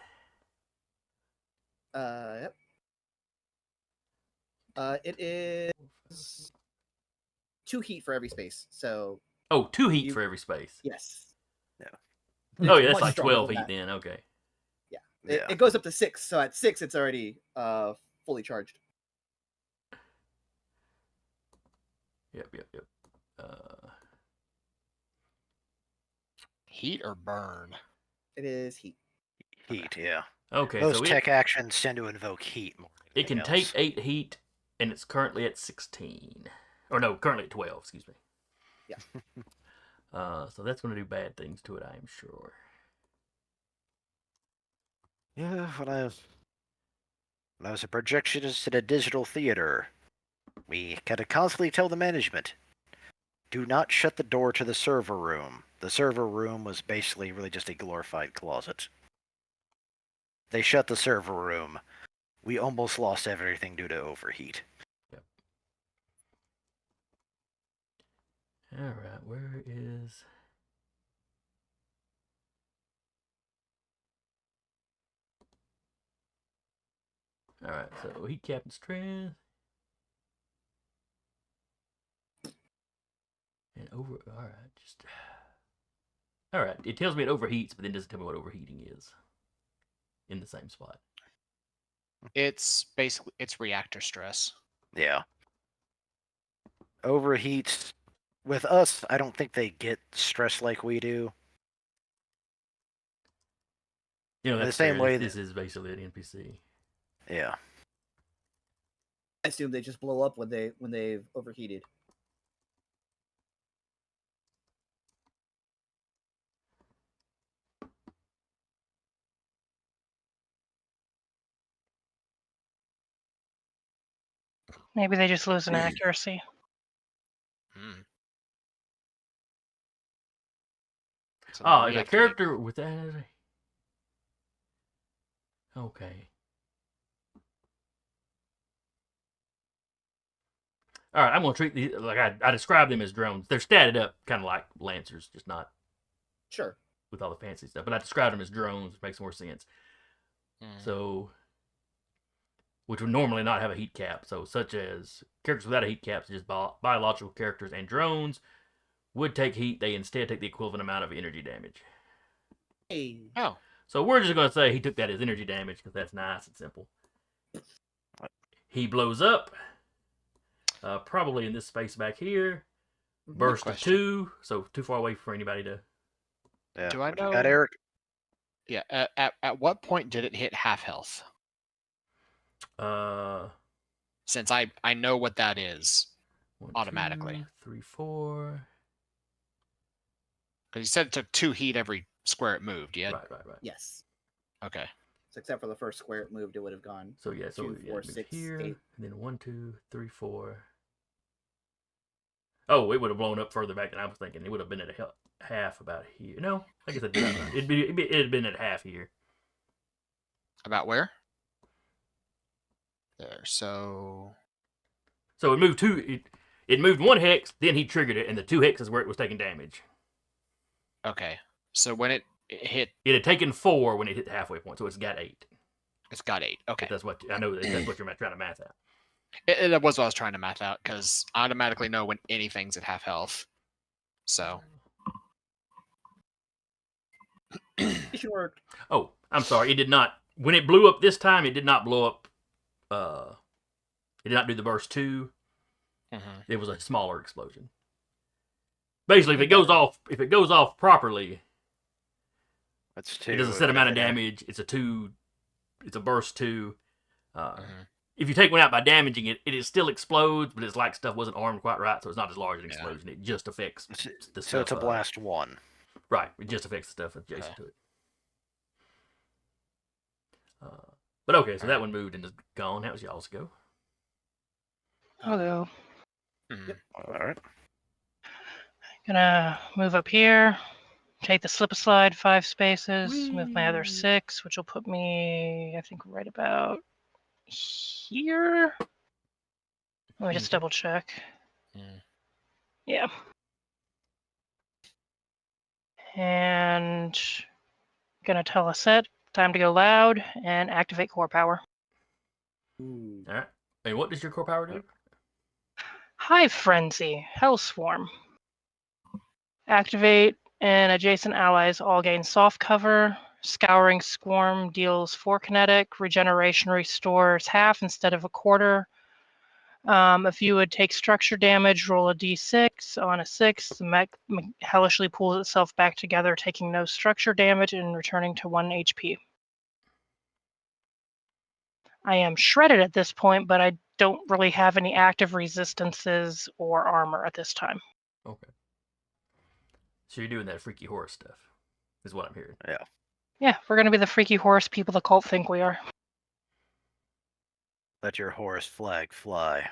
Yep. It is 2 heat for every space. So Oh, 2 heat for every space. yes. Oh yeah, that's much like stronger 12 than heat that. then. Okay. It goes up to 6. So at 6, it's already fully charged. Yep. Heat or burn? It is heat. Heat, yeah. Okay, Most so tech actions tend to invoke heat more than it can anything take else. 8 heat, and it's currently at 16. Or no, currently at 12. Excuse me. Yeah. So that's going to do bad things to it, I am sure. Yeah, when I was a projectionist at a digital theater, we had to constantly tell the management, do not shut the door to the server room. The server room was basically really just a glorified closet. They shut the server room. We almost lost everything due to overheat. Yep. All right, where is? All right, so heat cap and strength, and over. All right, just. All right, it tells me it overheats, but then doesn't tell me what overheating is. In the same spot. It's basically reactor stress. Yeah. Overheats. With us, I don't think they get stress like we do. You know, In the that's same fair. way This is basically an NPC. Yeah. I assume they just blow up when they've overheated. Maybe they just lose in accuracy. Hmm. So Oh, we is a have to get- character with that? Okay. All right, I'm gonna treat these like I describe them as drones. They're statted up, kind of like lancers, just not Sure. with all the fancy stuff. But I describe them as drones, which makes more sense. Mhm. So, which would normally not have a heat cap. So, such as characters without a heat cap, such as biological characters and drones, would take heat. They instead take the equivalent amount of energy damage. Hey. Oh, So we're just gonna say he took that as energy damage because that's nice and simple. He blows up, probably in this space back here. Burst of question. 2, so too far away for anybody to. Yeah. Do I What you got, know- Eric? yeah. At what point did it hit half health? Since I know what that is, 1, automatically. 2, 3, 4. Because you said it took 2 heat every square it moved. Yeah. Right. Yes. Okay. So except for the first square it moved, it would have gone. So yeah, so 2, yeah, 4, it moved 6, here, 8. and then 1, 2, 3, 4. Oh, it would have blown up further back than I was thinking. It would have been at a half about here. No, I guess I did that right. It'd have been at half here. About where? There. So So it moved it moved 1 hex, then he triggered it, and the 2 hexes where it was taking damage. okay. So when it hit, It had taken 4 when it hit the halfway point, so it's got 8. it's got 8. Okay. If that's what I know. That's what you're trying to math out. It was what I was trying to math out because I automatically know when anything's at half health. So Mission work. Oh, I'm sorry. It did not. When it blew up this time, it did not blow up. It did not do the burst 2. Mhm. It was a smaller explosion. Basically, if it goes off properly, That's 2. it does a set amount of damage. It's a 2. It's a burst 2. Mhm. If you take one out by damaging it, it still explodes, but it's like stuff wasn't armed quite right, so it's not as large an Yeah. explosion. It just affects the stuff. So it's a blast 1. Right. It just affects the stuff adjacent Okay. to it. But okay, so that one moved and is gone. That was y'all's go. I'll go. Mhm. All right. Gonna move up here. Take the slip slide 5 spaces. Move my other Whee! 6, which will put me, I think, right about here. Let me just Okay. double check. Mm. Yeah. And gonna tell a set, time to go loud, and activate core power. Ooh. All right. And what does your core power do? Hive Frenzy, Hellswarm. Activate, and adjacent allies all gain soft cover. Scouring Swarm deals 4 kinetic. Regeneration restores half instead of a quarter. If you would take structure damage, roll a d6. On a 6, the mech hellishly pulls itself back together, taking no structure damage and returning to 1 HP. I am shredded at this point, but I don't really have any active resistances or armor at this time. Okay. So you're doing that freaky horse stuff, is what I'm hearing. Yeah, we're going to be the freaky horse people the cult think we are. Let your Horus flag fly.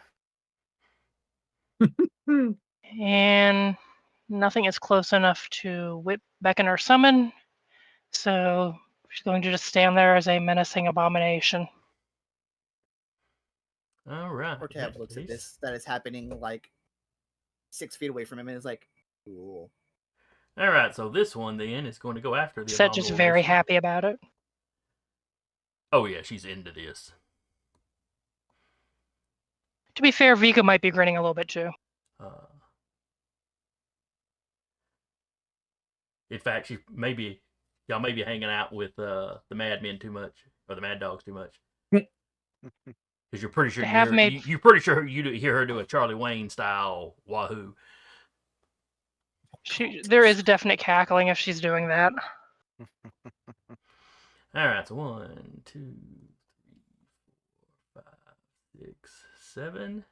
And nothing is close enough to whip, beckon, or summon. So she's going to just stand there as a menacing abomination. All right. Or in that Tab looks at case- this. That is happening like 6 feet away from him and is like, cool. All right, so this one then is going to go after the Set just abominable very Undersea. happy about it. Oh yeah, she's into this. To be fair, Vika might be grinning a little bit too. In fact, y'all may be hanging out with the Mad Men too much, or the Mad Dogs too much, because you're pretty sure They have made you're pretty sure you hear her do a Charlie Wayne style wahoo. there is definite cackling if she's doing that. All right, so 1, 2, 3, 4, 5, 6, 7.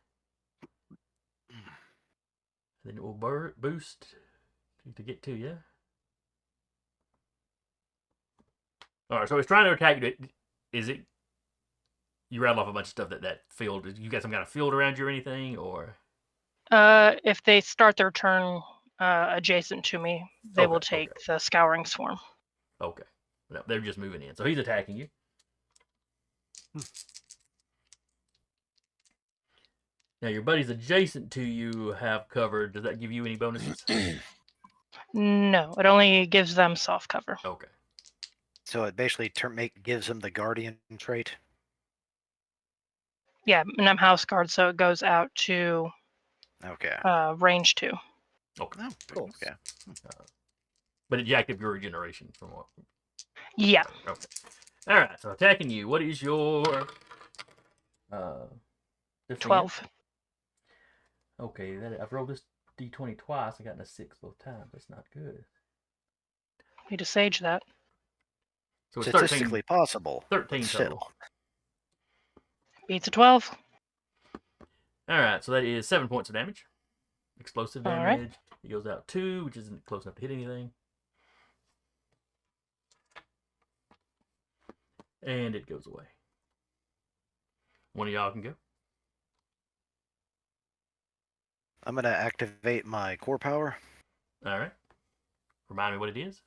Then it will boost to get to you. All right, so it's trying to attack you. Is it? You rattle off a bunch of stuff that field. You got some kind of field around you or anything, or? If they start their turn adjacent to me, they will Okay, take the Scouring Swarm. Okay. No, they're just moving in. So he's attacking you. Now your buddies adjacent to you have cover. Does that give you any bonuses? No, it only gives them soft cover. Okay. So it basically gives him the guardian trait. Yeah, and I'm house guard, so it goes out to Okay. range 2. Okay. Oh, Cool. Okay. But it jacked up your regeneration from what? Yeah. Okay. All right. So attacking you. What is your? Defense? 12. Okay. I've rolled this d20 twice. I got a 6 both times. That's not good. Need to sage that. So it's Statistically possible. 13 but total. still. Beats a 12. All right. So that is 7 points of damage. Explosive All damage. right. He goes out 2, which isn't close enough to hit anything. And it goes away. One of y'all can go. I'm gonna activate my core power. All right. Remind me what it is.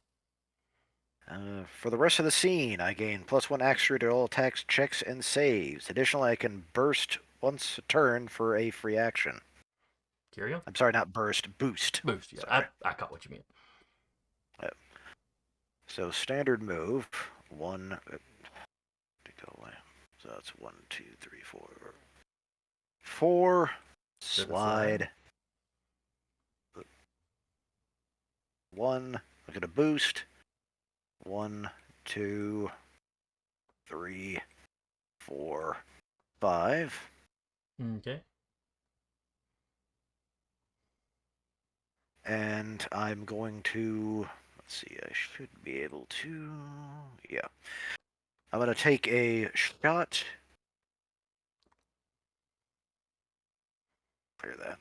For the rest of the scene, I gain +1 extra to all attacks, checks, and saves. Additionally, I can burst once a turn for a free action. Carry on. I'm sorry, not burst, boost. Boost. Yeah, Sorry. I caught what you meant. So standard move, 1 to go away. So that's 1, 2, 3, 4. 4 To the slide. 1. I'm gonna boost. 1, 2, 3, 4, 5. Okay. And I'm going to, let's see, I should be able to, yeah. I'm going to take a shot. Clear that.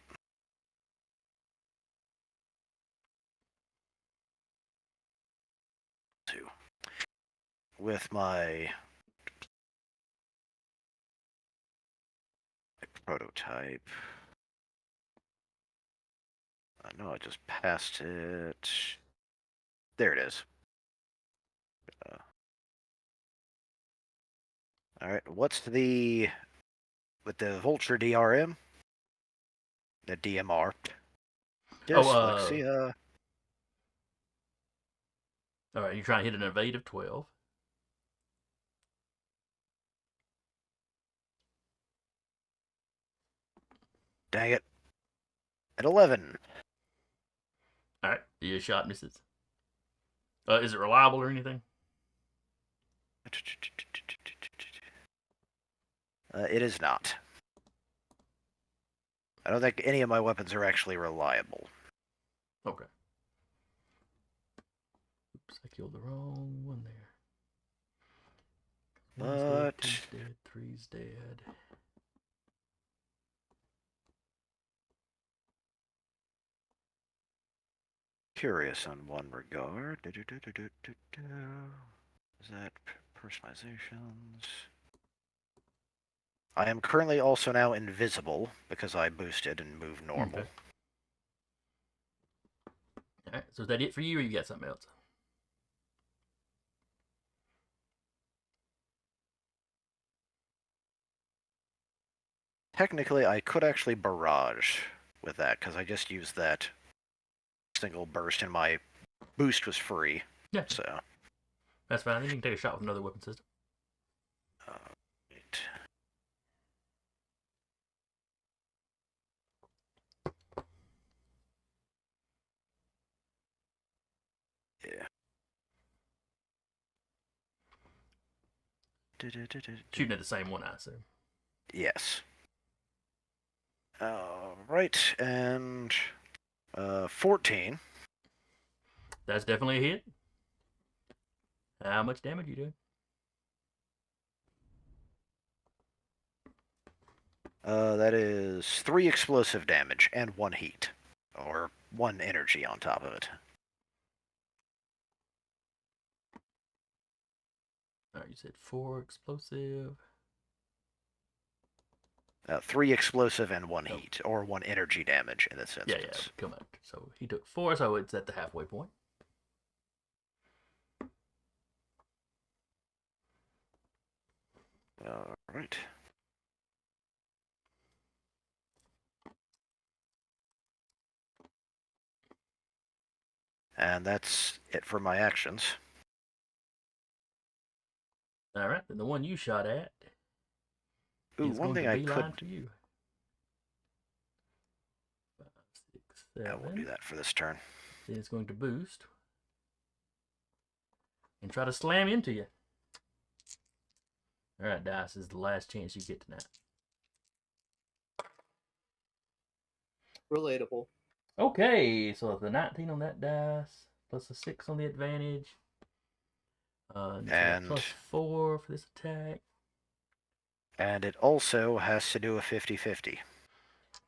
Two. With my prototype. No, I just passed it. There it is. All right, what's with the Vulture DRM? The DMR. Dyslexia. All right. You're trying to hit an evade of 12. Dang it. At 11. All right. Your shot misses. Is it reliable or anything? It is not. I don't think any of my weapons are actually reliable. Okay. Oops, I killed the wrong one there. One's dead, But 2's dead, 3's dead. curious on one regard. Is that personalizations? I am currently also now invisible because I boosted and moved normal. Okay. All right. So is that it for you, or you got something else? Technically, I could actually barrage with that because I just used that single burst and my boost was free. Yeah, So. that's fine. Then you can take a shot with another weapon system. Right. Yeah. Shooting at the same one, I assume. Yes. Right, and 14. That's definitely a hit. How much damage you do? That is 3 explosive damage and 1 heat, or 1 energy on top of it. Alright, you said 4 explosive. 3 explosive and 1 Oh. heat, or 1 energy damage in this Yeah, instance. come on. So he took 4, so it's at the halfway point. All right. And that's it for my actions. Alright, then the one you shot at Ooh, is one going thing to I beeline could. for you. 5, 6, I won't 7. do that for this turn. Then it's going to boost and try to slam into you. Alright, dice is the last chance you get tonight. Relatable. Okay, so the 19 on that dice, plus a 6 on the advantage. And plus 4 for this attack. And it also has to do a 50-50.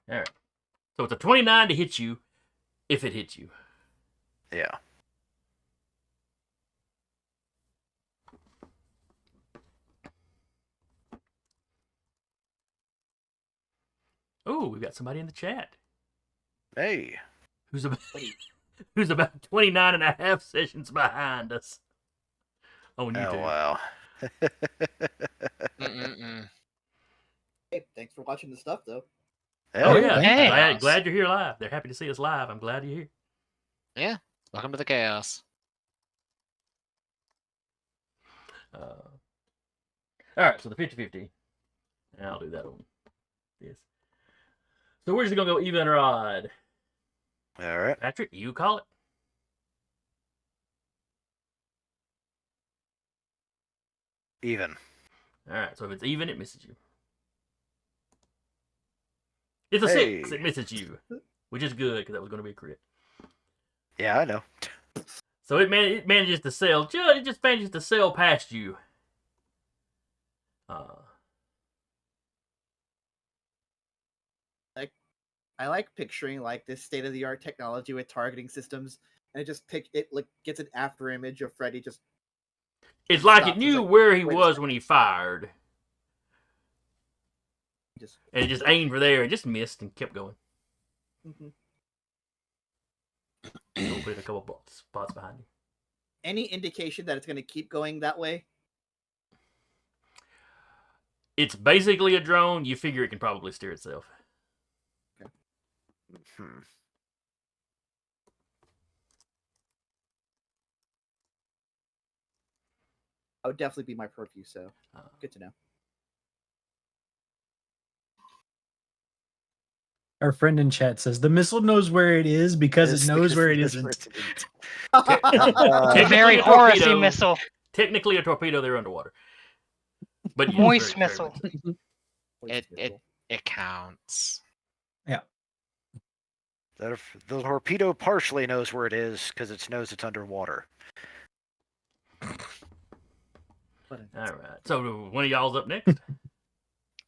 Alright. So it's a 29 to hit you, if it hits you. Yeah. Oh, we've got somebody in the chat Hey. who's about 29 and a half sessions behind us on YouTube. Oh, wow. Hey, thanks for watching the stuff, though. Oh, Hey. yeah. Hey. Glad you're here live. They're happy to see us live. I'm glad you're here. Yeah. Welcome to the chaos. All right, so the 50-50. I'll do that on this. So we're just going to go even or odd. All right. Patrick, you call it. Even. All right, so if it's even, it misses you. It's a Hey. 6. It misses you, which is good because that was going to be a crit. Yeah, I know. So it manages to sail. It just manages to sail past you. I like picturing like this state of the art technology with targeting systems, and it like gets an after image of Freddy just. It's like it stops. knew It's like, where he wait a was second. when he fired, Just. and it just aimed for there and just missed and kept going. Mhm. We'll put a couple spots behind you. Any indication that it's going to keep going that way? It's basically a drone. You figure it can probably steer itself. That would definitely be my purview. So good to know. Our friend in chat says the missile knows where it is because it knows where it isn't. Very a Horace torpedo. missile. Technically a torpedo, they're underwater. But yeah, Moist very missile. It counts. Yeah. The torpedo partially knows where it is because it knows it's underwater. All right. So one of y'all's up next.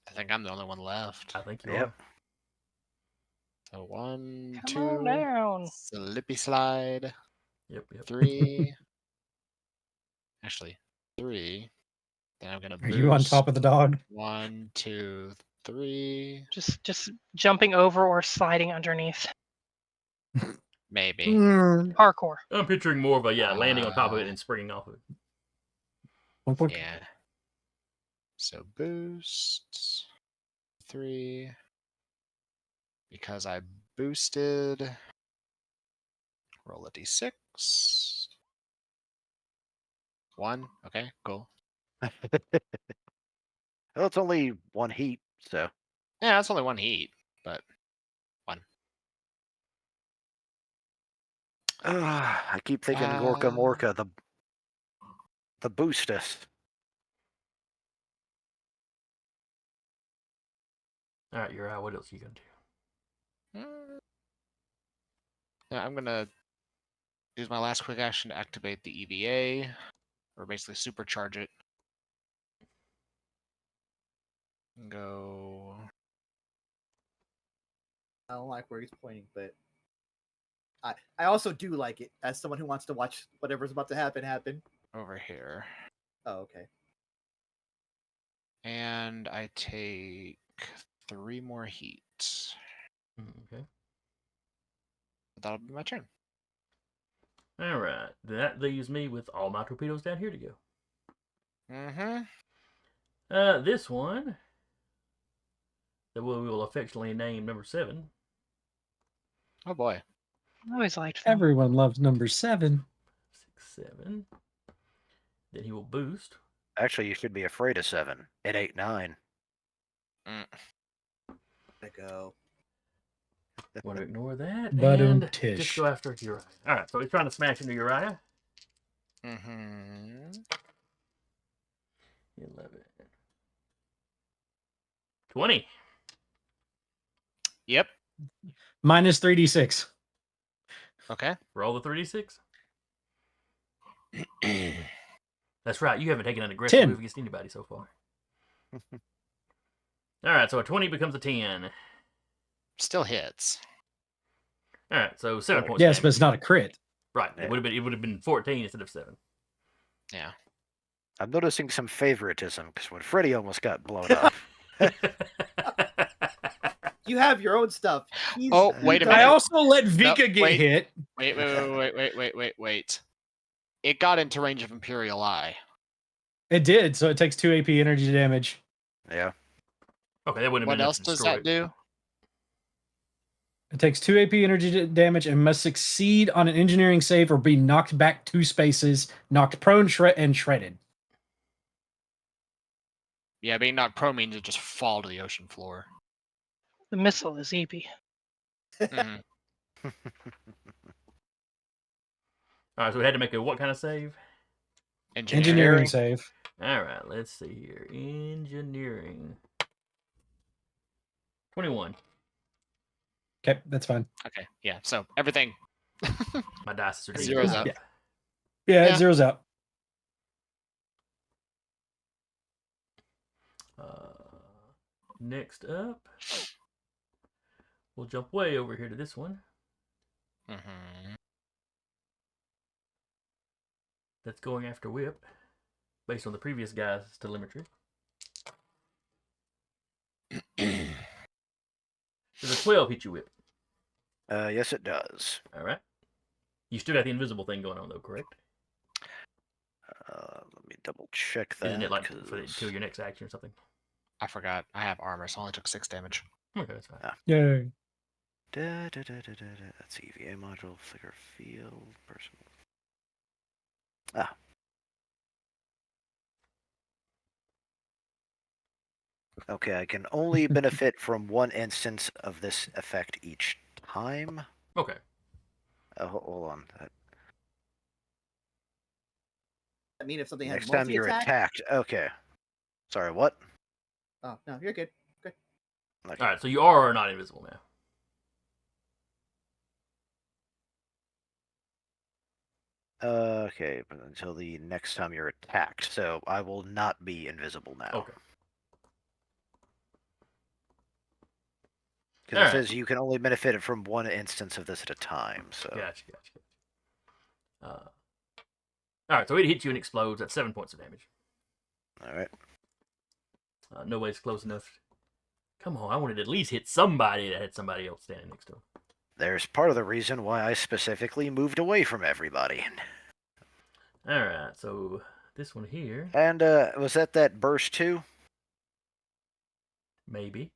I think I'm the only one left. I think you Yep. are. So 1, Come 2. on down. Slippy slide. Yep. 3. Actually, 3. Then I'm gonna Are boost. you on top of the dog? 1, 2, 3. Just jumping over or sliding underneath. Maybe. Parkour. I'm picturing more of a landing on top of it and springing off of it. Yeah. So boost 3. Because I boosted. Roll a d6. 1. Okay, cool. Well, it's only one heat, so. Yeah, that's only one heat, but 1. I keep thinking Gorka Morka, the boostess. All right, you're out. What else are you gonna do? Yeah, I'm gonna use my last quick action to activate the EVA, or basically supercharge it. And go. I don't like where he's pointing, but I also do like it as someone who wants to watch whatever's about to happen. Over here. Oh, okay. And I take 3 more heat. Okay. That'll be my turn. All right. That leaves me with all my torpedoes down here to go. Mm-hmm. This one that we will affectionately name number 7. Oh boy. I always liked them. Everyone loves number 7. 6, 7. Then he will boost. Actually, you should be afraid of 7. It ain't 9. Gotta go. Want to ignore that But and tish. just go after Uriah. All right. So he's trying to smash into Uriah. Mm-hmm. 11. 20. Yep. Minus 3d6. Okay. Roll the 36. That's right. You haven't taken an aggressive 10. move against anybody so far. All right. So a 20 becomes a 10. Still hits. All right. So 7 points. Yes, of but it's damage. not a crit. Right. Yeah. It would have been 14 instead of 7. Yeah. I'm noticing some favoritism because when Freddy almost got blown up. You have your own stuff. Oh, wait a I minute. also let Vika No, get wait. hit. Wait. It got into range of Imperial Eye. It did, so it takes 2 AP energy damage. Yeah. Okay, that wouldn't have What been enough else to does destroy that it. do? It takes 2 AP energy damage and must succeed on an engineering save or be knocked back 2 spaces, knocked prone, and shredded. Yeah, being knocked prone means it just fall to the ocean floor. The missile is EP. Mm-hmm. All right, so we had to make a what kind of save? Engineering save. All right, let's see here. Engineering. 21. Okay, that's fine. Okay, yeah. So everything. My dice are Zeroes dangerous. out. Yeah. Yeah, Yeah. it zeroes out. Next up, we'll jump way over here to this one. Mm-hmm. That's going after Whip, based on the previous guy's telemetry. Does a 12 hit you, Whip? Yes, it does. All right. You still got the invisible thing going on, though, correct? Let me double check that. Isn't it like till your next action or something? I forgot. I have armor, so I only took 6 damage. Okay, that's fine. Yay. That's EVA module, flicker field, personal. Ah. Okay, I can only benefit from one instance of this effect each time. Okay. Hold on. I mean, if something has Next time you're multi-attack. attacked. Okay. Sorry, what? Oh no, you're good. Good. Okay. All right, so you are not invisible now. Okay, but until the next time you're attacked, so I will not be invisible now. Okay. Because it says you can only benefit from one instance of this at a time. So. Gotcha. All right, so it hits you and explodes. That's 7 points of damage. All right. Nobody's close enough. Come on, I wanted to at least hit somebody that had somebody else standing next to him. There's part of the reason why I specifically moved away from everybody. All right, so this one here. And was that burst too? Maybe.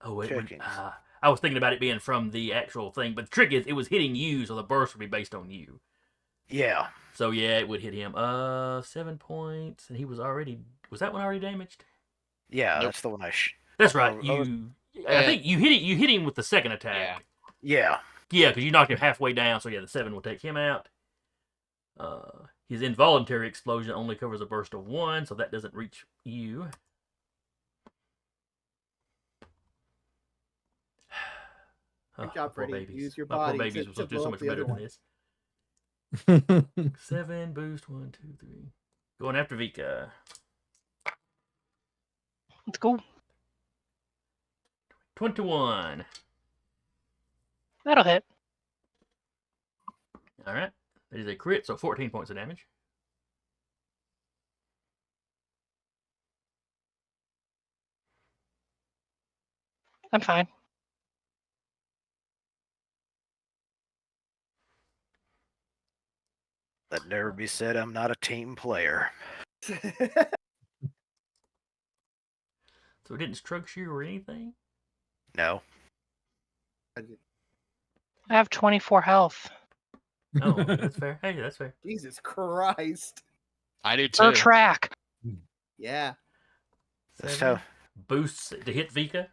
It would. Checking. I was thinking about it being from the actual thing, but the trick is it was hitting you, so the burst would be based on you. Yeah. So yeah, it would hit him. 7 points, and he was already. Was that one already damaged? Yeah, Nope. that's the one I. That's right. Oh, I think you hit it. You hit him with the second attack. yeah. Yeah, because you knocked him halfway down. So yeah, the 7 will take him out. His involuntary explosion only covers a burst of 1, so that doesn't reach you. Good job, poor Freddy. babies. Use your My poor body babies to were supposed to do blow so up much the better other than one. this. 7 boost. 1, 2, 3. Going after Vika. Let's go. 21. That'll hit. All right. That is a crit, so 14 points of damage. I'm fine. That never be said. I'm not a team player. So it didn't structure you or anything? No. I have 24 health. Oh, okay, that's fair. Hey, that's fair. Jesus Christ. I do Per too. track. Yeah. That's 7 tough. boosts to hit Vika.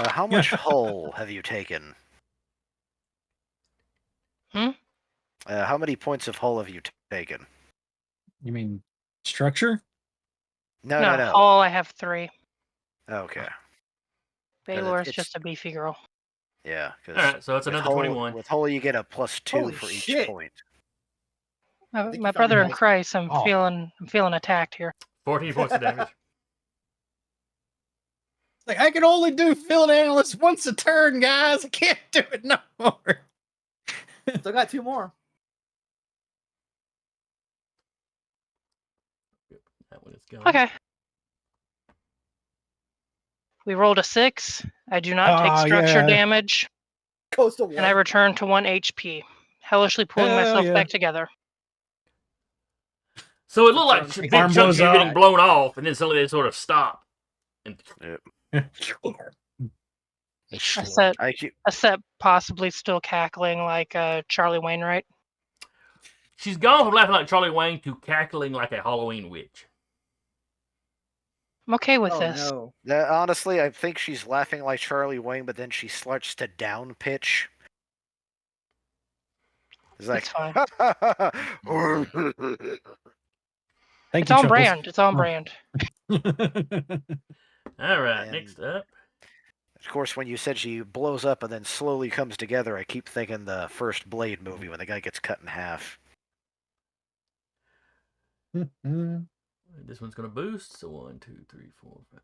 How much hull have you taken? Hmm? How many points of hull have you taken? You mean structure? No. Hull, I have 3. Okay. Baylor is it's- just a beefy girl. Yeah. All right, so that's another 21. With hull, you get a +2 Holy for each shit. point. My, think my you found brother your in nice- Christ, I'm Oh. feeling attacked here. 14 points of damage. Like, I can only do field analyst once a turn, guys. I can't do it no more. Still got 2 more. That one is gone. Okay. We rolled a 6. I do not take structure damage, Goes to 1. and I return to 1 HP, hellishly pulling Hell myself yeah. back together. So it looked like Arm big blows chunks were getting up. blown off, and then suddenly they sort of stop. And They I schlorp. set, I keep, I set possibly still cackling like Charlie Wainwright. she's gone from laughing like Charlie Wayne to cackling like a Halloween witch. I'm okay with Oh this. no. honestly, I think she's laughing like Charlie Wayne, but then she starts to down pitch. It's like, It's fine. Thank It's you, on Chuckles. brand. It's on Oh. brand. All right, And- next up. Of course, when you said she blows up and then slowly comes together, I keep thinking the first Blade movie when the guy gets cut in half. This one's going to boost. So 1, 2, 3, 4, 5.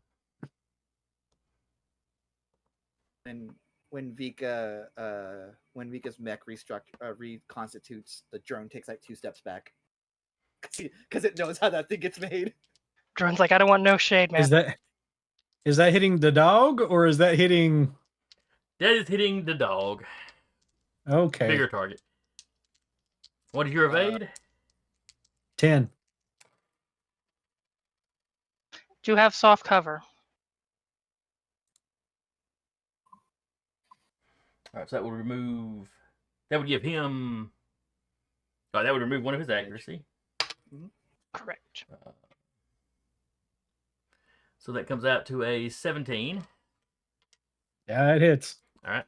And when Vika's mech reconstitutes, the drone takes like 2 steps back. Because it knows how that thing gets made. Drone's like, I don't want no shade, man. Is that hitting the dog or is that hitting? That is hitting the dog. Okay, Bigger target. What is your evade? 10. Do have soft cover. All right, so that would remove. That would give him. Oh, that would remove one of his accuracy. Correct. So that comes out to a 17. Yeah, it hits. All right.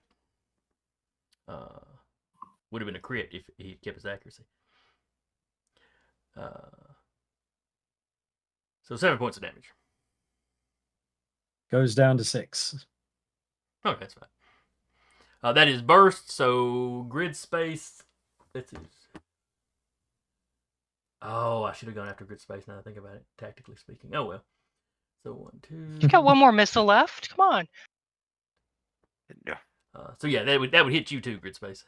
Would have been a crit if he kept his accuracy. So 7 points of damage. Goes down to 6. Okay, that's fine. That is burst, so grid space. Let's see. Oh, I should have gone after grid space now that I think about it, tactically speaking. Oh well. So 1, 2. You got one more missile left. Come on. So yeah, that would hit you too, grid space.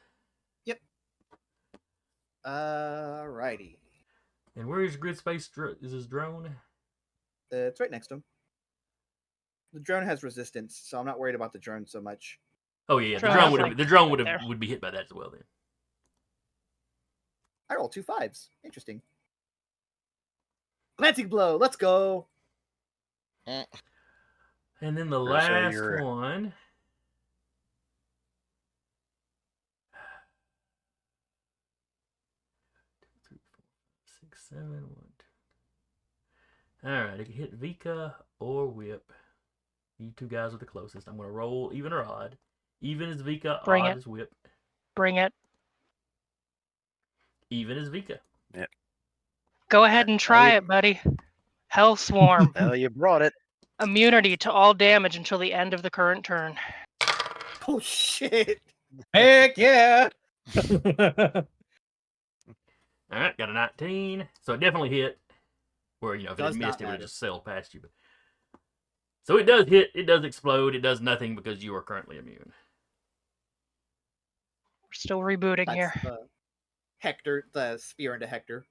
Alrighty. And where is grid space? Is his drone? It's right next to him. The drone has resistance, so I'm not worried about the drone so much. Oh yeah, Drone the drone is, would like, the drone right there. would be hit by that as well then. I rolled 2 5s. Interesting. Glancing blow. Let's go. And then the Or say last you're- one. Three, four, six, seven, one, two. All right, it can hit Vika or Whip. You two guys are the closest. I'm going to roll even or odd. Even is Vika, Bring odd it. is Whip. Bring it. Even is Vika. Go ahead and try it, buddy. Hell Swarm. Well, you brought it. Immunity to all damage until the end of the current turn. Oh shit! Heck yeah! All right, got a 19. So it definitely hit. Or, if it Does had not missed, it would have matter. just sailed past you. But... So it does hit. It does explode. It does nothing because you are currently immune. We're still rebooting That's here. the spear into Hector.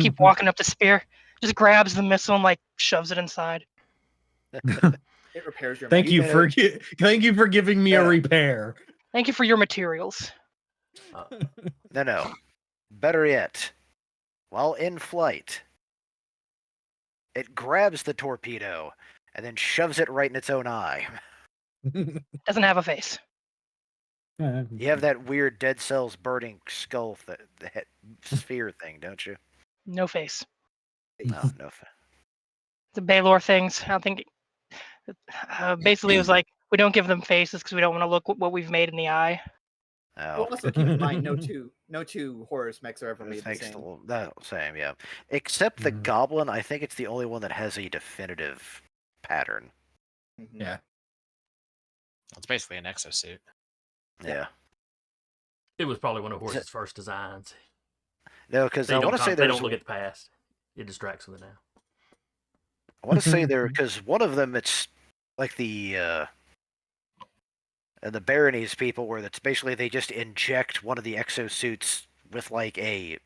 Keep walking up the spear. Just grabs the missile and shoves it inside. It repairs your. Thank you for giving me a repair. Thank you for your materials. No. Better yet, while in flight, it grabs the torpedo and then shoves it right in its own eye. Doesn't have a face. You have that weird dead cells burning skull sphere thing, don't you? No face. No. The Baylor things. I don't think. Basically, it was like we don't give them faces because we don't want to look what we've made in the eye. Oh. Well, also keep in mind, no two horror mechs are ever made the same. Same, yeah. Except the Mhm. goblin, I think it's the only one that has a definitive pattern. Mhm. Yeah. It's basically an exosuit. Yeah. It was probably one of Is Horse's first designs. No, because They I want to say they there's don't look at the past. It distracts them now. I want to say there because one of them it's like the Baronies people where that's basically they just inject one of the exosuits with like a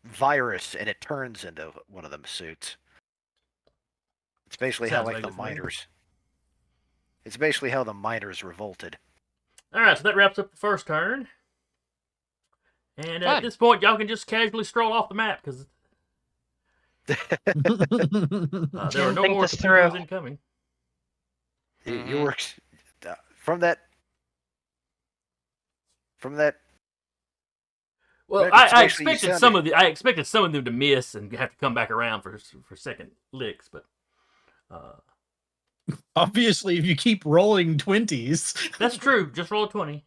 virus and it turns into one of them suits. It's basically how Sounds like the vaguely familiar. miners. It's basically how the miners revolted. All right, so that wraps up the first turn. And at Fun. this point, y'all can just casually stroll off the map because there are Didn't no think more this torpedoes through. incoming. You were from that. Well, Right, I especially you expected sounded- I expected some of them to miss and have to come back around for second licks, but Obviously, if you keep rolling 20s. that's true. Just roll a 20.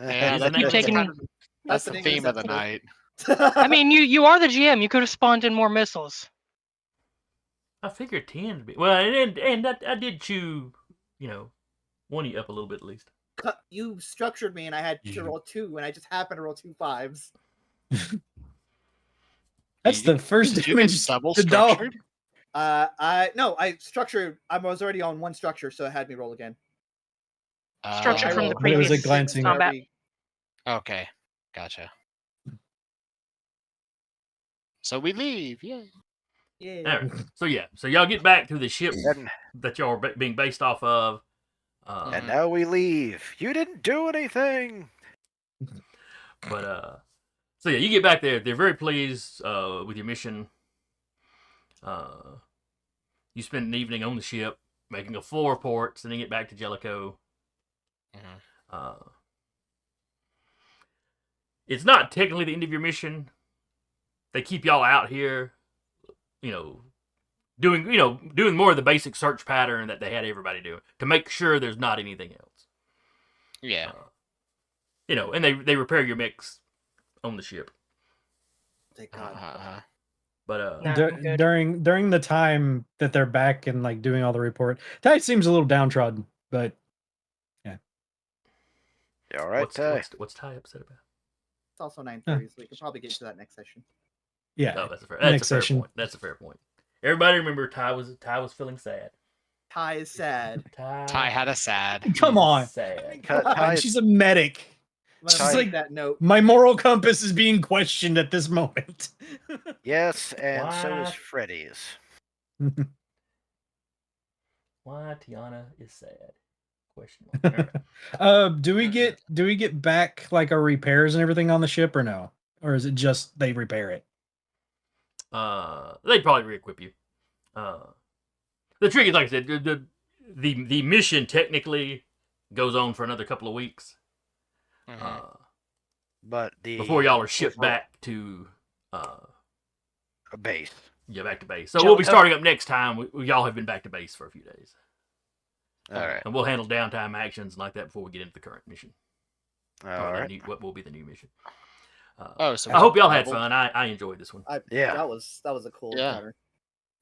Yeah, Is the name of keep the taking- game. That's the name theme of the episode. night. I mean, you are the GM. You could have spawned in more missiles. I figured 10 to be well, and I did chew, one up a little bit at least. You structured me, and I had to roll 2, and I just happened to roll 2 5s. That's the first You get damage. double the dog. structured? I was already on one structure, so it had me roll again. Structured from the But it was a previous glancing- combat. Okay, gotcha. So we leave. Yay. Yeah. All right. So y'all get back to the ship And, that y'all are being based off of. and now we leave. You didn't do anything. But so yeah, you get back there. They're very pleased with your mission. You spend an evening on the ship, making a full report, sending it back to Jellicoe. Mhm. It's not technically the end of your mission. They keep y'all out here, doing more of the basic search pattern that they had everybody do to make sure there's not anything else. Yeah. And they repair your mechs on the ship. Thank God. Uh-huh. But Nah, Dur- I'm good. during the time that they're back and doing all the report, Ty seems a little downtrodden, but You all right, Ty? what's Ty upset about? It's also 9:30, so we could probably get to that next session. yeah. Oh, that's a fair Next session. point. That's a fair point. Everybody remember Ty was feeling sad. Ty is sad. Ty had a sad. Come is on. sad. Come Ty- on, she's a medic. I'm gonna Ty- make that note. My moral compass is being questioned at this moment. Yes, and so is Why? Freddy's. Why Tiana is sad? Question mark. All right. Do we get back our repairs and everything on the ship or no? Or is it just they repair it? They'd probably re-equip you. The trick is, like I said, the mission technically goes on for another couple of weeks But the before y'all are shipped overall- back to a base. back to base. So we'll be Jellicoe. starting up next time. Y'all have been back to base for a few days, All right. and we'll handle downtime actions like that before we get into the current mission. All Or the right. new, what will be the new mission. So I hope y'all had travel? fun. I enjoyed this one. Yeah. That was a cool Yeah. encounter.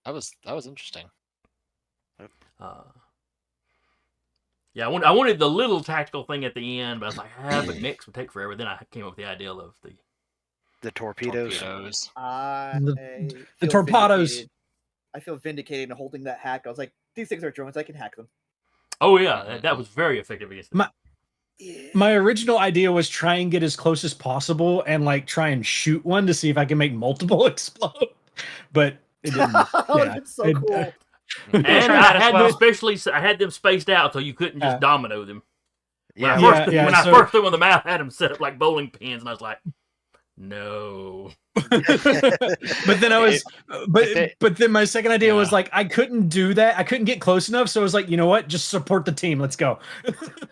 That was interesting. Yeah, I wanted the little tactical thing at the end, but I was like, but next would take forever. Then I came up with the idea of The torpedoes. I The feel torpedoes. vindicated. I feel vindicated in holding that hack. I was like, these things are drones. I can hack them. Oh yeah, that was very effective against them. My original idea was try and get as close as possible and like try and shoot one to see if I can make multiple explode, but it didn't. That would have Yeah. been so cool. And tried I that as had well. I had them spaced out so you couldn't just domino them. When Yeah. I first threw them on the map, I had them set up like bowling pins, and I was like, no. But then I was, but then my second idea was Yeah. like I couldn't do that. I couldn't get close enough, so I was like, you know what? Just support the team. Let's go.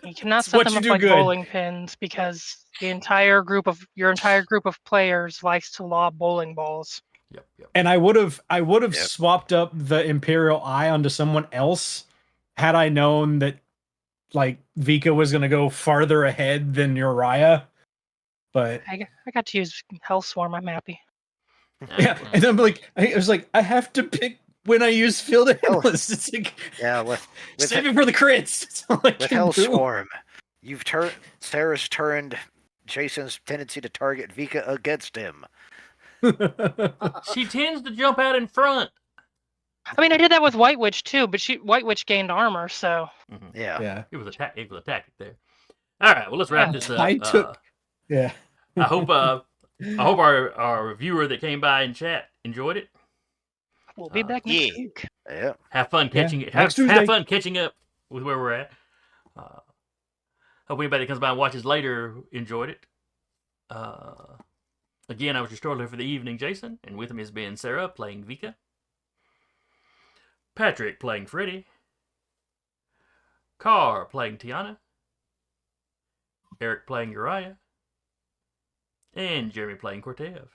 You cannot It's set what them you up do like good. bowling pins because your entire group of players likes to lob bowling balls. Yep. And I would have Yep. swapped up the Imperial Eye onto someone else had I known that like Vika was gonna go farther ahead than Uriah. But I got to use Hellswarm. I'm happy. yeah, and I'm like, I was like, I have to pick when I use field analyst. It's like, Yeah, with save it for the crits. That's all I with can do. Hellswarm, Sarah's turned Jason's tendency to target Vika against him. She tends to jump out in front. I mean, I did that with White Witch too, but White Witch gained armor, so Yeah. Yeah, It was a tactic there. All right, well let's wrap this up. I took. Yeah. I hope our viewer that came by in chat enjoyed it. we'll be back next Yeah. week. Yeah. Have fun catching it. next Have Tuesday. fun catching up with where we're at. Hope anybody that comes by and watches later enjoyed it. Again, I was your storyteller for the evening, Jason, and with him has been Sarah playing Vika, Patrick playing Freddy, Carr playing Tiana, Eric playing Uriah, and Jeremy playing Cortev.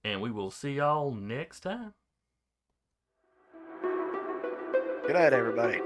And we will see y'all next time. Good night, everybody.